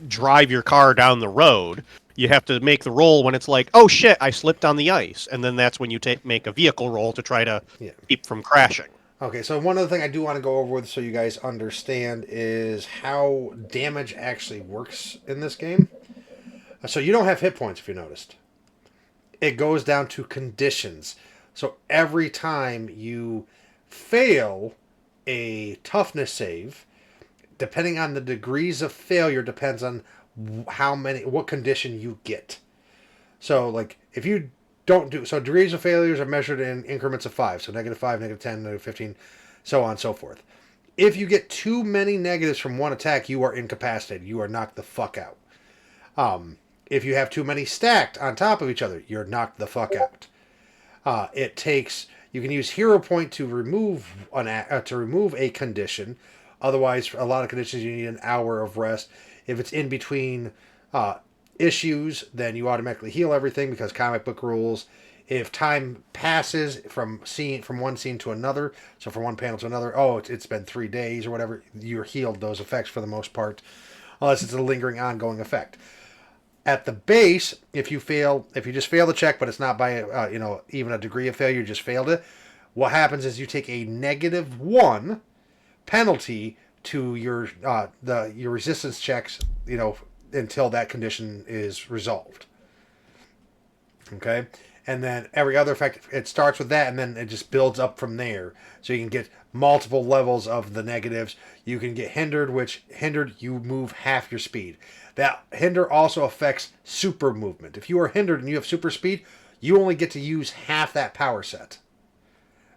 drive your car down the road. You have to make the roll when it's like, oh shit, I slipped on the ice, and then that's when you make a vehicle roll to try to keep from crashing. Okay, so one other thing I do want to go over with so you guys understand is how damage actually works in this game. So you don't have hit points if you noticed. It goes down to conditions. So every time you fail a toughness save, depending on the degrees of failure, depends on what condition you get. So, like, if you don't do... So, degrees of failures are measured in increments of 5. So, -5, -10, -15, so on and so forth. If you get too many negatives from one attack, you are incapacitated. You are knocked the fuck out. If you have too many stacked on top of each other, you're knocked the fuck out. You can use hero point to remove a condition. Otherwise, for a lot of conditions, you need an hour of rest. If it's in between issues, then you automatically heal everything because comic book rules. If time passes from one scene to another, so from one panel to another, it's been 3 days or whatever, you're healed those effects for the most part, unless it's a lingering ongoing effect. At the base, if you just fail the check, but it's not by even a degree of failure, you just failed it. What happens is you take a -1 penalty to your resistance checks, until that condition is resolved. Okay, and then every other effect, it starts with that, and then it just builds up from there. So you can get multiple levels of the negatives. You can get hindered, which you move half your speed. That hinder also affects super movement. If you are hindered and you have super speed, you only get to use half that power set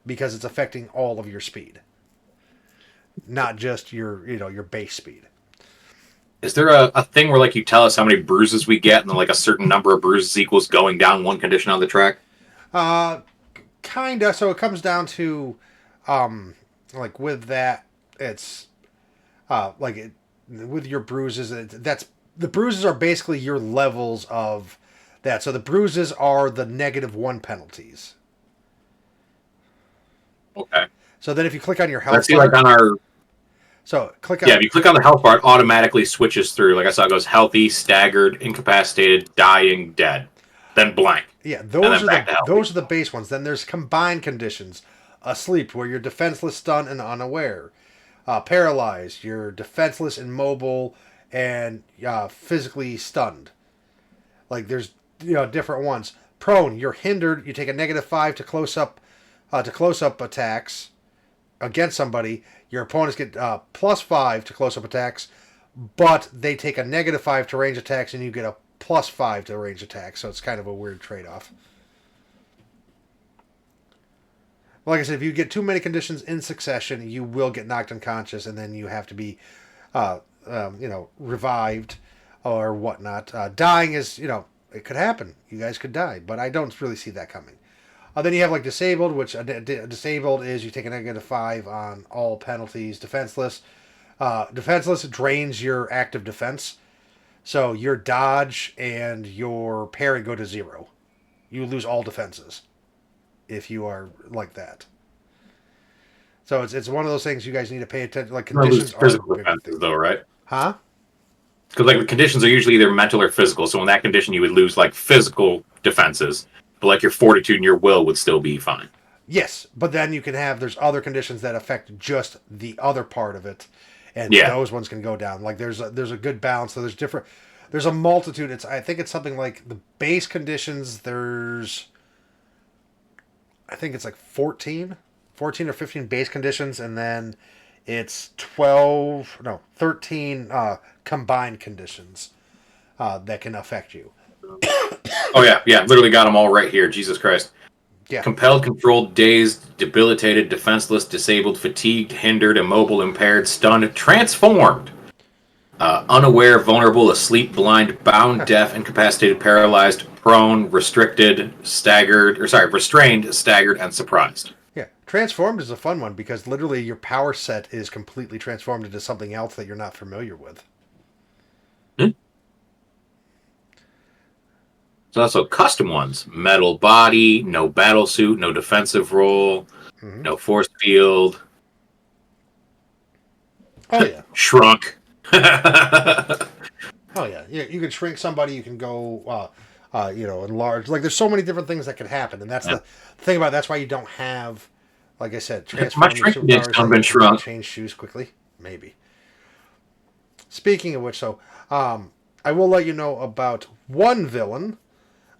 because it's affecting all of your speed, not just your base speed. Is there a thing where like you tell us how many bruises we get, and then like a certain number of bruises equals going down one condition on the track? Kinda. So it comes down to, like with that, it's with your bruises. The bruises are basically your levels of that. So the bruises are the -1 penalties. Okay. So then if you click on your health Let's see, like on our... So click on... Yeah, if you click on the health bar, it automatically switches through. Like I saw, it goes healthy, staggered, incapacitated, dying, dead. Then blank. Yeah, those are the base ones. Then there's combined conditions. Asleep, where you're defenseless, stunned, and unaware. Paralyzed, you're defenseless, immobile, and physically stunned. Like there's different ones. Prone, you're hindered. You take a -5 to close up attacks against somebody. Your opponents get +5 to close up attacks, but they take a -5 to range attacks, and you get a +5 to range attacks. So it's kind of a weird trade-off. Like I said, if you get too many conditions in succession, you will get knocked unconscious, and then you have to be revived or whatnot. Dying is, it could happen. You guys could die, but I don't really see that coming. Then you have like disabled, which disabled is you take a -5 on all penalties. Defenseless. Defenseless drains your active defense. So your dodge and your parry go to 0. You lose all defenses if you are like that. So it's one of those things you guys need to pay attention. Like conditions are physical defenses, though, right? Huh? Because like the conditions are usually either mental or physical. So in that condition, you would lose like physical defenses, but like your fortitude and your will would still be fine. Yes, but then there's other conditions that affect just the other part of it, and those ones can go down. Like there's a good balance. So there's a multitude. I think it's something like the base conditions. I think it's like 14 or 15 base conditions, and then it's 13 combined conditions that can affect you. Oh yeah, literally got them all right here. Jesus Christ. Yeah. Compelled, controlled, dazed, debilitated, defenseless, disabled, fatigued, hindered, immobile, impaired, stunned, transformed, unaware, vulnerable, asleep, blind, bound, deaf, incapacitated, paralyzed, prone, restrained, staggered, and surprised. Yeah, transformed is a fun one because literally your power set is completely transformed into something else that you're not familiar with. There's also custom ones: metal body, no battle suit, no defensive role, no force field. Oh yeah. Shrunk. Oh yeah, you can shrink somebody. You can go, enlarge. Like there's so many different things that could happen, and that's the thing about. That's why you don't have, like I said, transforming shrinking has superpowers. been shrunk. Change shoes quickly, maybe. Speaking of which, I will let you know about one villain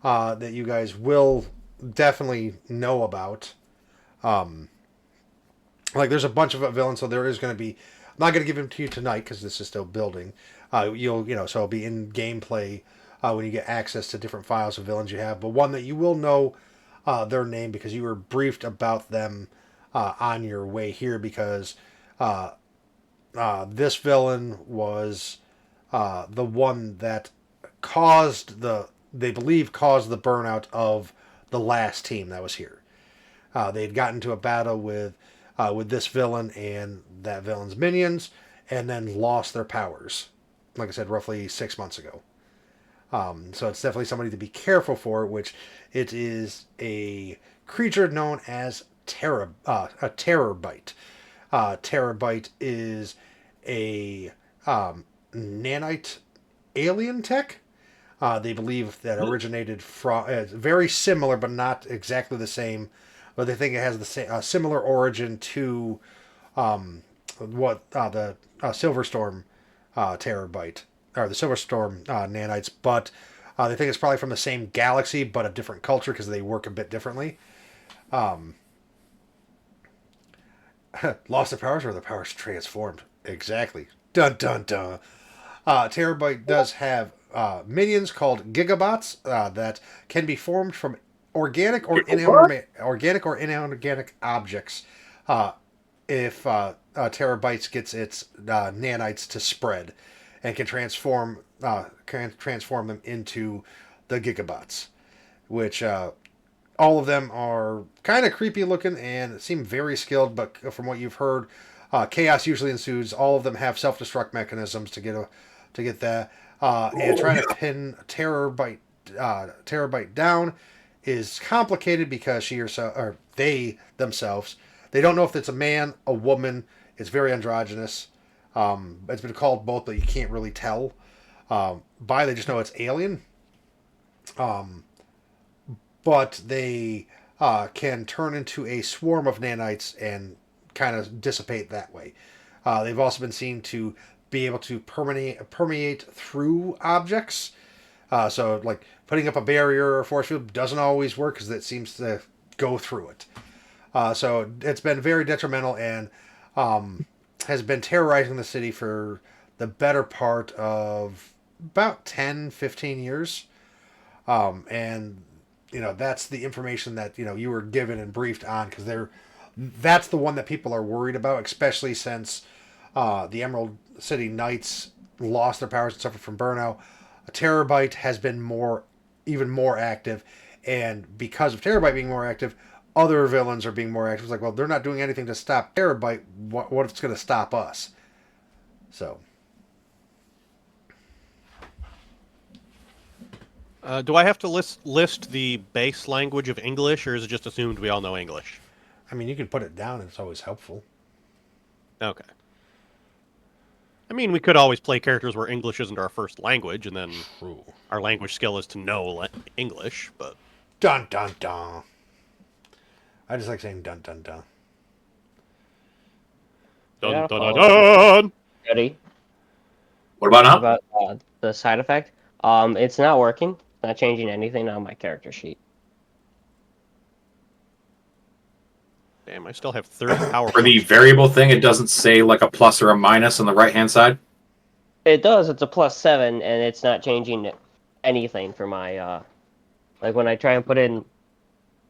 that you guys will definitely know about. There's a bunch of villains, so there is going to be. I'm not going to give him to you tonight because this is still building. So it'll be in gameplay when you get access to different files of villains you have. But one that you will know their name because you were briefed about them on your way here because this villain was the one that they believe caused the burnout of the last team that was here. They had gotten into a battle with this villain and that villain's minions, and then lost their powers. Like I said, roughly 6 months ago. So it's definitely somebody to be careful for, which it is a creature known as a terror bite. Terror bite is a nanite alien tech. They believe that originated from very similar, but not exactly the same. But they think it has the similar origin to the Silverstorm terror bite, or the Silverstorm nanites, but they think it's probably from the same galaxy, but a different culture because they work a bit differently. Lost their powers, or their powers transformed. Exactly. Dun dun dun. Terabyte does have minions called gigabots that can be formed from organic or inorganic objects. If Terabytes gets its nanites to spread, and can transform them into the gigabots, which all of them are kind of creepy looking and seem very skilled. But from what you've heard, chaos usually ensues. All of them have self-destruct mechanisms to get that. And trying to pin Terabyte down is complicated because they themselves, they don't know if it's a man, a woman. It's very androgynous. It's been called both, but you can't really tell. They just know it's alien. But they can turn into a swarm of nanites and kind of dissipate that way. They've also been seen to be able to permeate through objects. So, like, putting up a barrier or force field doesn't always work because it seems to go through it. So it's been very detrimental and has been terrorizing the city for the better part of about 10, 15 years. And, that's the information that, you were given and briefed on because that's the one that people are worried about, especially since the Emerald City Knights lost their powers and suffered from burnout. A Terabyte has been even more active, and because of Terabyte being more active, other villains are being more active. It's like, well, they're not doing anything to stop Terabyte. What if it's going to stop us? So. Do I have to list the base language of English, or is it just assumed we all know English? I mean, you can put it down, and it's always helpful. Okay. I mean, we could always play characters where English isn't our first language, and then our language skill is to know English, but... Dun, dun, dun. I just like saying dun, dun, dun. Dun, dun, dun, dun! Ready? What about now? About the side effect. It's not working. It's not changing anything on my character sheet. Damn, I still have 30 power. For the variable thing, it doesn't say like a plus or a minus on the right-hand side? It does. It's a +7, and it's not changing anything for my... Like, when I try and put in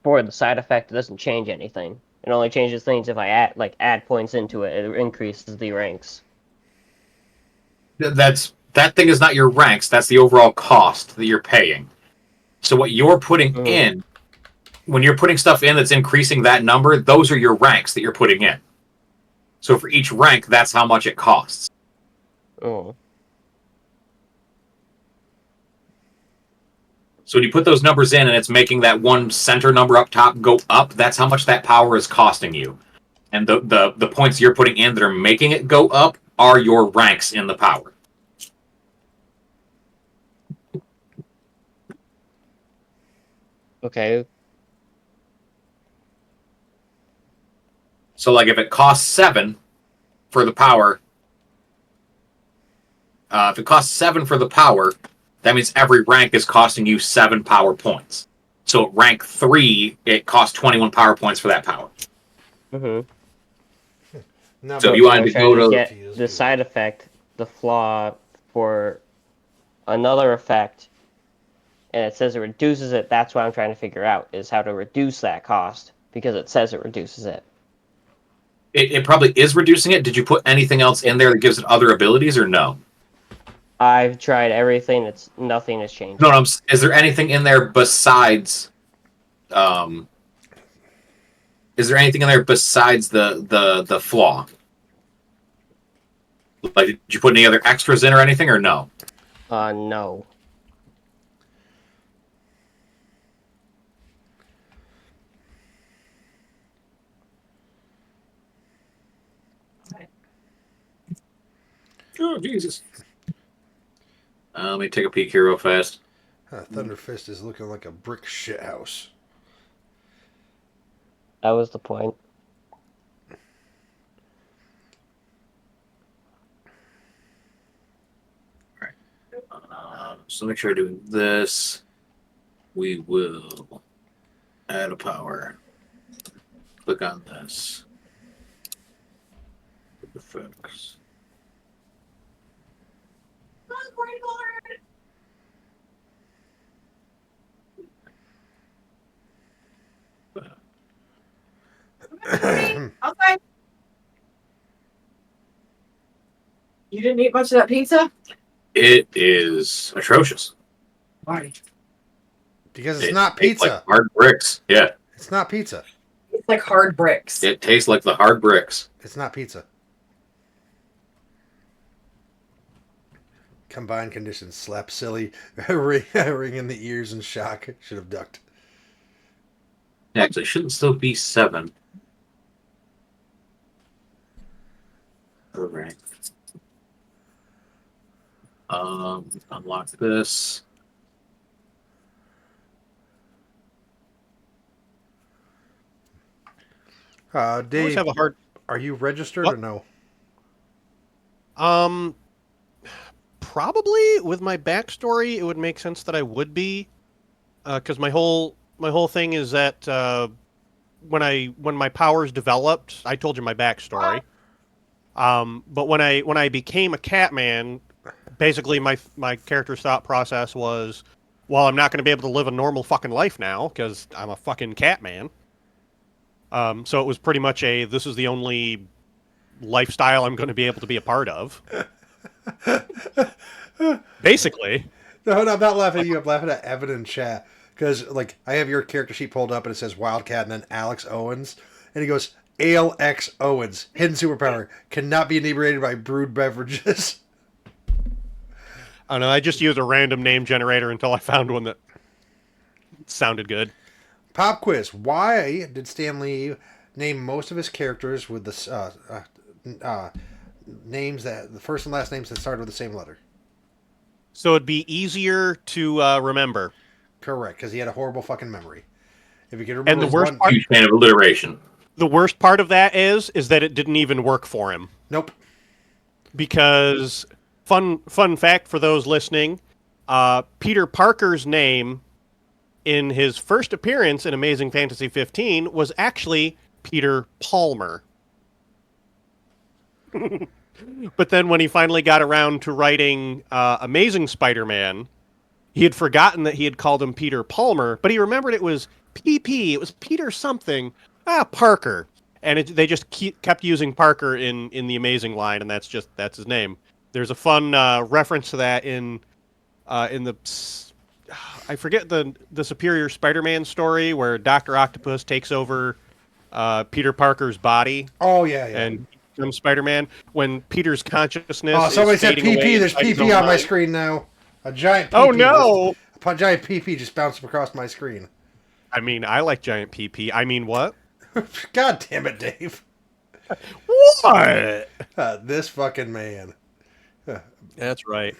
for the side effect, it doesn't change anything. It only changes things if I add points into it. It increases the ranks. That thing is not your ranks. That's the overall cost that you're paying. So what you're putting in, when you're putting stuff in that's increasing that number, those are your ranks that you're putting in. So for each rank, that's how much it costs. Oh. So when you put those numbers in and it's making that one center number up top go up, that's how much that power is costing you. And the points you're putting in that are making it go up are your ranks in the power. Okay. So like if it costs 7 for the power, if it costs 7 for the power, that means every rank is costing you 7 power points. So at rank 3, it costs 21 power points for that power. Mm-hmm. No, So but you wanted to go to get the side effect, the flaw for another effect, and it says it reduces it. That's what I'm trying to figure out, is how to reduce that cost, because it says it reduces it. It probably is reducing it. Did you put anything else in there that gives it other abilities, or no? I've tried everything. Nothing has changed. No, is there anything in there besides? Is there anything in there besides the flaw? Like, did you put any other extras in or anything, or no? No. Oh, Jesus. Let me take a peek here real fast. Thunder Fist is looking like a brick shithouse. That was the point. So make sure I do this. We will add a power. Click on this. Effects. Outside. You didn't eat much of that pizza? It is atrocious. Why? Because it's not tastes pizza. like hard bricks. Yeah. It's not pizza. It's like hard bricks. It tastes like the hard bricks. It's not pizza. Combined conditions. Slap silly. Ring in the ears and shock. Should have ducked. Actually, it shouldn't still be 7. Alright. Unlock this. Dave, have a hard. are you registered What? or no? Probably with my backstory, it would make sense that I would be, because my whole thing is that when my powers developed, I told you my backstory. But when I became a Catman, basically my character's thought process was, well, I'm not going to be able to live a normal fucking life now because I'm a fucking Catman. So it was pretty much this is the only lifestyle I'm going to be able to be a part of. Basically. No, I'm not laughing at you. I'm laughing at Evan in chat. Because, like, I have your character sheet pulled up and it says Wildcat and then Alex Owens. And he goes, Ale X Owens. Hidden superpower. Cannot be inebriated by brewed beverages. I don't know. I just used a random name generator until I found one that sounded good. Pop quiz. Why did Stan Lee name most of his characters with the names the first and last names that started with the same letter? So it'd be easier to remember. Correct, because he had a horrible fucking memory. If you can remember, And the worst part, Huge fan of alliteration. the worst part of that is that it didn't even work for him. Nope. Because fun fact for those listening, Peter Parker's name in his first appearance in Amazing Fantasy 15 was actually Peter Palmer. But then when he finally got around to writing Amazing Spider-Man, he had forgotten that he had called him Peter Palmer, but he remembered it was PP. It was Peter something. Parker. And they just kept using Parker in the Amazing line, and that's his name. There's a fun reference to that in the I forget the Superior Spider-Man story where Doctor Octopus takes over Peter Parker's body Oh yeah, yeah. and becomes Spider-Man. When Peter's consciousness Oh, somebody is said fading away PP. There's inside his PP own on my mind. screen now. A giant PP. Oh no! A giant PP just bounced across my screen. I mean, I like giant PP. I mean, what? God damn it, Dave. What? This fucking man. That's right.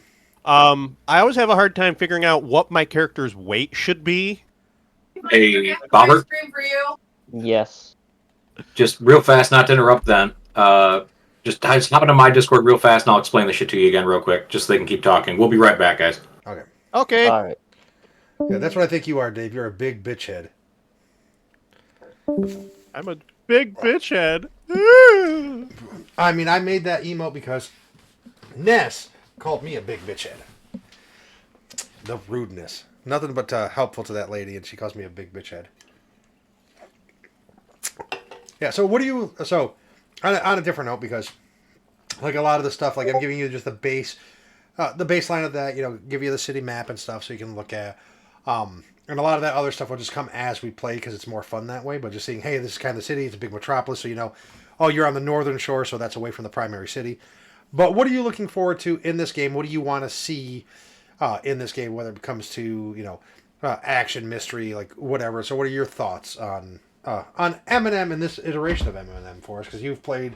I always have a hard time figuring out what my character's weight should be. Hey, Bomber, Yes. just real fast, not to interrupt then. Just hop into my Discord real fast and I'll explain the shit to you again real quick, just so they can keep talking. We'll be right back, guys. Okay. Okay. All right. Yeah, that's what I think you are, Dave. You're a big bitch head. I'm a big bitch head. I mean, I made that emote because Ness called me a big bitch head. The rudeness. Nothing but helpful to that lady, and she calls me a big bitch head. Yeah, so what do you... So, on a different note, because like a lot of the stuff, like I'm giving you just the baseline of that, give you the city map and stuff so you can look at. And a lot of that other stuff will just come as we play because it's more fun that way. But just seeing, hey, this is kind of the city. It's a big metropolis. So, oh, you're on the northern shore, so that's away from the primary city. But what are you looking forward to in this game? What do you want to see in this game, whether it comes to, action, mystery, like whatever? So what are your thoughts on M&M and this iteration of M&M for us? Because you've played...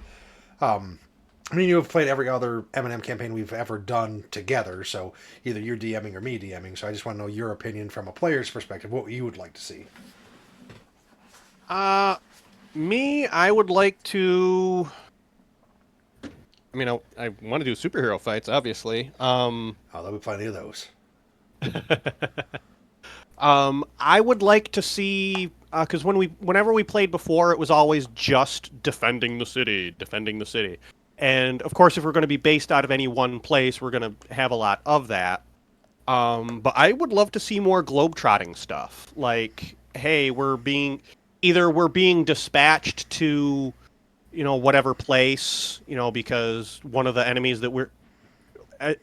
you have played every other M&M campaign we've ever done together, so either you're DMing or me DMing, so I just want to know your opinion from a player's perspective, what you would like to see. I would like to... I mean, I want to do superhero fights, obviously. Oh, there'll be plenty of those. I would like to see... Because whenever we played before, it was always just defending the city. And, of course, if we're going to be based out of any one place, we're going to have a lot of that. But I would love to see more globetrotting stuff. Like, hey, we're being dispatched to, whatever place, because one of the enemies that we're...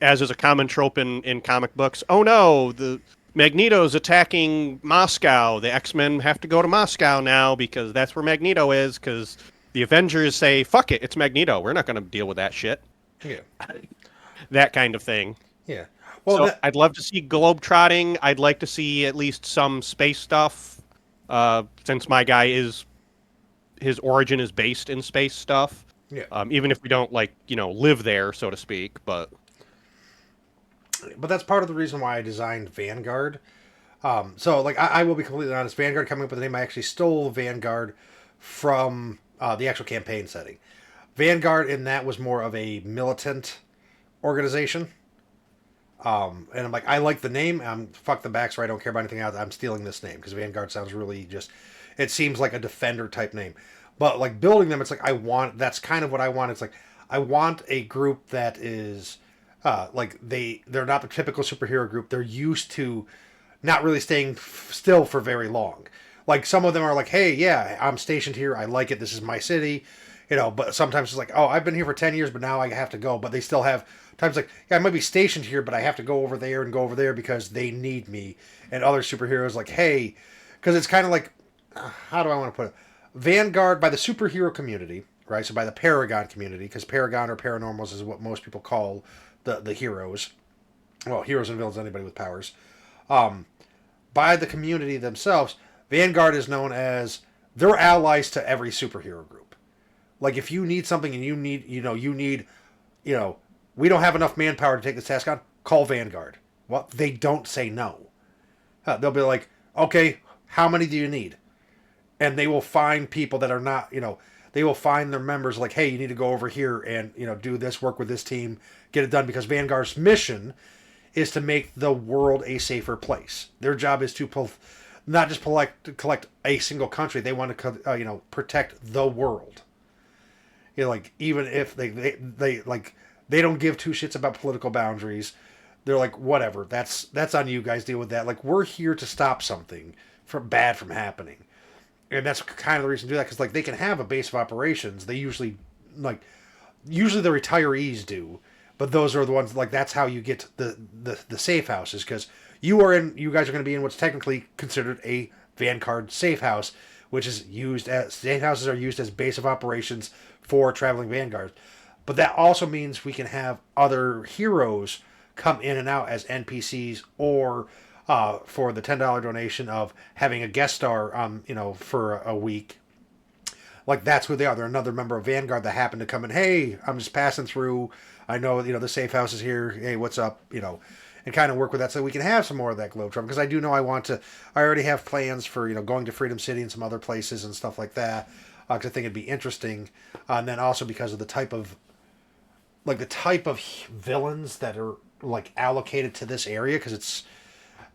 As is a common trope in comic books, oh no, the Magneto's attacking Moscow. The X-Men have to go to Moscow now because that's where Magneto is, because... The Avengers say, fuck it, it's Magneto. We're not going to deal with that shit. Yeah. That kind of thing. Yeah. Well, I'd love to see globetrotting. I'd like to see at least some space stuff, since my guy his origin is based in space stuff. Yeah. Even if we don't, live there, so to speak, but that's part of the reason why I designed Vanguard. I will be completely honest, Vanguard coming up with the name, I actually stole Vanguard from... the actual campaign setting. Vanguard in that was more of a militant organization. And I'm like, I like the name. Fuck the backstory. I don't care about anything else. I'm stealing this name because Vanguard sounds really it seems like a defender type name. But like building them, it's like that's kind of what I want. It's like, I want a group that is they're not the typical superhero group. They're used to not really staying still for very long. Like, some of them are like, hey, yeah, I'm stationed here. I like it. This is my city. But sometimes it's like, oh, I've been here for 10 years, but now I have to go. But they still have times like, yeah, I might be stationed here, but I have to go over there and go over there because they need me. And other superheroes like, hey, because it's kind of like, how do I want to put it? Vanguard by the superhero community, right? So by the Paragon community, because Paragon or Paranormals is what most people call the heroes. Well, heroes and villains, anybody with powers. By the community themselves... Vanguard is known as, they're allies to every superhero group. Like, if you need something and you need, we don't have enough manpower to take this task on, call Vanguard. Well, they don't say no. They'll be like, okay, how many do you need? And they will find people that are not, they will find their members like, hey, you need to go over here and, do this, work with this team, get it done, because Vanguard's mission is to make the world a safer place. Their job is to not just collect a single country. They want to, protect the world. Even if they don't give two shits about political boundaries. They're like, whatever. That's on you guys. Deal with that. Like, we're here to stop something from happening, and that's kind of the reason to do that. Because they can have a base of operations. They usually the retirees do, but those are the ones like that's how you get the safe houses because you guys are going to be in what's technically considered a Vanguard safe house, which is used as safe houses are used as base of operations for traveling Vanguards. But that also means we can have other heroes come in and out as NPCs or for the $10 donation of having a guest star, for a week. Like that's who they are. They're another member of Vanguard that happened to come in. Hey, I'm just passing through. I know the safe house is here. Hey, what's up? And kind of work with that so we can have some more of that Globetrotting because I do know I want to. I already have plans for going to Freedom City and some other places and stuff like that. Because I think it'd be interesting, and then also because of the type of villains that are like allocated to this area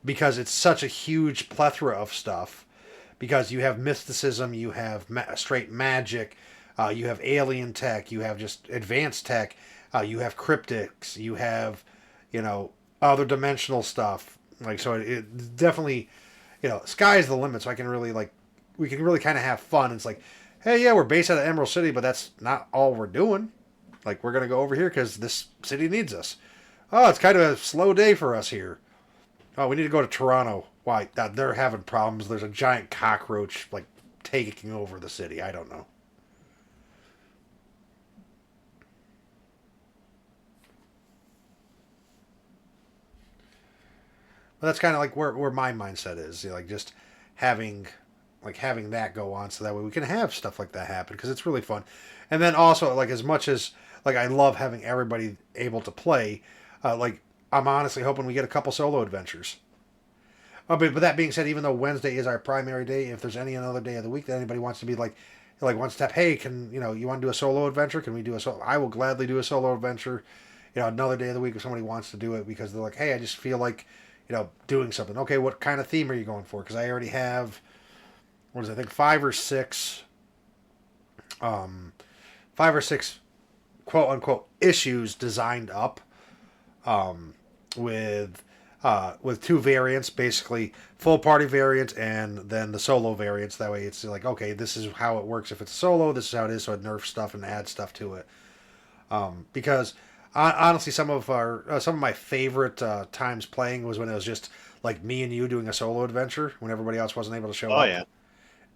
because it's such a huge plethora of stuff. Because you have mysticism, you have straight magic, you have alien tech, you have just advanced tech, you have cryptics, you have other dimensional stuff. Like so, it definitely sky's the limit. So I can really we can really kind of have fun. It's like, hey, yeah, we're based out of Emerald City, but that's not all we're doing. Like we're gonna go over here because this city needs us. Oh, it's kind of a slow day for us here. Oh, we need to go to Toronto. Why? They're having problems. There's a giant cockroach taking over the city. I don't know. But that's kind of where my mindset is. Just having that go on, so that way we can have stuff like that happen because it's really fun. And then also as much as I love having everybody able to play, I'm honestly hoping we get a couple solo adventures. But that being said, even though Wednesday is our primary day, if there's any other day of the week that anybody wants to be one step, hey, can you want to do a solo adventure? Can we do a solo? I will gladly do a solo adventure. Another day of the week if somebody wants to do it because they're like, hey, I just feel like doing something. Okay, what kind of theme are you going for? Because I already have, what is it, I think 5 or 6 quote unquote issues designed up with 2 variants, basically full party variant and then the solo variants. That way it's okay, this is how it works if it's solo, this is how it is, so it nerfs stuff and adds stuff to it. Because honestly, some of my favorite times playing was when it was just me and you doing a solo adventure when everybody else wasn't able to show up. Oh yeah,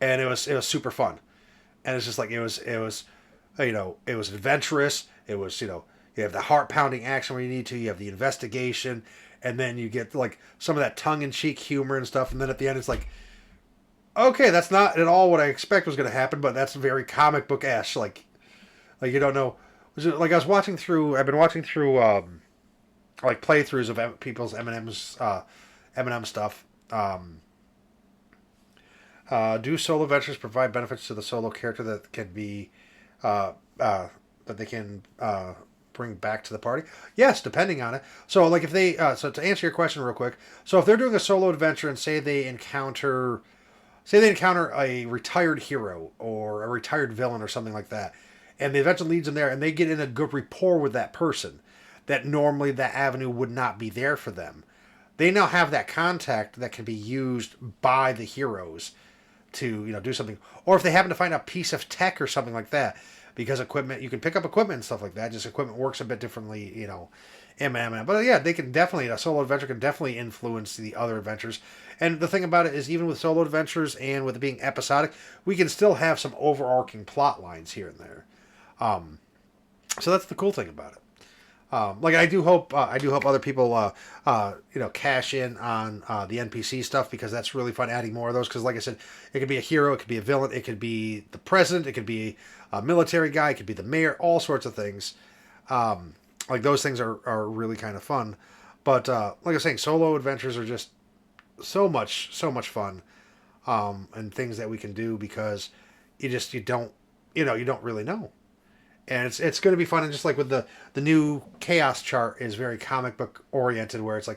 and it was super fun, and it's just it was adventurous. It was you have the heart pounding action where you need to. You have the investigation. And then you get some of that tongue-in-cheek humor and stuff, and then at the end it's okay, that's not at all what I expect was going to happen, but that's very comic book-esque. You don't know. I've been watching through playthroughs of people's Eminem stuff. Do solo adventures provide benefits to the solo character that can be that they can bring back to the party? Yes, depending on it. So if they so to answer your question real quick, so if they're doing a solo adventure and say they encounter a retired hero or a retired villain or something like that, and the adventure leads them there and they get in a good rapport with that person that normally that avenue would not be there for them, they now have that contact that can be used by the heroes to do something. Or if they happen to find a piece of tech or something like that, because equipment, you can pick up equipment and stuff like that. Just equipment works a bit differently, But yeah, they can definitely, a solo adventure can definitely influence the other adventures. And the thing about it is, even with solo adventures and with it being episodic, we can still have some overarching plot lines here and there. So that's the cool thing about it. I do hope other people, cash in on the NPC stuff because that's really fun adding more of those. Because like I said, it could be a hero, it could be a villain, it could be the president, it could be a military guy, it could be the mayor, all sorts of things. Those things are really kind of fun. But like I was saying, solo adventures are just so much fun, and things that we can do because you don't really know. And it's going to be fun. And just with the new chaos chart is very comic book oriented, where it's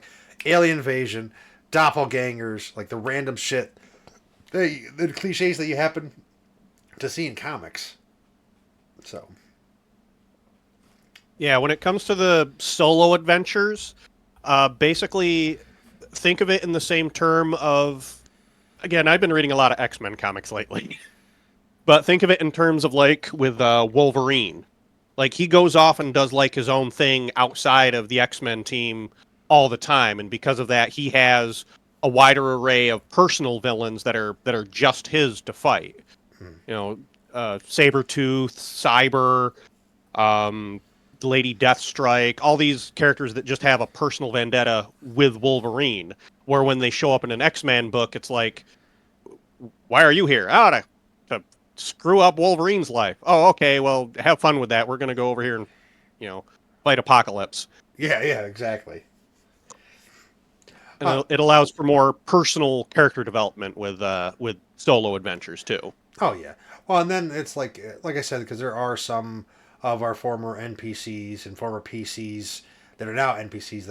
alien invasion, doppelgangers, the random shit, the cliches that you happen to see in comics. So, yeah, when it comes to the solo adventures, basically think of it in the same term of, again, I've been reading a lot of X-Men comics lately. But think of it in terms of with Wolverine. Like he goes off and does like his own thing outside of the X-Men team all the time, and because of that, he has a wider array of personal villains that are just his to fight. You know, Sabretooth, Cyber, Lady Deathstrike, all these characters that just have a personal vendetta with Wolverine. Where when they show up in an X-Men book, it's like, why are you here? Oh, to screw up Wolverine's life. Oh, okay. Well, have fun with that. We're going to go over here and, fight Apocalypse. Yeah, exactly. And it allows for more personal character development with solo adventures too. Oh yeah. Well, and then it's like I said, because there are some of our former NPCs and former PCs that are now NPCs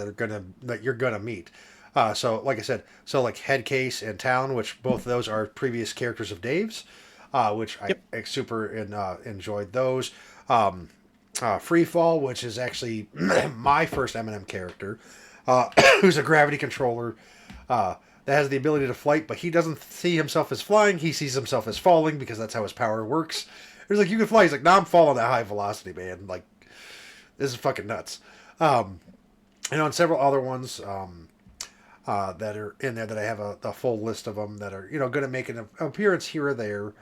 that you're gonna meet. So like I said, so like Headcase and Talon, which both of those are previous characters of Dave's, which I super enjoyed those. Freefall, which is actually my first M&M character, who's a gravity controller. That has the ability to flight, but he doesn't see himself as flying. He sees himself as falling because that's how his power works. He's like, you can fly. He's like, nah, I'm falling at high velocity, man. Like, this is fucking nuts. And on several other ones that are in there that I have a full list of them that are, going to make an appearance here or there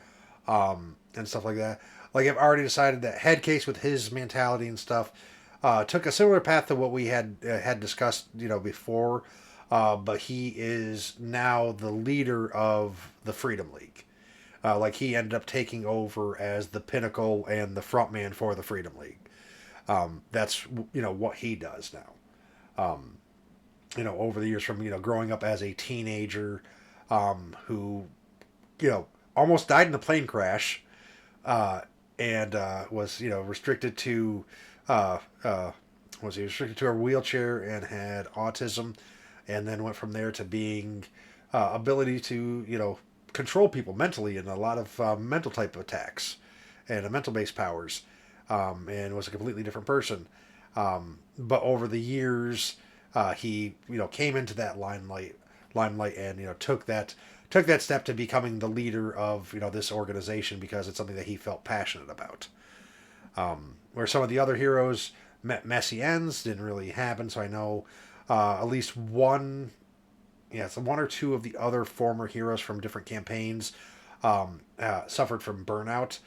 and stuff like that. Like, I've already decided that Headcase with his mentality and stuff took a similar path to what we had discussed, before. But he is now the leader of the Freedom League. Like he ended up taking over as the pinnacle and the front man for the Freedom League. That's what he does now. Over the years from growing up as a teenager, who almost died in a plane crash, and was restricted to was he restricted to a wheelchair and had autism. And then went from there to being ability to control people mentally in a lot of mental type of attacks and mental based powers, and was a completely different person. But over the years, he came into that limelight and took that step to becoming the leader of this organization because it's something that he felt passionate about. Where some of the other heroes met messy ends, didn't really happen. So I know. At least one or two of the other former heroes from different campaigns suffered from burnout.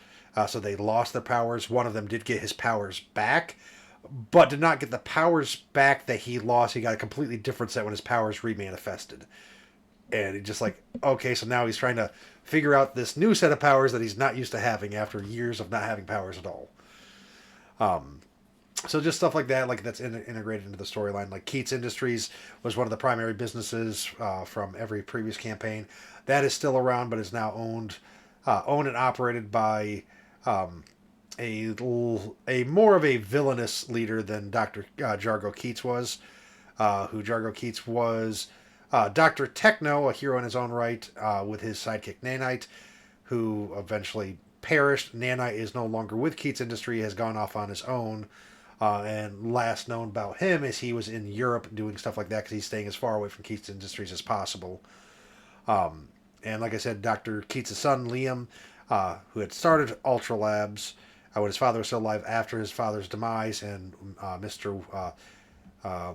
So they lost their powers. One of them did get his powers back, but did not get the powers back that he lost. He got a completely different set when his powers remanifested. And he just like, okay, so now he's trying to figure out this new set of powers that he's not used to having after years of not having powers at all. So just stuff like that, like that's integrated into the storyline. Like Keats Industries was one of the primary businesses from every previous campaign. That is still around, but is now owned and operated by a more of a villainous leader than Dr. Jargo Keats was. Who Jargo Keats was Dr. Techno, a hero in his own right, with his sidekick Nanite, who eventually perished. Nanite is no longer with Keats Industry, has gone off on his own. And last known about him is he was in Europe doing stuff like that because he's staying as far away from Keats Industries as possible. And like I said, Dr. Keats' son, Liam, who had started Ultra Labs when his father was still alive after his father's demise, and Mr. I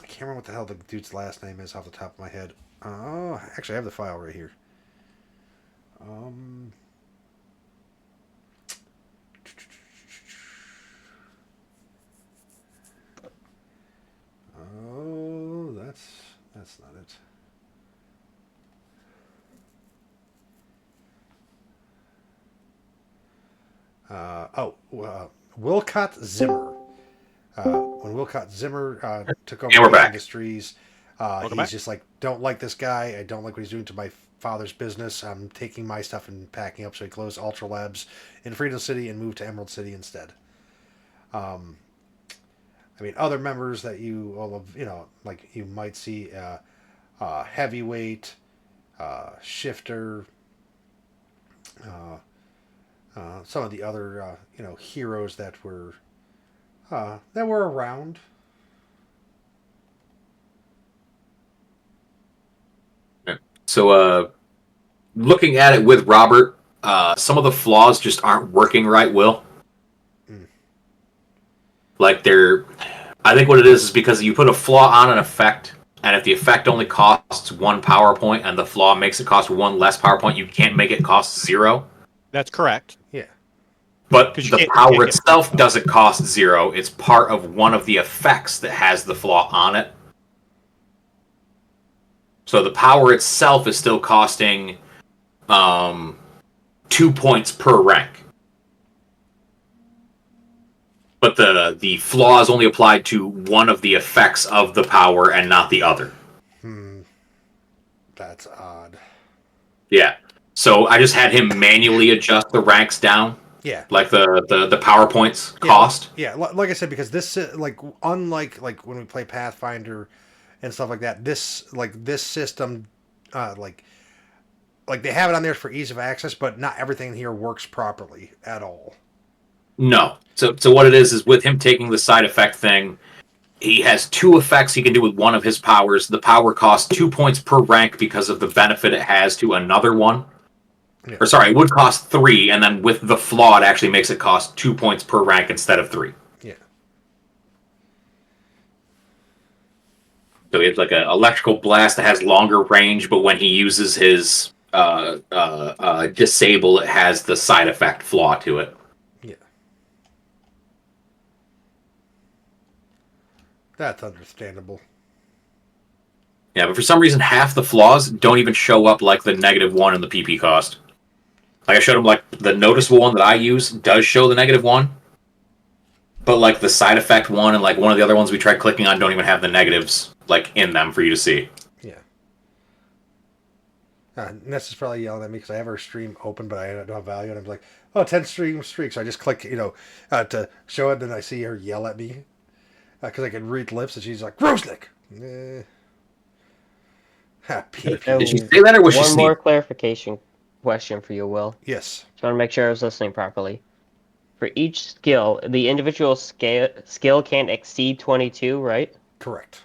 can't remember what the hell the dude's last name is off the top of my head. Oh, actually, I have the file right here. Oh, that's not it. Wilcott Zimmer. When Wilcott Zimmer took over Industries, he's just like, don't like this guy. I don't like what he's doing to my father's business. I'm taking my stuff and packing up. So he closed Ultra Labs in Freedom City and moved to Emerald City instead. I mean, other members that you all of like you might see, Heavyweight, Shifter, some of the other heroes that were around. So, looking at it with Robert, some of the flaws just aren't working right, Will. Like I think what it is because you put a flaw on an effect, and if the effect only costs 1 PowerPoint and the flaw makes it cost 1 less PowerPoint, you can't make it cost 0. That's correct. Yeah. But 'Cause you the can't power get itself points. doesn't cost 0. It's part of one of the effects that has the flaw on it. So the power itself is still costing 2 points per rank. But the flaw is only applied to one of the effects of the power and not the other. That's odd. Yeah. So I just had him manually adjust the ranks down. Yeah. Like the PowerPoints cost. Yeah, like I said, because this like unlike like when we play Pathfinder and stuff like that, this system like they have it on there for ease of access, but not everything here works properly at all. No. So what it is with him taking the side effect thing, he has 2 effects he can do with one of his powers. The power costs 2 points per rank because of the benefit it has to another one. Yeah. Or sorry, it would cost 3, and then with the flaw, it actually makes it cost 2 points per rank instead of 3. Yeah. So he has like an electrical blast that has longer range, but when he uses his disable, it has the side effect flaw to it. Yeah. That's understandable. Yeah, but for some reason, half the flaws don't even show up like the -1 in the PP cost. Like I showed him, like the noticeable one that I use does show the -1, but like the side effect one and like one of the other ones we tried clicking on don't even have the negatives like in them for you to see. Yeah. Ness is probably yelling at me because I have her stream open, but I don't have value, and I'm like, oh, 10 stream streaks. So I just click, to show it, then I see her yell at me because I can read lips, and she's like, Grosnick! PP. Did she say that or was she One more sneezing? clarification question for you, Will. Yes. Just want to make sure I was listening properly. For each skill, the individual skill can't exceed 22, right? Correct.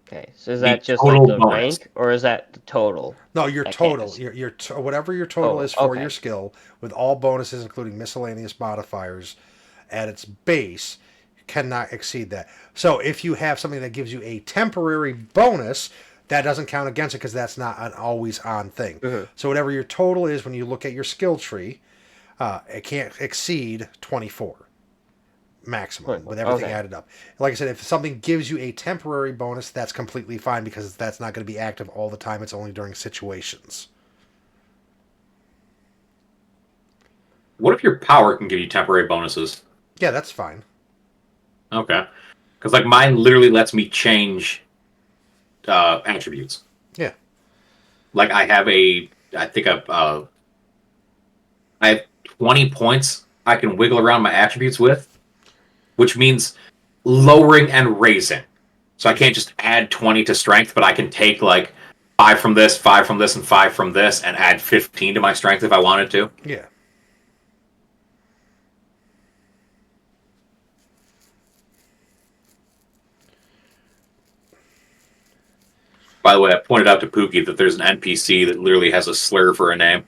Okay, so is The that just total like the bonus. rank, or is that the total? No, your I can't total. just- Your whatever your total Oh, is for okay. your skill, with all bonuses, including miscellaneous modifiers, at its base, cannot exceed that. So if you have something that gives you a temporary bonus, that doesn't count against it because that's not an always on thing. Mhm. So whatever your total is when you look at your skill tree, it can't exceed 24 maximum with everything Okay. added up. Like I said, if something gives you a temporary bonus, that's completely fine because that's not going to be active all the time. It's only during situations. What if your power can give you temporary bonuses? Yeah, that's fine. Okay. Because like mine literally lets me change attributes. Yeah. Like I have I have 20 points I can wiggle around my attributes with, which means lowering and raising. So I can't just add 20 to strength, but I can take like 5 from this, 5 from this, and 5 from this, and add 15 to my strength if I wanted to. Yeah. By the way, I pointed out to Pookie that there's an NPC that literally has a slur for a name.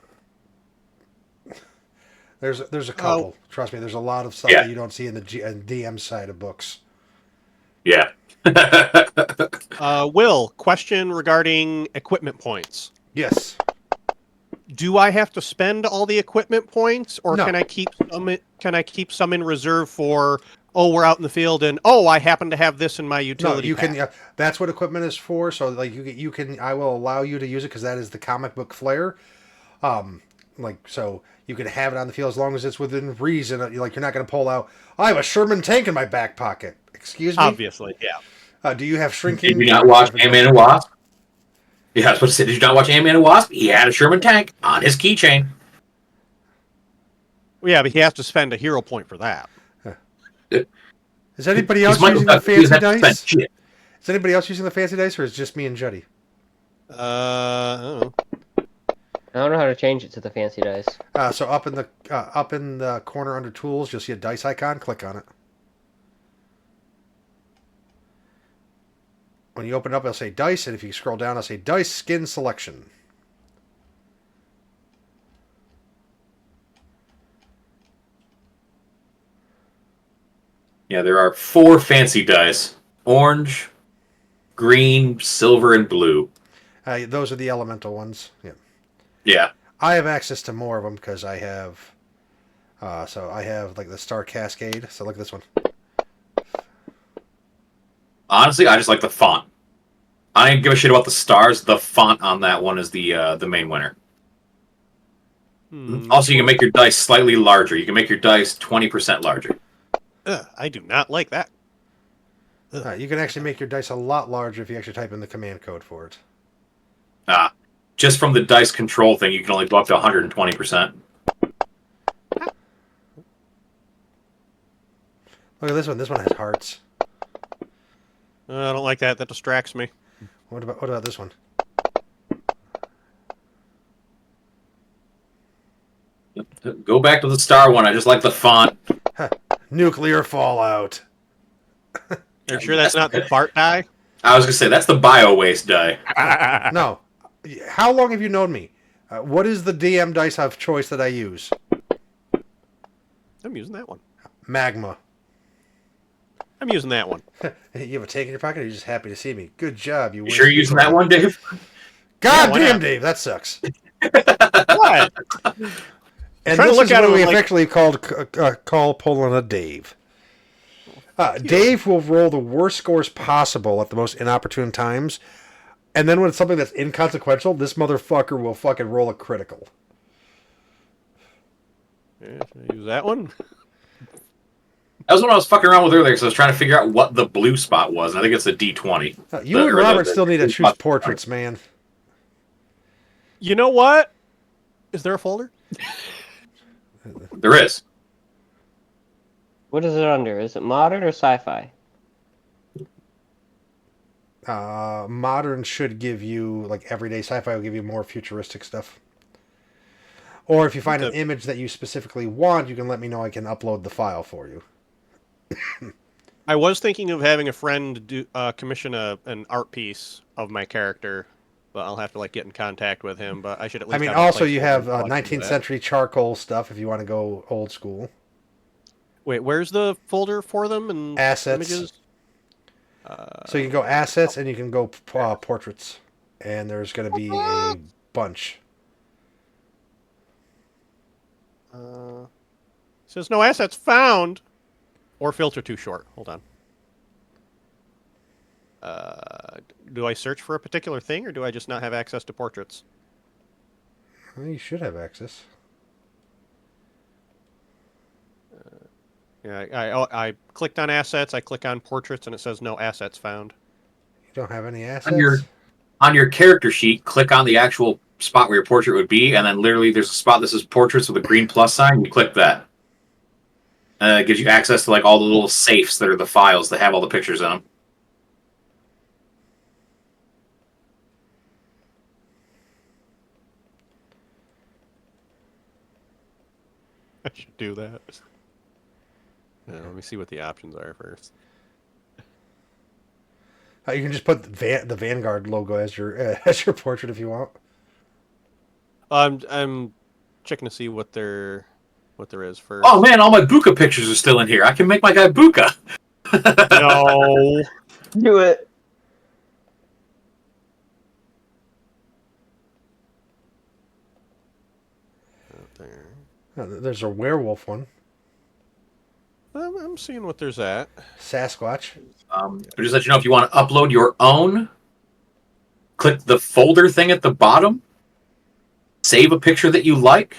There's a couple. Trust me, there's a lot of stuff Yeah. that you don't see in the DM side of books. Yeah. Will, question regarding equipment points. Yes. Do I have to spend all the equipment points, or No. can I keep some? Can I keep some in reserve for? Oh, we're out in the field, and oh, I happen to have this in my No, utility. you pack. can. That's what equipment is for. So like you can. I will allow you to use it because that is the comic book flair. So you can have it on the field as long as it's within reason. Like you're not going to pull out. I have a Sherman tank in my back pocket. Excuse me. Obviously, yeah. Do you have shrinking? Did you not watch Ant-Man and Wasp? Yeah, I was supposed to say, did you not watch Ant-Man and Wasp? He had a Sherman tank on his keychain. Well, yeah, but he has to spend a hero point for that. Is anybody else He's Michael using the Duck. He doesn't fancy have to dice? spend shit. Is anybody else using the fancy dice, or is it just me and Juddy? I don't know. I don't know how to change it to the fancy dice. So up in the corner under tools, you'll see a dice icon. Click on it. When you open it up, it'll say dice, and if you scroll down, it'll say dice skin selection. Yeah, there are 4 fancy dice: orange, green, silver, and blue. Those are the elemental ones. Yeah. Yeah. I have access to more of them because I have. So I have like the Star Cascade. So look at this one. Honestly, I just like the font. I don't give a shit about the stars. The font on that one is the main winner. Also, you can make your dice slightly larger. You can make your dice 20% larger. I do not like that. You can actually make your dice a lot larger if you actually type in the command code for it. Just from the dice control thing, you can only go up to 120%. Look at this one. This one has hearts. I don't like that. That distracts me. What about this one? Go back to the star one. I just like the font. Nuclear fallout. Are you sure that's not the Bart die? I was going to say, that's the bio waste die. No. How long have you known me? What is the DM dice of choice that I use? I'm using that one. Magma. I'm using that one. You have a take in your pocket, or are you just happy to see me? Good job. You sure you're using that one, Dave? God Yeah, damn, Dave, that sucks. What? And trying to this look is at what him we like- effectively call pulling a Dave. Dave will roll the worst scores possible at the most inopportune times, and then when it's something that's inconsequential, this motherfucker will fucking roll a critical. Yeah, should I use that one? That was what I was fucking around with earlier, because I was trying to figure out what the blue spot was. And I think it's a D20. You and Robert still need to choose portraits, man. You know what? Is there a folder? There is. What is it under? Is it modern or sci-fi? Modern should give you, like, everyday sci-fi will give you more futuristic stuff. Or if you find an image that you specifically want, you can let me know. I can upload the file for you. I was thinking of having a friend do commission an art piece of my character, but I'll have to like get in contact with him. But I should at least. I mean, have a also you placeholder have to collect 19th that. century charcoal stuff if you want to go old school. Wait, where's the folder for them and Assets. images? So you can go assets and you can go portraits, and there's going to be a bunch. Says no assets found, or filter too short. Hold on. Do I search for a particular thing, or do I just not have access to portraits? Well, you should have access. Yeah, I clicked on assets. I click on portraits, and it says no assets found. You don't have any assets? On your character sheet, click on the actual spot where your portrait would be, and then literally there's a spot that says portraits with a green plus sign. You click that. It gives you access to like all the little safes that are the files that have all the pictures in them. I should do that. Let me see what the options are first. You can just put the Vanguard logo as your portrait if you want. I'm checking to see what there is first. Oh man, all my Buka pictures are still in here. I can make my guy Buka. No. Do it. There. There's a werewolf one. I'm seeing what there's at. Sasquatch. But just let you know, if you want to upload your own, click the folder thing at the bottom, save a picture that you like,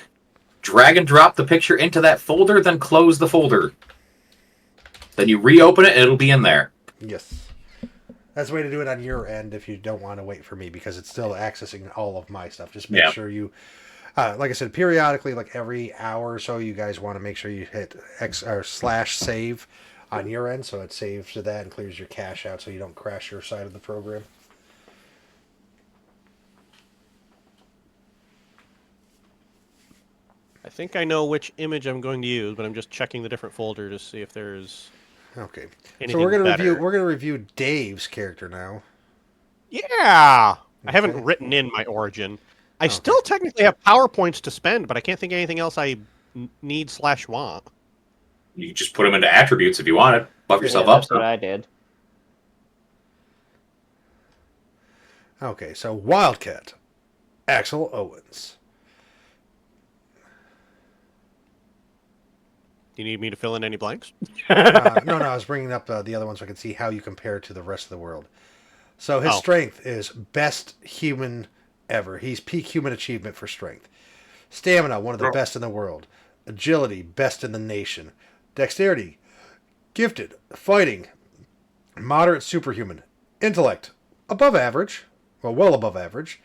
drag and drop the picture into that folder, then close the folder. Then you reopen it, it'll be in there. Yes. That's the way to do it on your end if you don't want to wait for me, because it's still accessing all of my stuff. Just make sure you, like I said, periodically, like every hour or so, you guys want to make sure you hit /save on your end, so it saves to that and clears your cache out so you don't crash your side of the program. I think I know which image I'm going to use, but I'm just checking the different folder to see if there's Okay. anything So we're gonna better. review Dave's character now. Yeah. I Okay. haven't written in my origin. I still technically have power points to spend, but I can't think of anything else I need/want. You can just put them into attributes if you want it. Buff yourself Yeah, up. that's what I did. Okay, so Wildcat, Axel Owens. Do you need me to fill in any blanks? No, I was bringing up the other ones so I can see how you compare to the rest of the world. So his Oh. strength is best human ever. He's peak human achievement for strength. Stamina, one of the best in the world. Agility, best in the nation. Dexterity, gifted. Fighting, moderate superhuman. Intellect, above average. Well above average.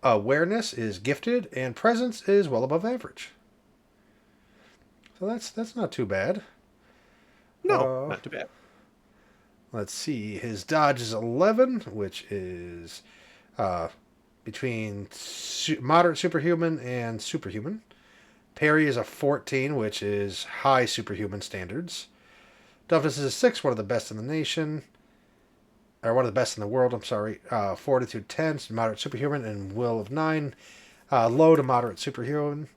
Awareness is gifted, and presence is well above average. So that's not too bad. No, not too bad. Let's see. His dodge is 11, which is between moderate superhuman and superhuman. Parry is a 14, which is high superhuman standards. Toughness is a 6, one of the best in the nation. Or one of the best in the world, I'm sorry. Fortitude 10, moderate superhuman, and will of 9, low to moderate superhuman.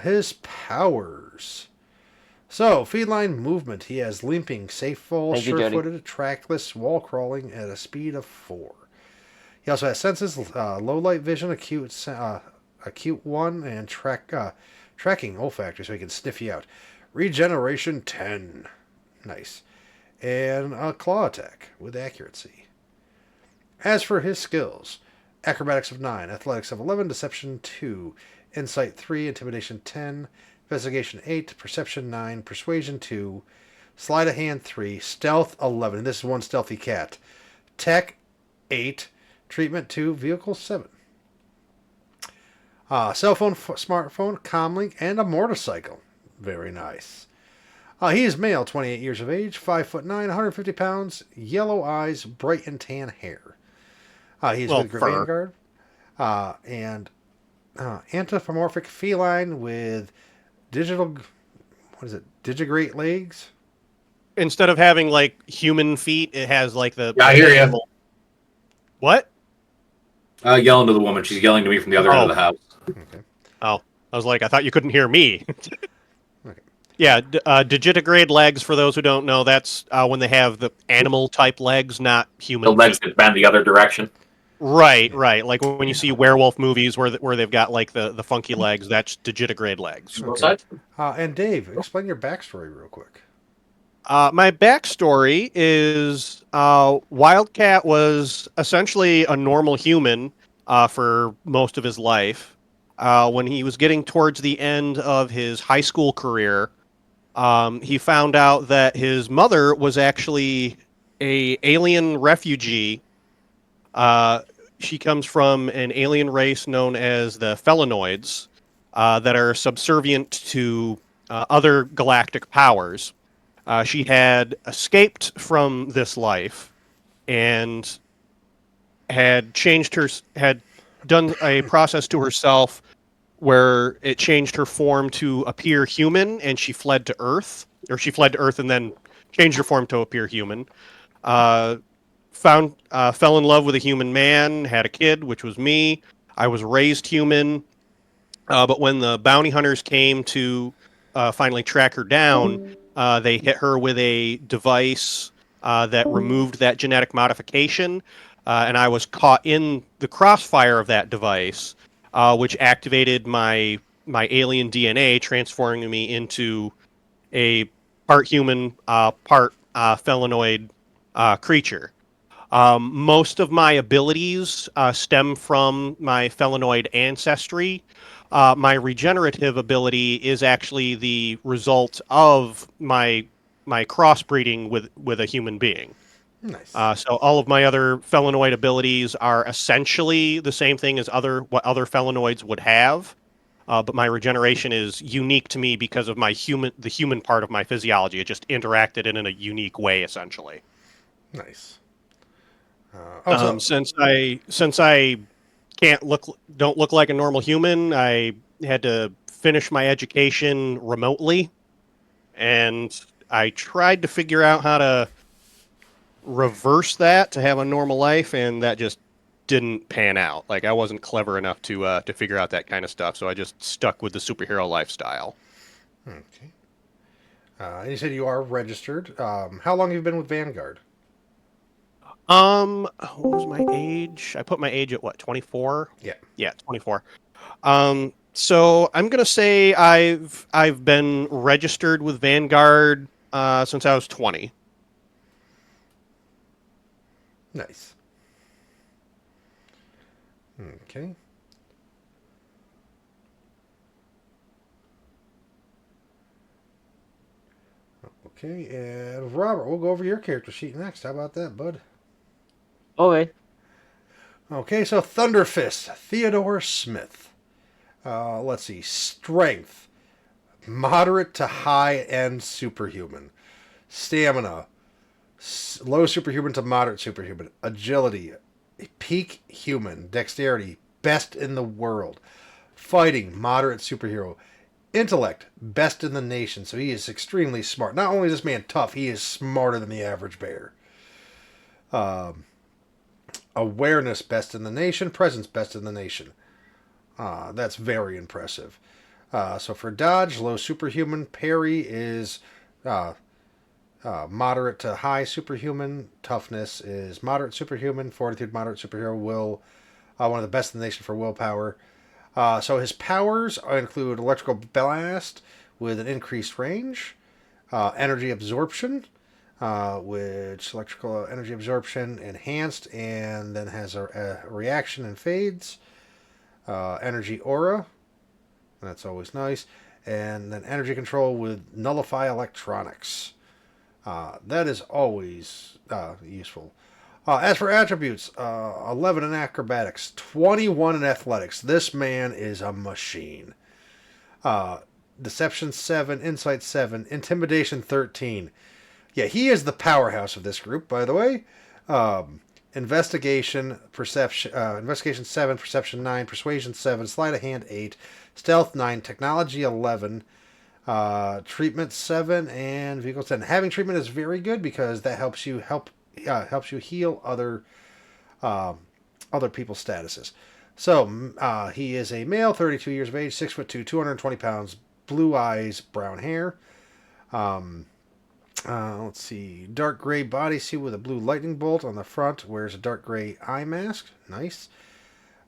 His powers. So, feline movement. He has leaping, safe fall, Thank you, Jody. sure-footed, trackless, wall crawling at a speed of 4. He also has senses, low light vision, acute 1, and tracking olfactory, so he can sniff you out. Regeneration 10. Nice. And a claw attack with accuracy. As for his skills, acrobatics of 9, athletics of 11, deception 2, insight 3, intimidation 10, investigation 8, perception 9, persuasion 2, sleight of hand 3, stealth 11, and this is one stealthy cat, tech 8, treatment 2, vehicle 7. Cell phone, smartphone, comlink, and a motorcycle. Very nice. He is male, 28 years of age, 5'9", 150 pounds, yellow eyes, bright and tan hair. He's with Vanguard. And anthropomorphic feline with digigrate legs? Instead of having like human feet, it has like the. I hear you. What? Yelling to the woman. She's yelling to me from the other end of the house. Okay. Oh, I was like, I thought you couldn't hear me. Okay. Yeah, digitigrade legs, for those who don't know, that's when they have the animal-type legs, not human. The legs that bend the other direction. Right. Like when you see werewolf movies where they've got like the funky legs, that's digitigrade legs. Okay. And Dave, explain your backstory real quick. My backstory is Wildcat was essentially a normal human for most of his life. When he was getting towards the end of his high school career, he found out that his mother was actually a alien refugee. She comes from an alien race known as the Felinoids that are subservient to other galactic powers. She had escaped from this life and had done a process to herself where it changed her form to appear human, and she fled to Earth, and then changed her form to appear human. Fell in love with a human man, had a kid, which was me. I was raised human, but when the bounty hunters came to finally track her down, they hit her with a device that removed that genetic modification, and I was caught in the crossfire of that device, which activated my alien DNA, transforming me into a part human, part felinoid creature. Most of my abilities stem from my felinoid ancestry. My regenerative ability is actually the result of my crossbreeding with a human being. Nice. So all of my other felinoid abilities are essentially the same thing as what other felinoids would have, but my regeneration is unique to me because of the human part of my physiology. It just interacted in a unique way, essentially. Nice. Since I don't look like a normal human, I had to finish my education remotely, and I tried to figure out how to reverse that to have a normal life, and that just didn't pan out. Like, I wasn't clever enough to figure out that kind of stuff, so I just stuck with the superhero lifestyle. Okay. You said you are registered. How long have you been with Vanguard? What was my age? I put my age at what, 24? Yeah. Yeah, 24. So I'm gonna say I've been registered with Vanguard since I was 20. Nice. Okay. Okay, and Robert, we'll go over your character sheet next. How about that, bud? Okay. Okay, so Thunderfist, Theodore Smith. Let's see, Strength, moderate to high end superhuman. Stamina, low superhuman to moderate superhuman. Agility, peak human. Dexterity, best in the world. Fighting, moderate superhero. Intellect, best in the nation. So he is extremely smart. Not only is this man tough, he is smarter than the average bear. Awareness, best in the nation. Presence, best in the nation. That's very impressive. So for dodge, low superhuman. Parry is moderate to high superhuman. Toughness is moderate superhuman. Fortitude, moderate superhero. Will, one of the best in the nation for willpower. So his powers include electrical blast with an increased range, energy absorption, which electrical energy absorption enhanced and then has a reaction and fades. Energy aura, that's always nice, and then energy control with nullify electronics. That is always useful. As for attributes, 11 in acrobatics, 21 in athletics. This man is a machine. Deception 7, insight 7, intimidation 13. Yeah, he is the powerhouse of this group, by the way. Investigation 7, perception 9, persuasion 7, sleight of hand 8, stealth 9, technology 11, treatment 7, and vehicle 10. Having treatment is very good because that helps you heal other people's statuses. So he is a male, 32 years of age, 6'2", 220 pounds, blue eyes, brown hair. Let's see, dark gray bodysuit with a blue lightning bolt on the front. Wears a dark gray eye mask. Nice.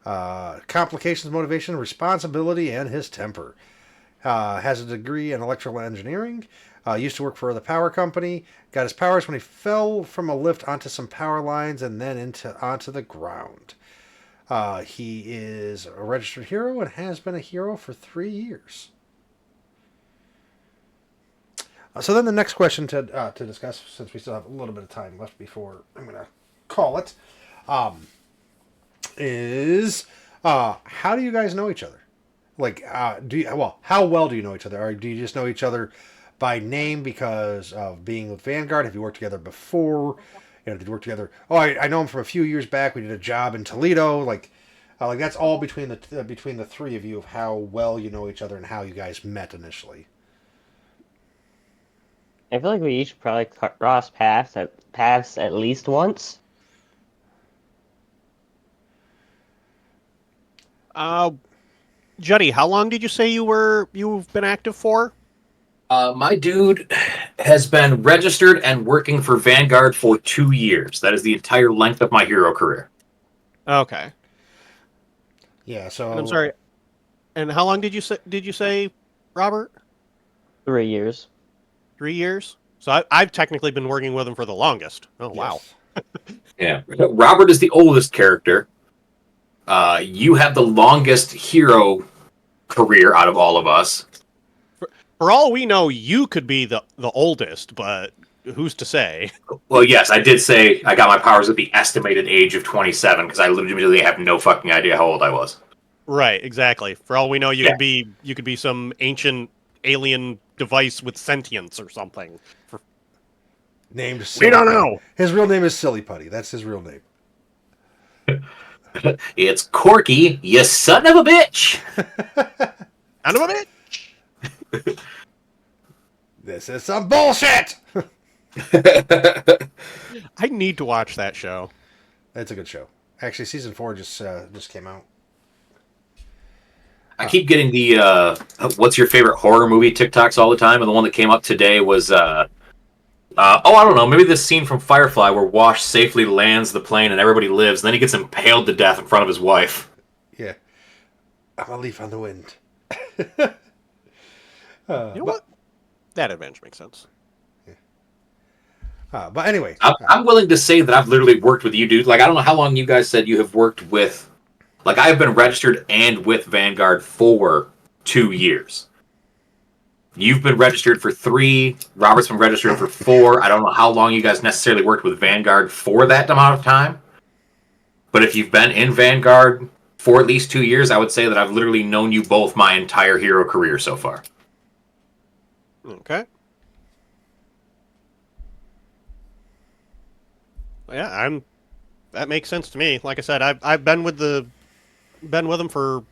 Complications, motivation, responsibility, and his temper. Has a degree in electrical engineering. Used to work for the power company. Got his powers when he fell from a lift onto some power lines and then onto the ground. He is a registered hero and has been a hero for 3 years. So then the next question to discuss, since we still have a little bit of time left before I'm going to call it, is how do you guys know each other? Like, how well do you know each other? Or do you just know each other by name because of being with Vanguard? Have you worked together before? Did you work together? Oh, I know him from a few years back. We did a job in Toledo. Like that's all between the three of you of how well you know each other and how you guys met initially. I feel like we each probably crossed paths at least once. Juddy, how long did you say you've been active for? My dude has been registered and working for Vanguard for 2 years. That is the entire length of my hero career. Okay. Yeah. So And I'm sorry. And how long did you say, Robert? 3 years. 3 years. So I've technically been working with him for the longest. Oh wow. Yeah. Robert is the oldest character. You have the longest hero career out of all of us. For all we know, you could be the oldest, but who's to say? Well, yes, I did say I got my powers at the estimated age of 27 because I legitimately have no fucking idea how old I was. Right, exactly. For all we know, you could be some ancient alien device with sentience or something. Named Silly We don't Putty. know. His real name is Silly Putty. That's his real name. It's Corky, you son of a bitch! Son of a bitch! This is some bullshit! I need to watch that show. That's a good show. Actually, season 4 just came out. I keep getting the what's your favorite horror movie TikToks all the time, and the one that came up today was I don't know, maybe this scene from Firefly where Wash safely lands the plane and everybody lives, and then he gets impaled to death in front of his wife. Yeah. I'm a leaf on the wind. You know what? That advantage makes sense. But anyway. I'm willing to say that I've literally worked with you, dude. Like, I don't know how long you guys said you have worked with. Like, I've been registered and with Vanguard for 2 years. You've been registered for 3. Robert's been registered for 4. I don't know how long you guys necessarily worked with Vanguard for that amount of time. But if you've been in Vanguard for at least 2 years, I would say that I've literally known you both my entire hero career so far. Okay. Yeah, that makes sense to me. Like I said, I've been with them for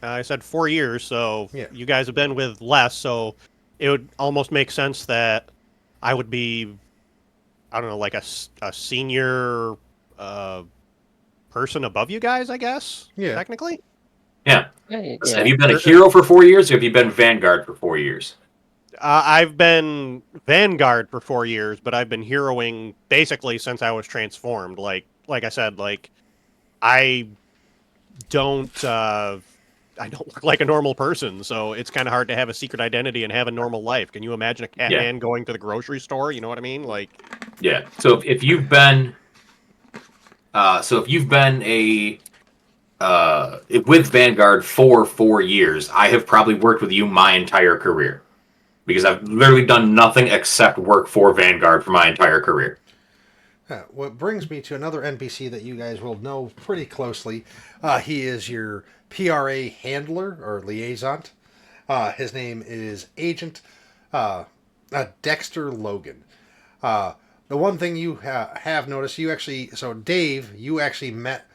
I said 4 years, so Yeah. you guys have been with less, so it would almost make sense that I would be, I don't know, like a senior person above you guys, I guess. Yeah. Technically. Yeah. Yeah. Have you been a hero for 4 years, or have you been Vanguard for 4 years? I've been Vanguard for 4 years, but I've been heroing basically since I was transformed. Like I said, like I don't look like a normal person, so it's kind of hard to have a secret identity and have a normal life. Can you imagine a cat man going to the grocery store? You know what I mean? Like, yeah. So if you've been, a with Vanguard for 4 years, I have probably worked with you my entire career because I've literally done nothing except work for Vanguard for my entire career. What brings me to another NPC that you guys will know pretty closely. He is your PRA handler or liaison. His name is Agent Dexter Logan. The one thing you have noticed, Dave, you actually met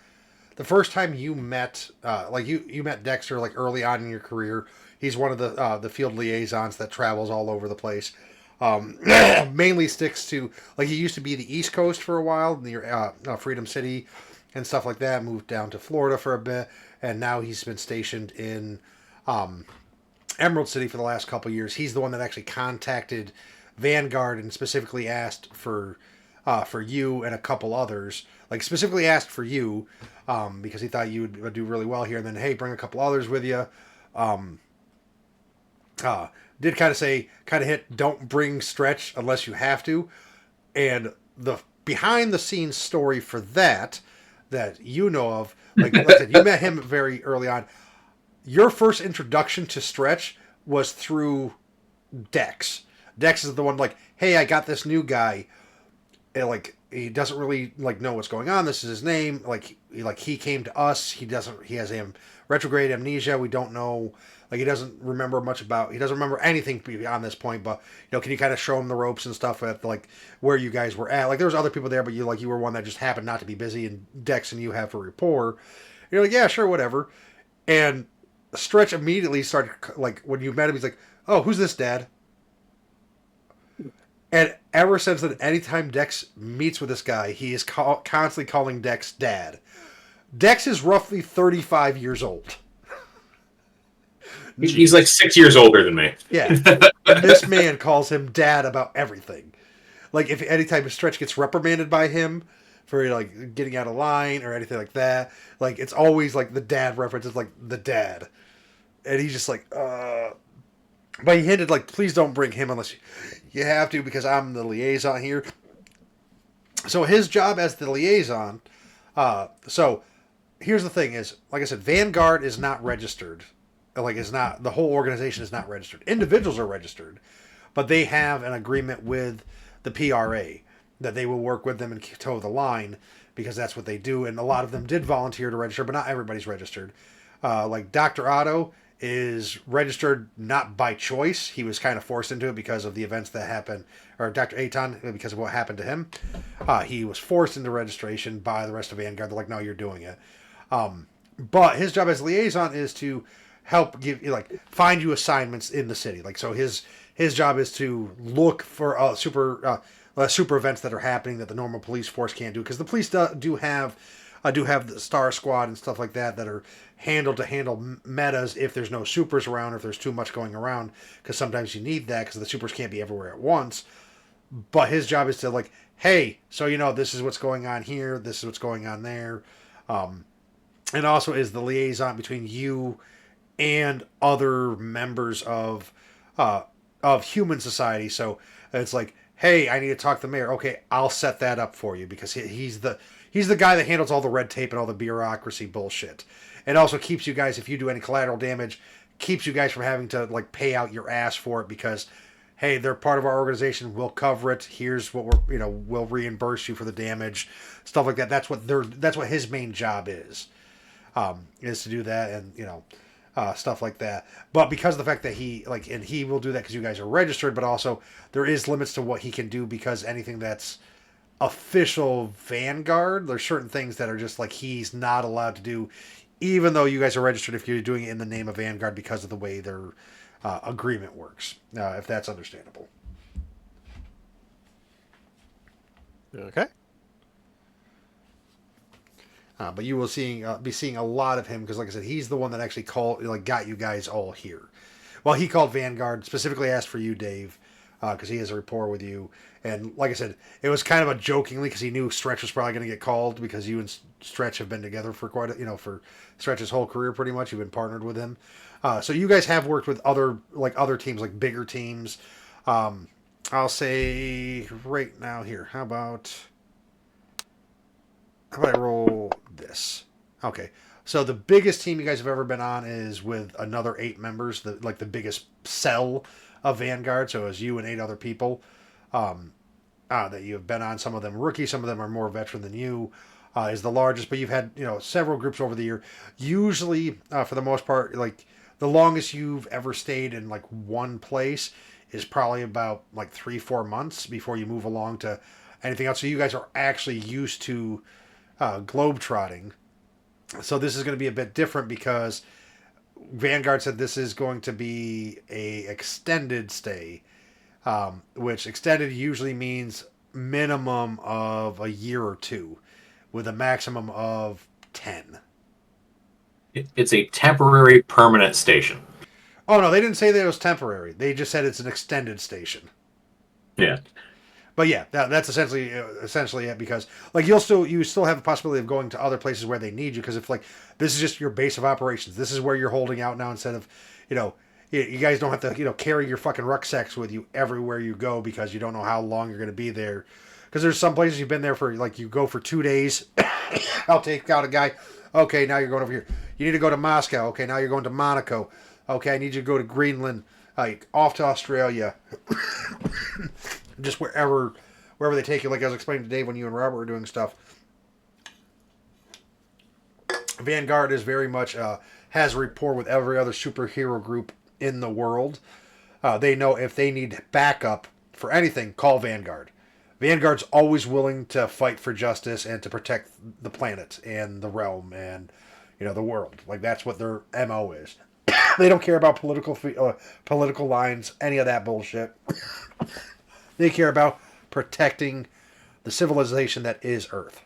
the first time you met, you met Dexter like early on in your career. He's one of the field liaisons that travels all over the place. Mainly sticks to, like, he used to be the East Coast for a while near Freedom City and stuff like that. Moved down to Florida for a bit, and now he's been stationed in Emerald City for the last couple years. He's the one that actually contacted Vanguard and specifically asked for you and a couple others. Like, specifically asked for you because he thought you would do really well here, and then, hey, bring a couple others with you. Did kind of hit, don't bring Stretch unless you have to. And the behind the scenes story for that you know of, like I said, you met him very early on. Your first introduction to Stretch was through Dex. Dex is the one like, hey, I got this new guy. And like, he doesn't really like know what's going on. This is his name. He came to us. He has retrograde amnesia. We don't know. Like, he doesn't remember he doesn't remember anything beyond this point, but, can you kind of show him the ropes and stuff at, like, where you guys were at? Like, there was other people there, but you were one that just happened not to be busy, and Dex and you have a rapport. You're like, yeah, sure, whatever. And Stretch immediately started, like, when you met him, he's like, oh, who's this, Dad? And ever since then, anytime Dex meets with this guy, he is constantly calling Dex Dad. Dex is roughly 35 years old. He's like 6 years older than me. Yeah. And this man calls him Dad about everything. Like, if anytime a Stretch gets reprimanded by him for, like, getting out of line or anything like that, like, it's always, like, the dad reference is, like, the dad. And he's just like, But he hinted, like, please don't bring him unless you have to, because I'm the liaison here. So his job as the liaison, so here's the thing is, like I said, Vanguard is not registered. Like, the whole organization is not registered. Individuals are registered, but they have an agreement with the PRA that they will work with them and toe the line because that's what they do. And a lot of them did volunteer to register, but not everybody's registered. Like Dr. Otto is registered not by choice. He was kind of forced into it because of the events that happened, or Dr. Aton, because of what happened to him. He was forced into registration by the rest of Vanguard. They're like, no, you're doing it. But his job as liaison is to help find you assignments in the city. Like, so his job is to look for super events that are happening that the normal police force can't do, because the police do have do have the Star Squad and stuff like that are handled to handle metas if there's no supers around or if there's too much going around, because sometimes you need that because the supers can't be everywhere at once. But his job is to like, hey, so this is what's going on here, this is what's going on there, and also is the liaison between you and other members of human society. So it's like, hey, I need to talk to the mayor. Okay, I'll set that up for you because he's the guy that handles all the red tape and all the bureaucracy bullshit. It also keeps you guys, if you do any collateral damage, keeps you guys from having to like pay out your ass for it because, hey, they're part of our organization. We'll cover it. Here's what we'll reimburse you for the damage, stuff like that. That's what his main job is to do that and stuff like that. But because of the fact that he will do that because you guys are registered, but also there is limits to what he can do because anything that's official Vanguard, there's certain things that are just like he's not allowed to do, even though you guys are registered if you're doing it in the name of Vanguard because of the way their agreement works, if that's understandable. Okay. But you will be seeing a lot of him because, like I said, he's the one that actually got you guys all here. Well, he called Vanguard, specifically asked for you, Dave, because he has a rapport with you. And like I said, it was kind of a jokingly because he knew Stretch was probably going to get called because you and Stretch have been together for for Stretch's whole career pretty much. You've been partnered with him. So you guys have worked with other teams, like bigger teams. I'll say right now here, how about I roll this? Okay. So the biggest team you guys have ever been on is with another 8 members, the biggest cell of Vanguard. So it was you and 8 other people that you have been on. Some of them rookie, some of them are more veteran than you. Is the largest, but you've had several groups over the year. Usually, for the most part, like the longest you've ever stayed in like one place is probably about like 3-4 months before you move along to anything else. So you guys are actually used to globetrotting. So this is going to be a bit different because Vanguard said this is going to be a extended stay, which extended usually means minimum of a year or 2 with a maximum of 10. It's a temporary permanent station. Oh, no, they didn't say that it was temporary. They just said it's an extended station. Yeah. But yeah, that's essentially it because like you still have the possibility of going to other places where they need you because if like this is just your base of operations, this is where you're holding out now instead of you guys don't have to carry your fucking rucksacks with you everywhere you go because you don't know how long you're going to be there. Because there's some places you've been there for like you go for 2 days. I'll take out a guy. Okay, now you're going over here. You need to go to Moscow. Okay, now you're going to Monaco. Okay, I need you to go to Greenland. Like off to Australia. Just wherever they take you, like I was explaining to Dave when you and Robert were doing stuff. Vanguard is very much has rapport with every other superhero group in the world. They know if they need backup for anything, call Vanguard. Vanguard's always willing to fight for justice and to protect the planet and the realm and the world. Like that's what their MO is. They don't care about political lines, any of that bullshit. They care about protecting the civilization that is Earth.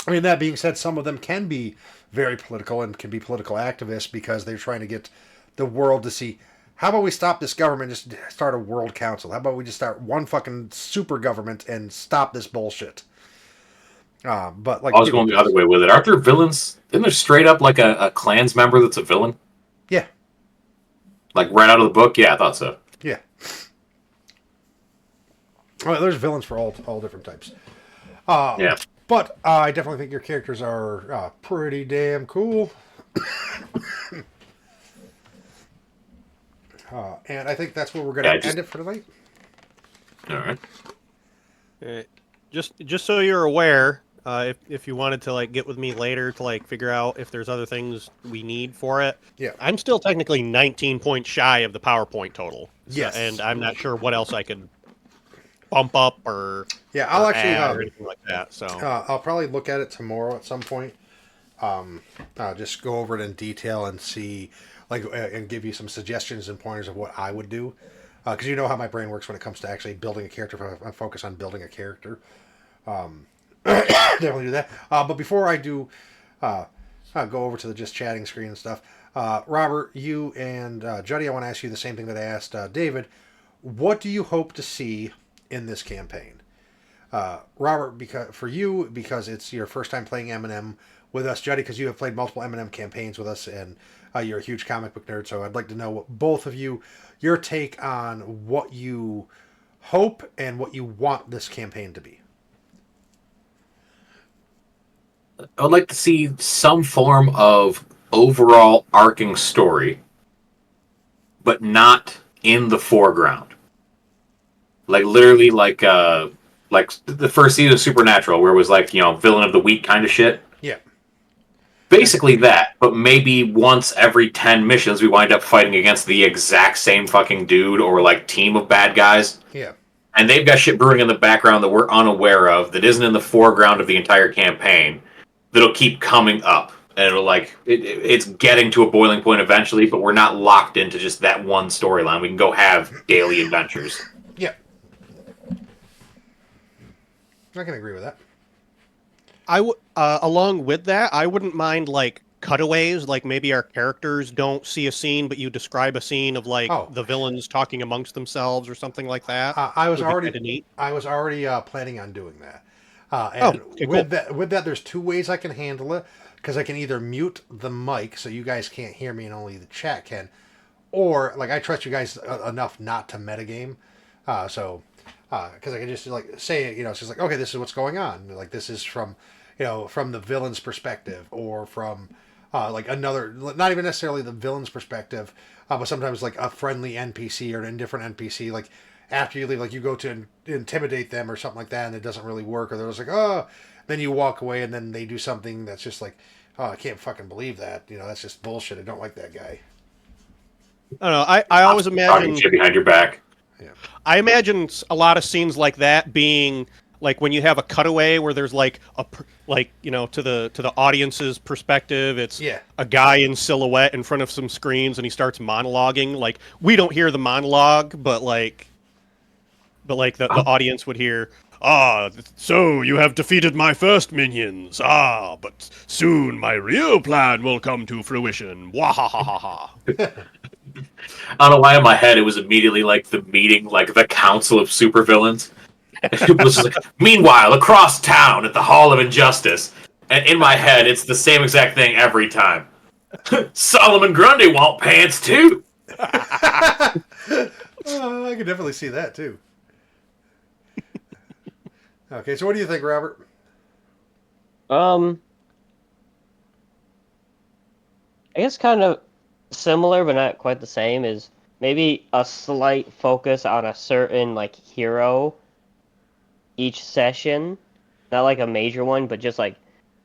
I mean, that being said, some of them can be very political and can be political activists because they're trying to get the world to see, how about we stop this government and just start a world council? How about we just start one fucking super government and stop this bullshit? But like I was going the other way with it. Aren't there villains? Isn't there straight up like a Klans member that's a villain? Yeah. Like right out of the book? Yeah, I thought so. Yeah. Well, there's villains for all different types. Yeah. But I definitely think your characters are pretty damn cool. And I think that's where we're going to end it for tonight. All right. Just so you're aware, if you wanted to like get with me later to like figure out if there's other things we need for it. Yeah. I'm still technically 19 points shy of the PowerPoint total. Yes. And I'm not sure what else I could bump up or I'll actually add or anything like that. So I'll probably look at it tomorrow at some point. Just go over it in detail and see, and give you some suggestions and pointers of what I would do. Because you know how my brain works when it comes to actually building a character. If I focus on building a character. definitely do that. But before I do go over to the just chatting screen and stuff, Robert, you and Juddy, I want to ask you the same thing that I asked David. What do you hope to see in this campaign? Robert, because it's your first time playing M&M with us. Juddy, because you have played multiple M&M campaigns with us, and you're a huge comic book nerd, so I'd like to know what both of you, your take on what you hope and what you want this campaign to be. I would like to see some form of overall arcing story, but not in the foreground. Like literally, like the first season of Supernatural, where it was like villain of the week kind of shit. Yeah. Basically that, but maybe once every 10 missions we wind up fighting against the exact same fucking dude or like team of bad guys. Yeah. And they've got shit brewing in the background that we're unaware of, that isn't in the foreground of the entire campaign, that'll keep coming up. And it'll it's getting to a boiling point eventually, but we're not locked into just that one storyline. We can go have daily adventures. Yeah. I can agree with that. Along with that, I wouldn't mind like cutaways, like maybe our characters don't see a scene, but you describe a scene of like the villains talking amongst themselves or something like that. I was already planning on doing that. Okay, with cool. that, there's two ways I can handle it, because I can either mute the mic so you guys can't hear me and only the chat can, or like I trust you guys enough not to metagame, because I can just like say it's just like, okay, this is what's going on, like this is from from the villain's perspective, or from like another, not even necessarily the villain's perspective, but sometimes like a friendly NPC or an indifferent NPC, like after you leave, like you go to intimidate them or something like that, and it doesn't really work, or they're just like, oh, then you walk away, and then they do something that's just like, oh, I can't fucking believe that, that's just bullshit. I don't like that guy. I don't know. I always imagine shit behind your back. Yeah. I imagine a lot of scenes like that being like when you have a cutaway where there's like to the audience's perspective, it's a guy in silhouette in front of some screens and he starts monologuing. Like we don't hear the monologue, but the audience would hear, so you have defeated my first minions. But soon my real plan will come to fruition. Wahahaha. I don't know why in my head it was immediately like the meeting, like the council of supervillains. It was like, meanwhile, across town at the Hall of Injustice. And in my head, it's the same exact thing every time. Solomon Grundy want pants too. I can definitely see that too. Okay, so what do you think, Robert? I guess kind of similar, but not quite the same, is maybe a slight focus on a certain like hero each session. Not like a major one, but just like,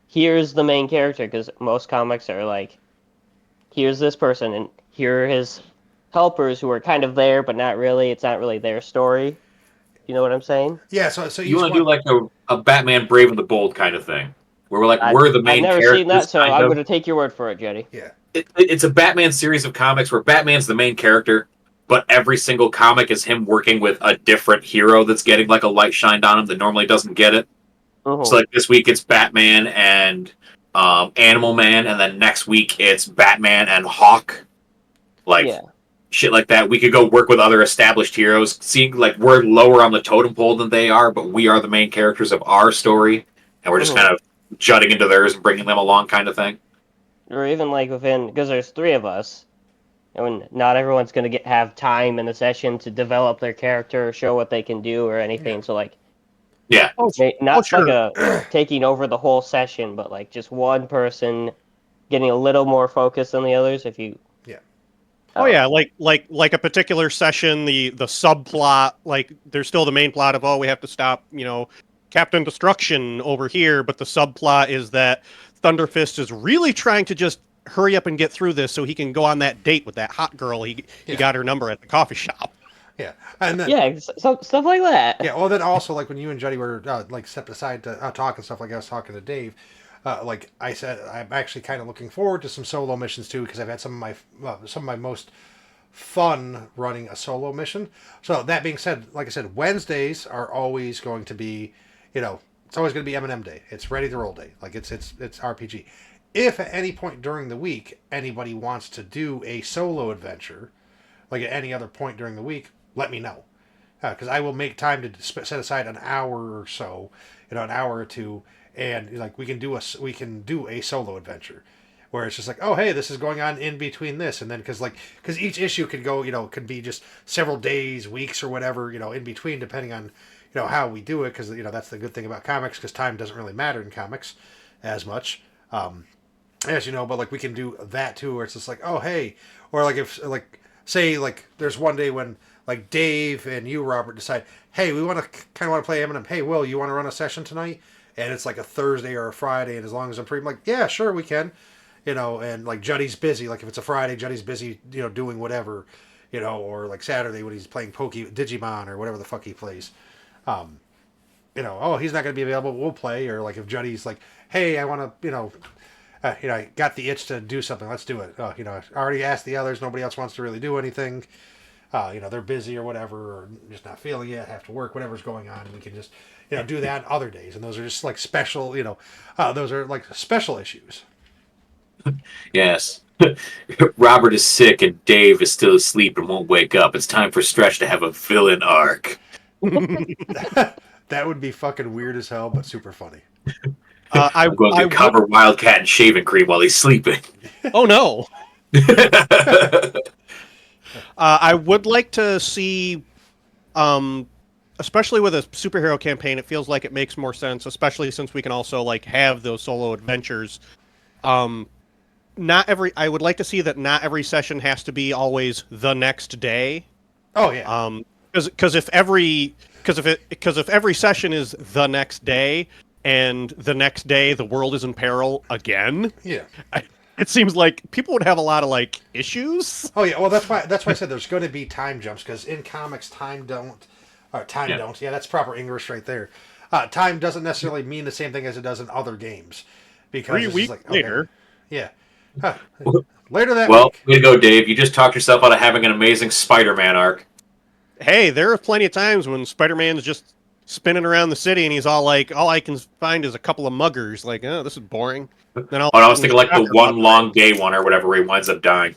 here's the main character, because most comics are like, here's this person, and here are his helpers who are kind of there, but not really. It's not really their story. You know what I'm saying? Yeah, so You want to do like a Batman Brave and the Bold kind of thing, where we're like, we're the main characters. I've never seen that, so I'm going to take your word for it, Jetty. Yeah. It's a Batman series of comics where Batman's the main character, but every single comic is him working with a different hero that's getting like a light shined on him that normally doesn't get it. Uh-huh. So like this week it's Batman and Animal Man, and then next week it's Batman and Hawk. Shit like that. We could go work with other established heroes, seeing like we're lower on the totem pole than they are, but we are the main characters of our story, and we're just kind of jutting into theirs and bringing them along, kind of thing. Or even like within, because there's 3 of us, and not everyone's going to have time in the session to develop their character or show what they can do or anything. Yeah. So like, not like a taking over the whole session, but like just one person getting a little more focus than the others. If you, like a particular session, the subplot, like there's still the main plot of we have to stop Captain Destruction over here, but the subplot is that Thunderfist is really trying to just hurry up and get through this so he can go on that date with that hot girl he got her number at the coffee shop. Yeah, and then, stuff like that. Yeah, well, then also like when you and Juddy were like stepped aside to talk and stuff, like I was talking to Dave, like I said, I'm actually kind of looking forward to some solo missions too, because I've had some of my most fun running a solo mission. So that being said, like I said, Wednesdays are always going to be, It's always going to be M&M day. It's ready to roll day. Like it's RPG. If at any point during the week anybody wants to do a solo adventure, like at any other point during the week, let me know, because I will make time to set aside an hour or so, an hour or two, and like we can do a solo adventure, where it's just like, oh hey, this is going on in between this, and then because each issue could go, could be just several days, weeks, or whatever, in between, depending on how we do it, because that's the good thing about comics, because time doesn't really matter in comics as much. As you know, but like we can do that too, where it's just like, oh hey, or like if like say like there's one day when like Dave and you, Robert, decide, hey, we want to kind of want to play Eminem. Hey, Will, you want to run a session tonight? And it's like a Thursday or a Friday, and as long as I'm free, I'm like, yeah, sure, we can, and like Juddy's busy. Like if it's a Friday, Juddy's busy, doing whatever, or like Saturday when he's playing Digimon or whatever the fuck he plays. Oh, he's not going to be available, we'll play. Or like if Juddy's like, hey, I want to, I got the itch to do something. Let's do it. I already asked the others. Nobody else wants to really do anything. They're busy or whatever, or just not feeling it, have to work, whatever's going on. And we can just, do that on other days. And those are just like special, those are like special issues. Yes. Robert is sick and Dave is still asleep and won't wake up. It's time for Stretch to have a villain arc. That would be fucking weird as hell, but super funny. I'm going to cover Wildcat in shaving cream while he's sleeping. Oh no! I would like to see, especially with a superhero campaign, it feels like it makes more sense, especially since we can also like have those solo adventures. I would like to see that not every session has to be always the next day. Oh yeah. Because if every session is the next day, and the next day the world is in peril again. Yeah. It seems like people would have a lot of like issues. Oh yeah, well that's why I said there's going to be time jumps, because in comics time don't. Yeah, that's proper English right there. Time doesn't necessarily mean the same thing as it does in other games, because 3 weeks later. Yeah. Later that well, week. Way to go, Dave. You just talked yourself out of having an amazing Spider-Man arc. Hey, there are plenty of times when Spider-Man's just spinning around the city and he's all like, all I can find is a couple of muggers. Like, oh, this is boring. Then I was thinking like the one long day one or whatever where he winds up dying.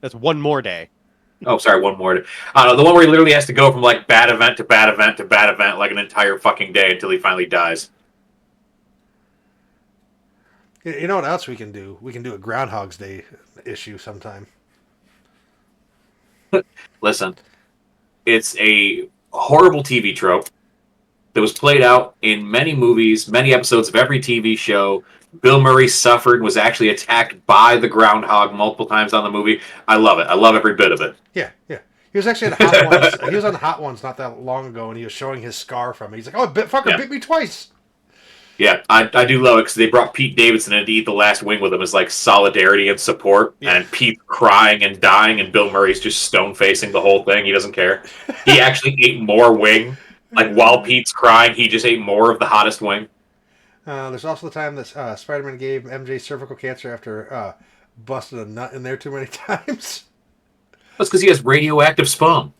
That's one more day. Oh, sorry, one more. The one where he literally has to go from like bad event to bad event to bad event like an entire fucking day until he finally dies. You know what else we can do? We can do a Groundhog's Day issue sometime. Listen, it's a horrible TV trope that was played out in many movies, many episodes of every TV show. Bill Murray suffered and was actually attacked by the groundhog multiple times on the movie. I love it. I love every bit of it. Yeah. He was actually in Hot Ones. He was on Hot Ones not that long ago, and he was showing his scar from it. He's like, "Oh, bit me twice." Yeah, I do love it because they brought Pete Davidson in to eat the last wing with him as like solidarity and support, and Pete crying and dying, and Bill Murray's just stone facing the whole thing. He doesn't care. He actually ate more wing. Like while Pete's crying, he just ate more of the hottest wing. There's also the time that Spider-Man gave MJ cervical cancer after busted a nut in there too many times. That's because he has radioactive sperm.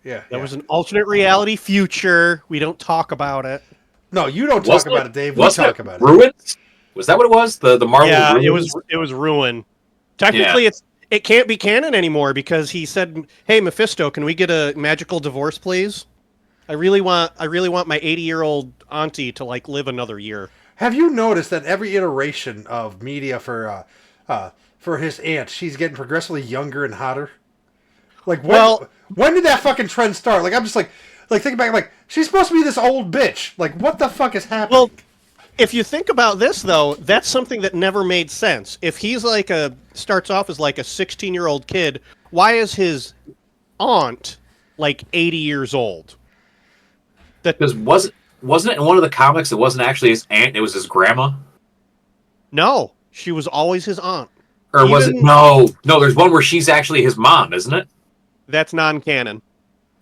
Yeah. There was an alternate reality future. We don't talk about it. No, you don't talk about it, Dave. We talk about it. Ruins? Was that what it was? The Marvel Ruins? it was Ruin. Technically, it can't be canon anymore because he said, "Hey, Mephisto, can we get a magical divorce, please? I really want my 80-year-old auntie to like live another year." Have you noticed that every iteration of media for his aunt, she's getting progressively younger and hotter? Like, when did that fucking trend start? Like, I'm just like thinking back, like, she's supposed to be this old bitch. Like, what the fuck is happening? Well, if you think about this, though, that's something that never made sense. If he's like starts off as like a 16-year-old kid, why is his aunt like 80 years old? Because wasn't it in one of the comics? It wasn't actually his aunt; it was his grandma. No, she was always his aunt. Or was it? No. There's one where she's actually his mom, isn't it? That's non-canon.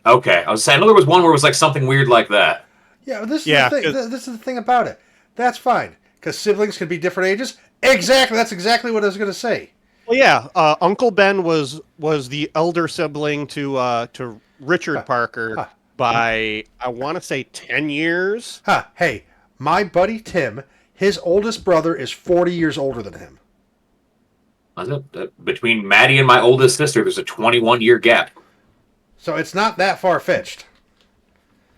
Okay, I was saying. I know there was one where it was like something weird like that. Yeah, this is the thing about it. That's fine because siblings can be different ages. Exactly. That's exactly what I was going to say. Well, yeah. Uncle Ben was the elder sibling to Richard Parker. by, I want to say 10 years. Huh, hey, my buddy Tim, his oldest brother is 40 years older than him. Between Maddie and my oldest sister, there's a 21-year gap. So it's not that far-fetched.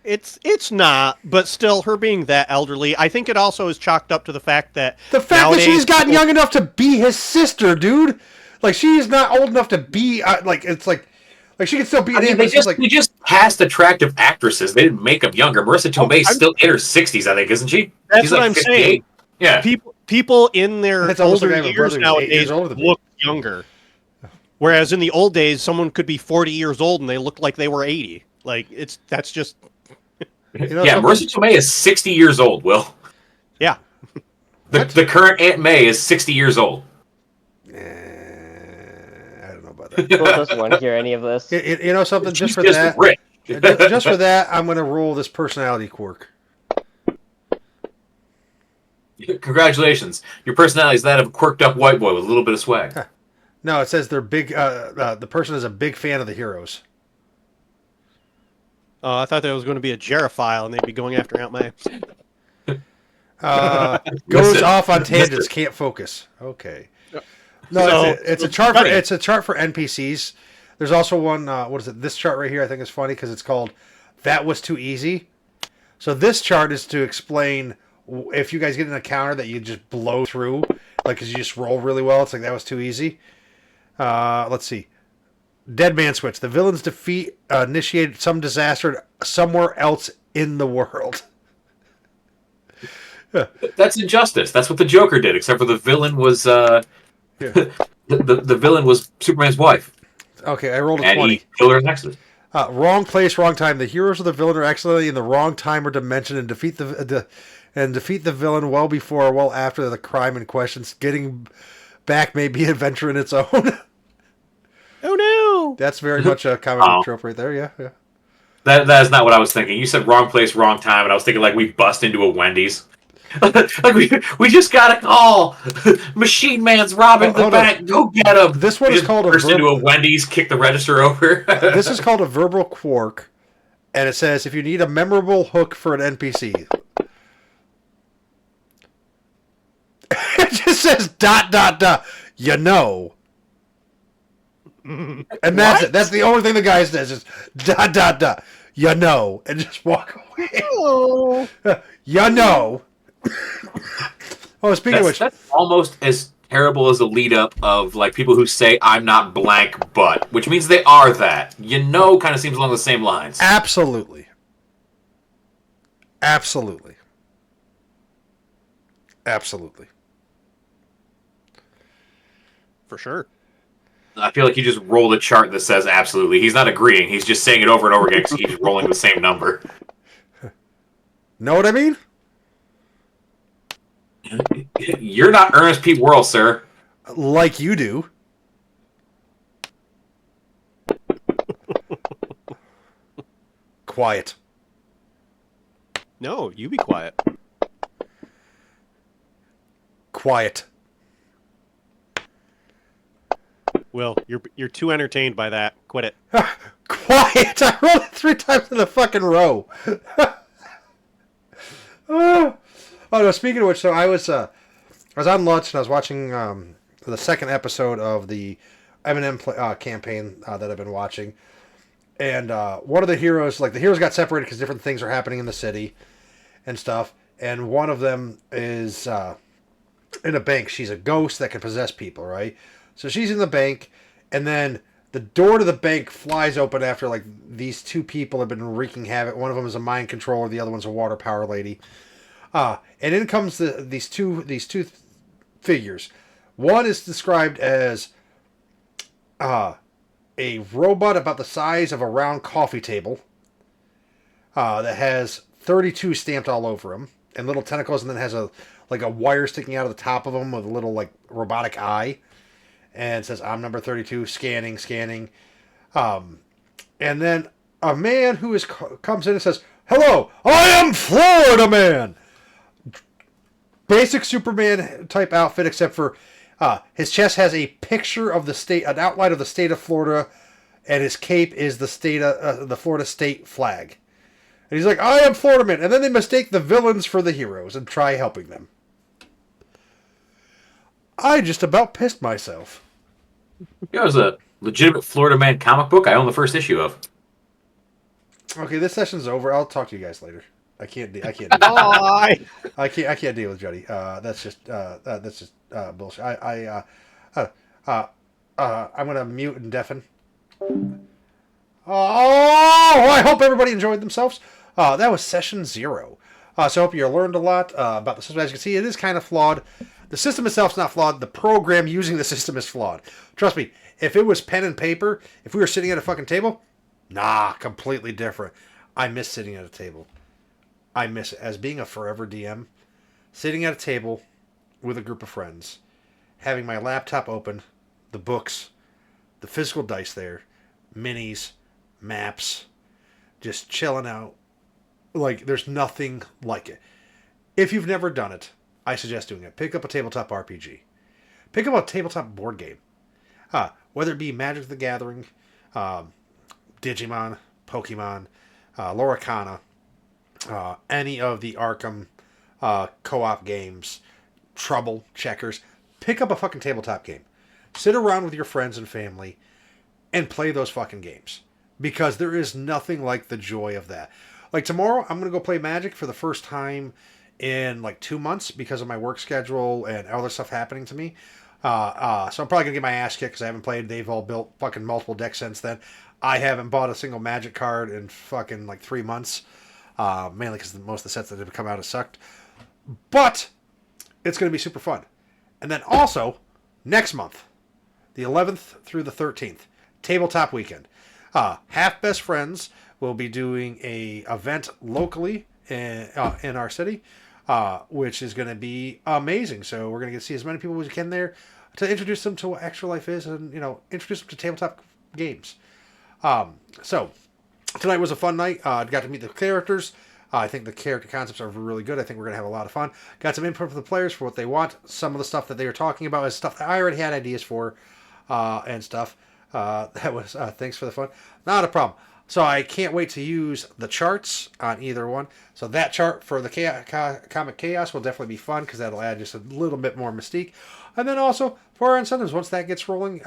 It's not, but still, her being that elderly, I think it also is chalked up to the fact that The fact nowadays, that she's gotten young enough to be his sister, dude. Like, she is not old enough to be, it's like she can still be an They just cast attractive actresses. They didn't make them younger. Marissa Tomei's still in her 60s, I think, isn't she? That's She's what like I'm 58. saying. Yeah. People in their It's almost older like I have a years brother who's 8 nowadays years older than me. look younger. Whereas in the old days, someone could be 40 years old and they look like they were 80. Like, that's just... Yeah, Marissa Tomei is 60 years old, Will. Yeah. The current Aunt May is 60 years old. I don't know about that. Will doesn't want to hear any of this. You know something? She's Just for just that, rich. just for that, I'm going to roll this personality quirk. Congratulations. Your personality is that of a quirked up white boy with a little bit of swag. No, it says they're big. The person is a big fan of the heroes. I thought that was going to be a gerophile and they'd be going after Aunt May. Goes Listen, off on tangents, listen. can't focus. Okay. No, So- it's a chart. It's a chart for NPCs. There's also one. What is it? This chart right here, I think, is funny because it's called "That Was Too Easy." So this chart is to explain if you guys get an encounter that you just blow through, like because you just roll really well. It's like that was too easy. Let's see. Dead Man Switch. The villain's defeat initiated some disaster somewhere else in the world. That's injustice. That's what the Joker did, except for the villain was the villain was Superman's wife. Okay, I rolled a And 20. he killed her in accident. Wrong place, wrong time. The heroes of the villain are accidentally in the wrong time or dimension and defeat the villain well before or well after the crime in question. Getting back may be an adventure in its own. Oh no! That's very much a comic book trope right there. Yeah. That is not what I was thinking. You said wrong place, wrong time, and I was thinking like we bust into a Wendy's. Like we just got a call. Machine Man's robbing the hold on. bank. Go get him. This one We is just called a burst into a Wendy's, kick the register over. This is called a verbal quirk, and it says if you need a memorable hook for an NPC. It just says ... You know. And that's it. That's the only thing the guy says is ... You know, and just walk away. Oh. You know. Oh, speaking of which, That's almost as terrible as the lead up of like people who say I'm not blank but, which means they are that. You know, kind of seems along the same lines. absolutely, For sure. I feel like you just rolled a chart that says absolutely. He's not agreeing. He's just saying it over and over again because he's rolling the same number. Know what I mean? You're not Ernest P. Worrell, sir. Like you do. Quiet. No, you be quiet. Quiet. Will, you're too entertained by that. Quit it. Quiet! I rolled it 3 times in a fucking row. Oh no! Speaking of which, so I was on lunch and I was watching the second episode of the Eminem campaign that I've been watching, and one of the heroes, like the heroes, got separated because different things are happening in the city and stuff, and one of them is in a bank. She's a ghost that can possess people, right? So she's in the bank, and then the door to the bank flies open after like these 2 people have been wreaking havoc. One of them is a mind controller, the other one's a water power lady. And in comes these two figures. One is described as a robot about the size of a round coffee table that has 32 stamped all over him and little tentacles, and then has a wire sticking out of the top of him with a little like robotic eye. And it says, I'm number 32, scanning. And then a man who comes in and says, hello, I am Florida Man. Basic Superman type outfit, except for his chest has a picture of the state, an outline of the state of Florida, and his cape is the Florida state flag. And he's like, I am Floridaman. And then they mistake the villains for the heroes and try helping them. I just about pissed myself. It was a legitimate Florida Man comic book I own the first issue of. Okay, this session's over. I'll talk to you guys later. I can't deal Bye. I can't deal with Jody. That's just bullshit. I'm gonna mute and deafen. Oh, I hope everybody enjoyed themselves. That was session 0. So I hope you learned a lot about the system. As you can see, it is kind of flawed. The system itself is not flawed. The program using the system is flawed. Trust me, if it was pen and paper, if we were sitting at a fucking table, nah, completely different. I miss sitting at a table. I miss it. As being a forever DM, sitting at a table with a group of friends, having my laptop open, the books, the physical dice there, minis, maps, just chilling out. Like, there's nothing like it. If you've never done it, I suggest doing it. Pick up a tabletop RPG. Pick up a tabletop board game. Whether it be Magic the Gathering, Digimon, Pokemon, Loracana, any of the Arkham co-op games, Trouble, Checkers. Pick up a fucking tabletop game. Sit around with your friends and family and play those fucking games. Because there is nothing like the joy of that. Like tomorrow, I'm going to go play Magic for the first time in like 2 months because of my work schedule and other stuff happening to me. So I'm probably going to get my ass kicked because I haven't played. They've all built fucking multiple decks since then. I haven't bought a single Magic card in fucking like 3 months. Mainly because most of the sets that have come out have sucked. But it's going to be super fun. And then also, next month, the 11th through the 13th, Tabletop Weekend. Half Best Friends will be doing a event locally in our city, which is going to be amazing. So we're going to get to see as many people as we can there to introduce them to what Extra Life is and, introduce them to tabletop games. So tonight was a fun night. Got to meet the characters. I think the character concepts are really good. I think we're going to have a lot of fun. Got some input from the players for what they want. Some of the stuff that they were talking about is stuff that I already had ideas for and stuff. That was thanks for the fun. Not a problem. So I can't wait to use the charts on either one. So that chart for the Comic Chaos will definitely be fun because that'll add just a little bit more mystique. And then also for our incentives, once that gets rolling,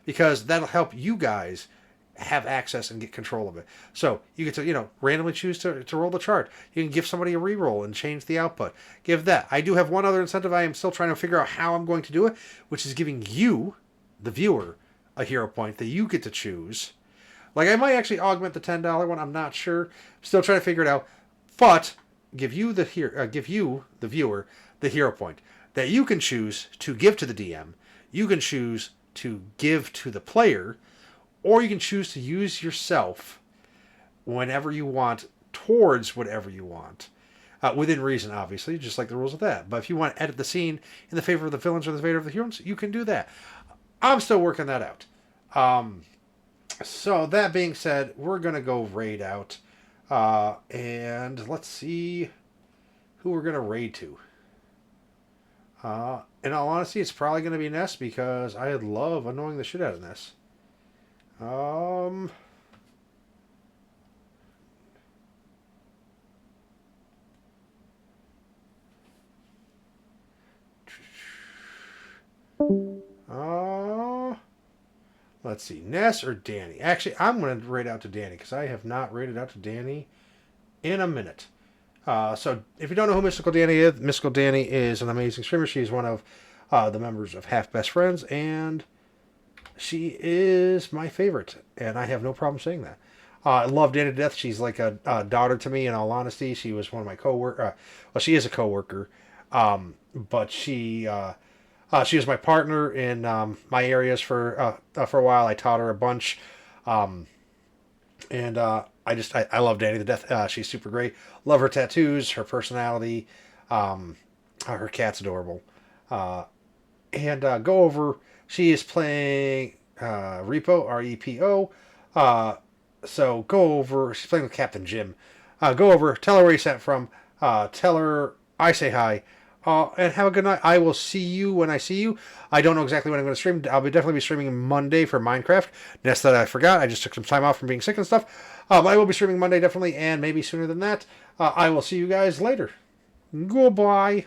because that'll help you guys have access and get control of it. So you get to, randomly choose to roll the chart. You can give somebody a reroll and change the output. Give that. I do have one other incentive I am still trying to figure out how I'm going to do it, which is giving you, the viewer, a hero point that you get to choose. Like, I might actually augment the $10 one. I'm not sure. Still trying to figure it out. But give you, the viewer, the hero point that you can choose to give to the DM. You can choose to give to the player, or you can choose to use yourself whenever you want towards whatever you want. Within reason, obviously, just like the rules of that. But if you want to edit the scene in the favor of the villains or the favor of the heroes, you can do that. I'm still working that out. So that being said, we're going to go raid out. And let's see who we're going to raid to. In all honesty, it's probably going to be Ness because I love annoying the shit out of Ness. Let's see, Ness or Danny. Actually, I'm going to raid out to Danny because I have not raided out to Danny in a minute. So if you don't know who Mystical Danny is an amazing streamer. She's one of the members of Half Best Friends, and she is my favorite, and I have no problem saying that. I love Danny to death. She's like a daughter to me, in all honesty. She was one of my co-workers. Well, she is a co-worker, but she was my partner in my areas for a while. I taught her a bunch, and I love Danny to death. She's super great. Love her tattoos, her personality. Her cat's adorable. And go over. She is playing Repo, R-E-P-O. So go over. She's playing with Captain Jim. Go over. Tell her where you sent from. Tell her I say hi. And have a good night. I will see you when I see you. I don't know exactly when I'm going to stream. I'll definitely be streaming Monday for Minecraft. That's that I forgot. I just took some time off from being sick and stuff. I will be streaming Monday definitely, and maybe sooner than that. I will see you guys later. Goodbye.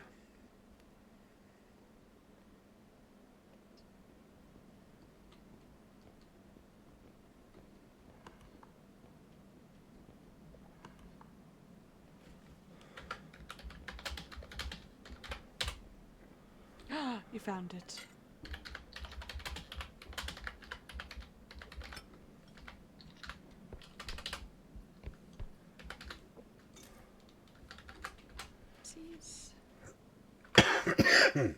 You found it. Jeez.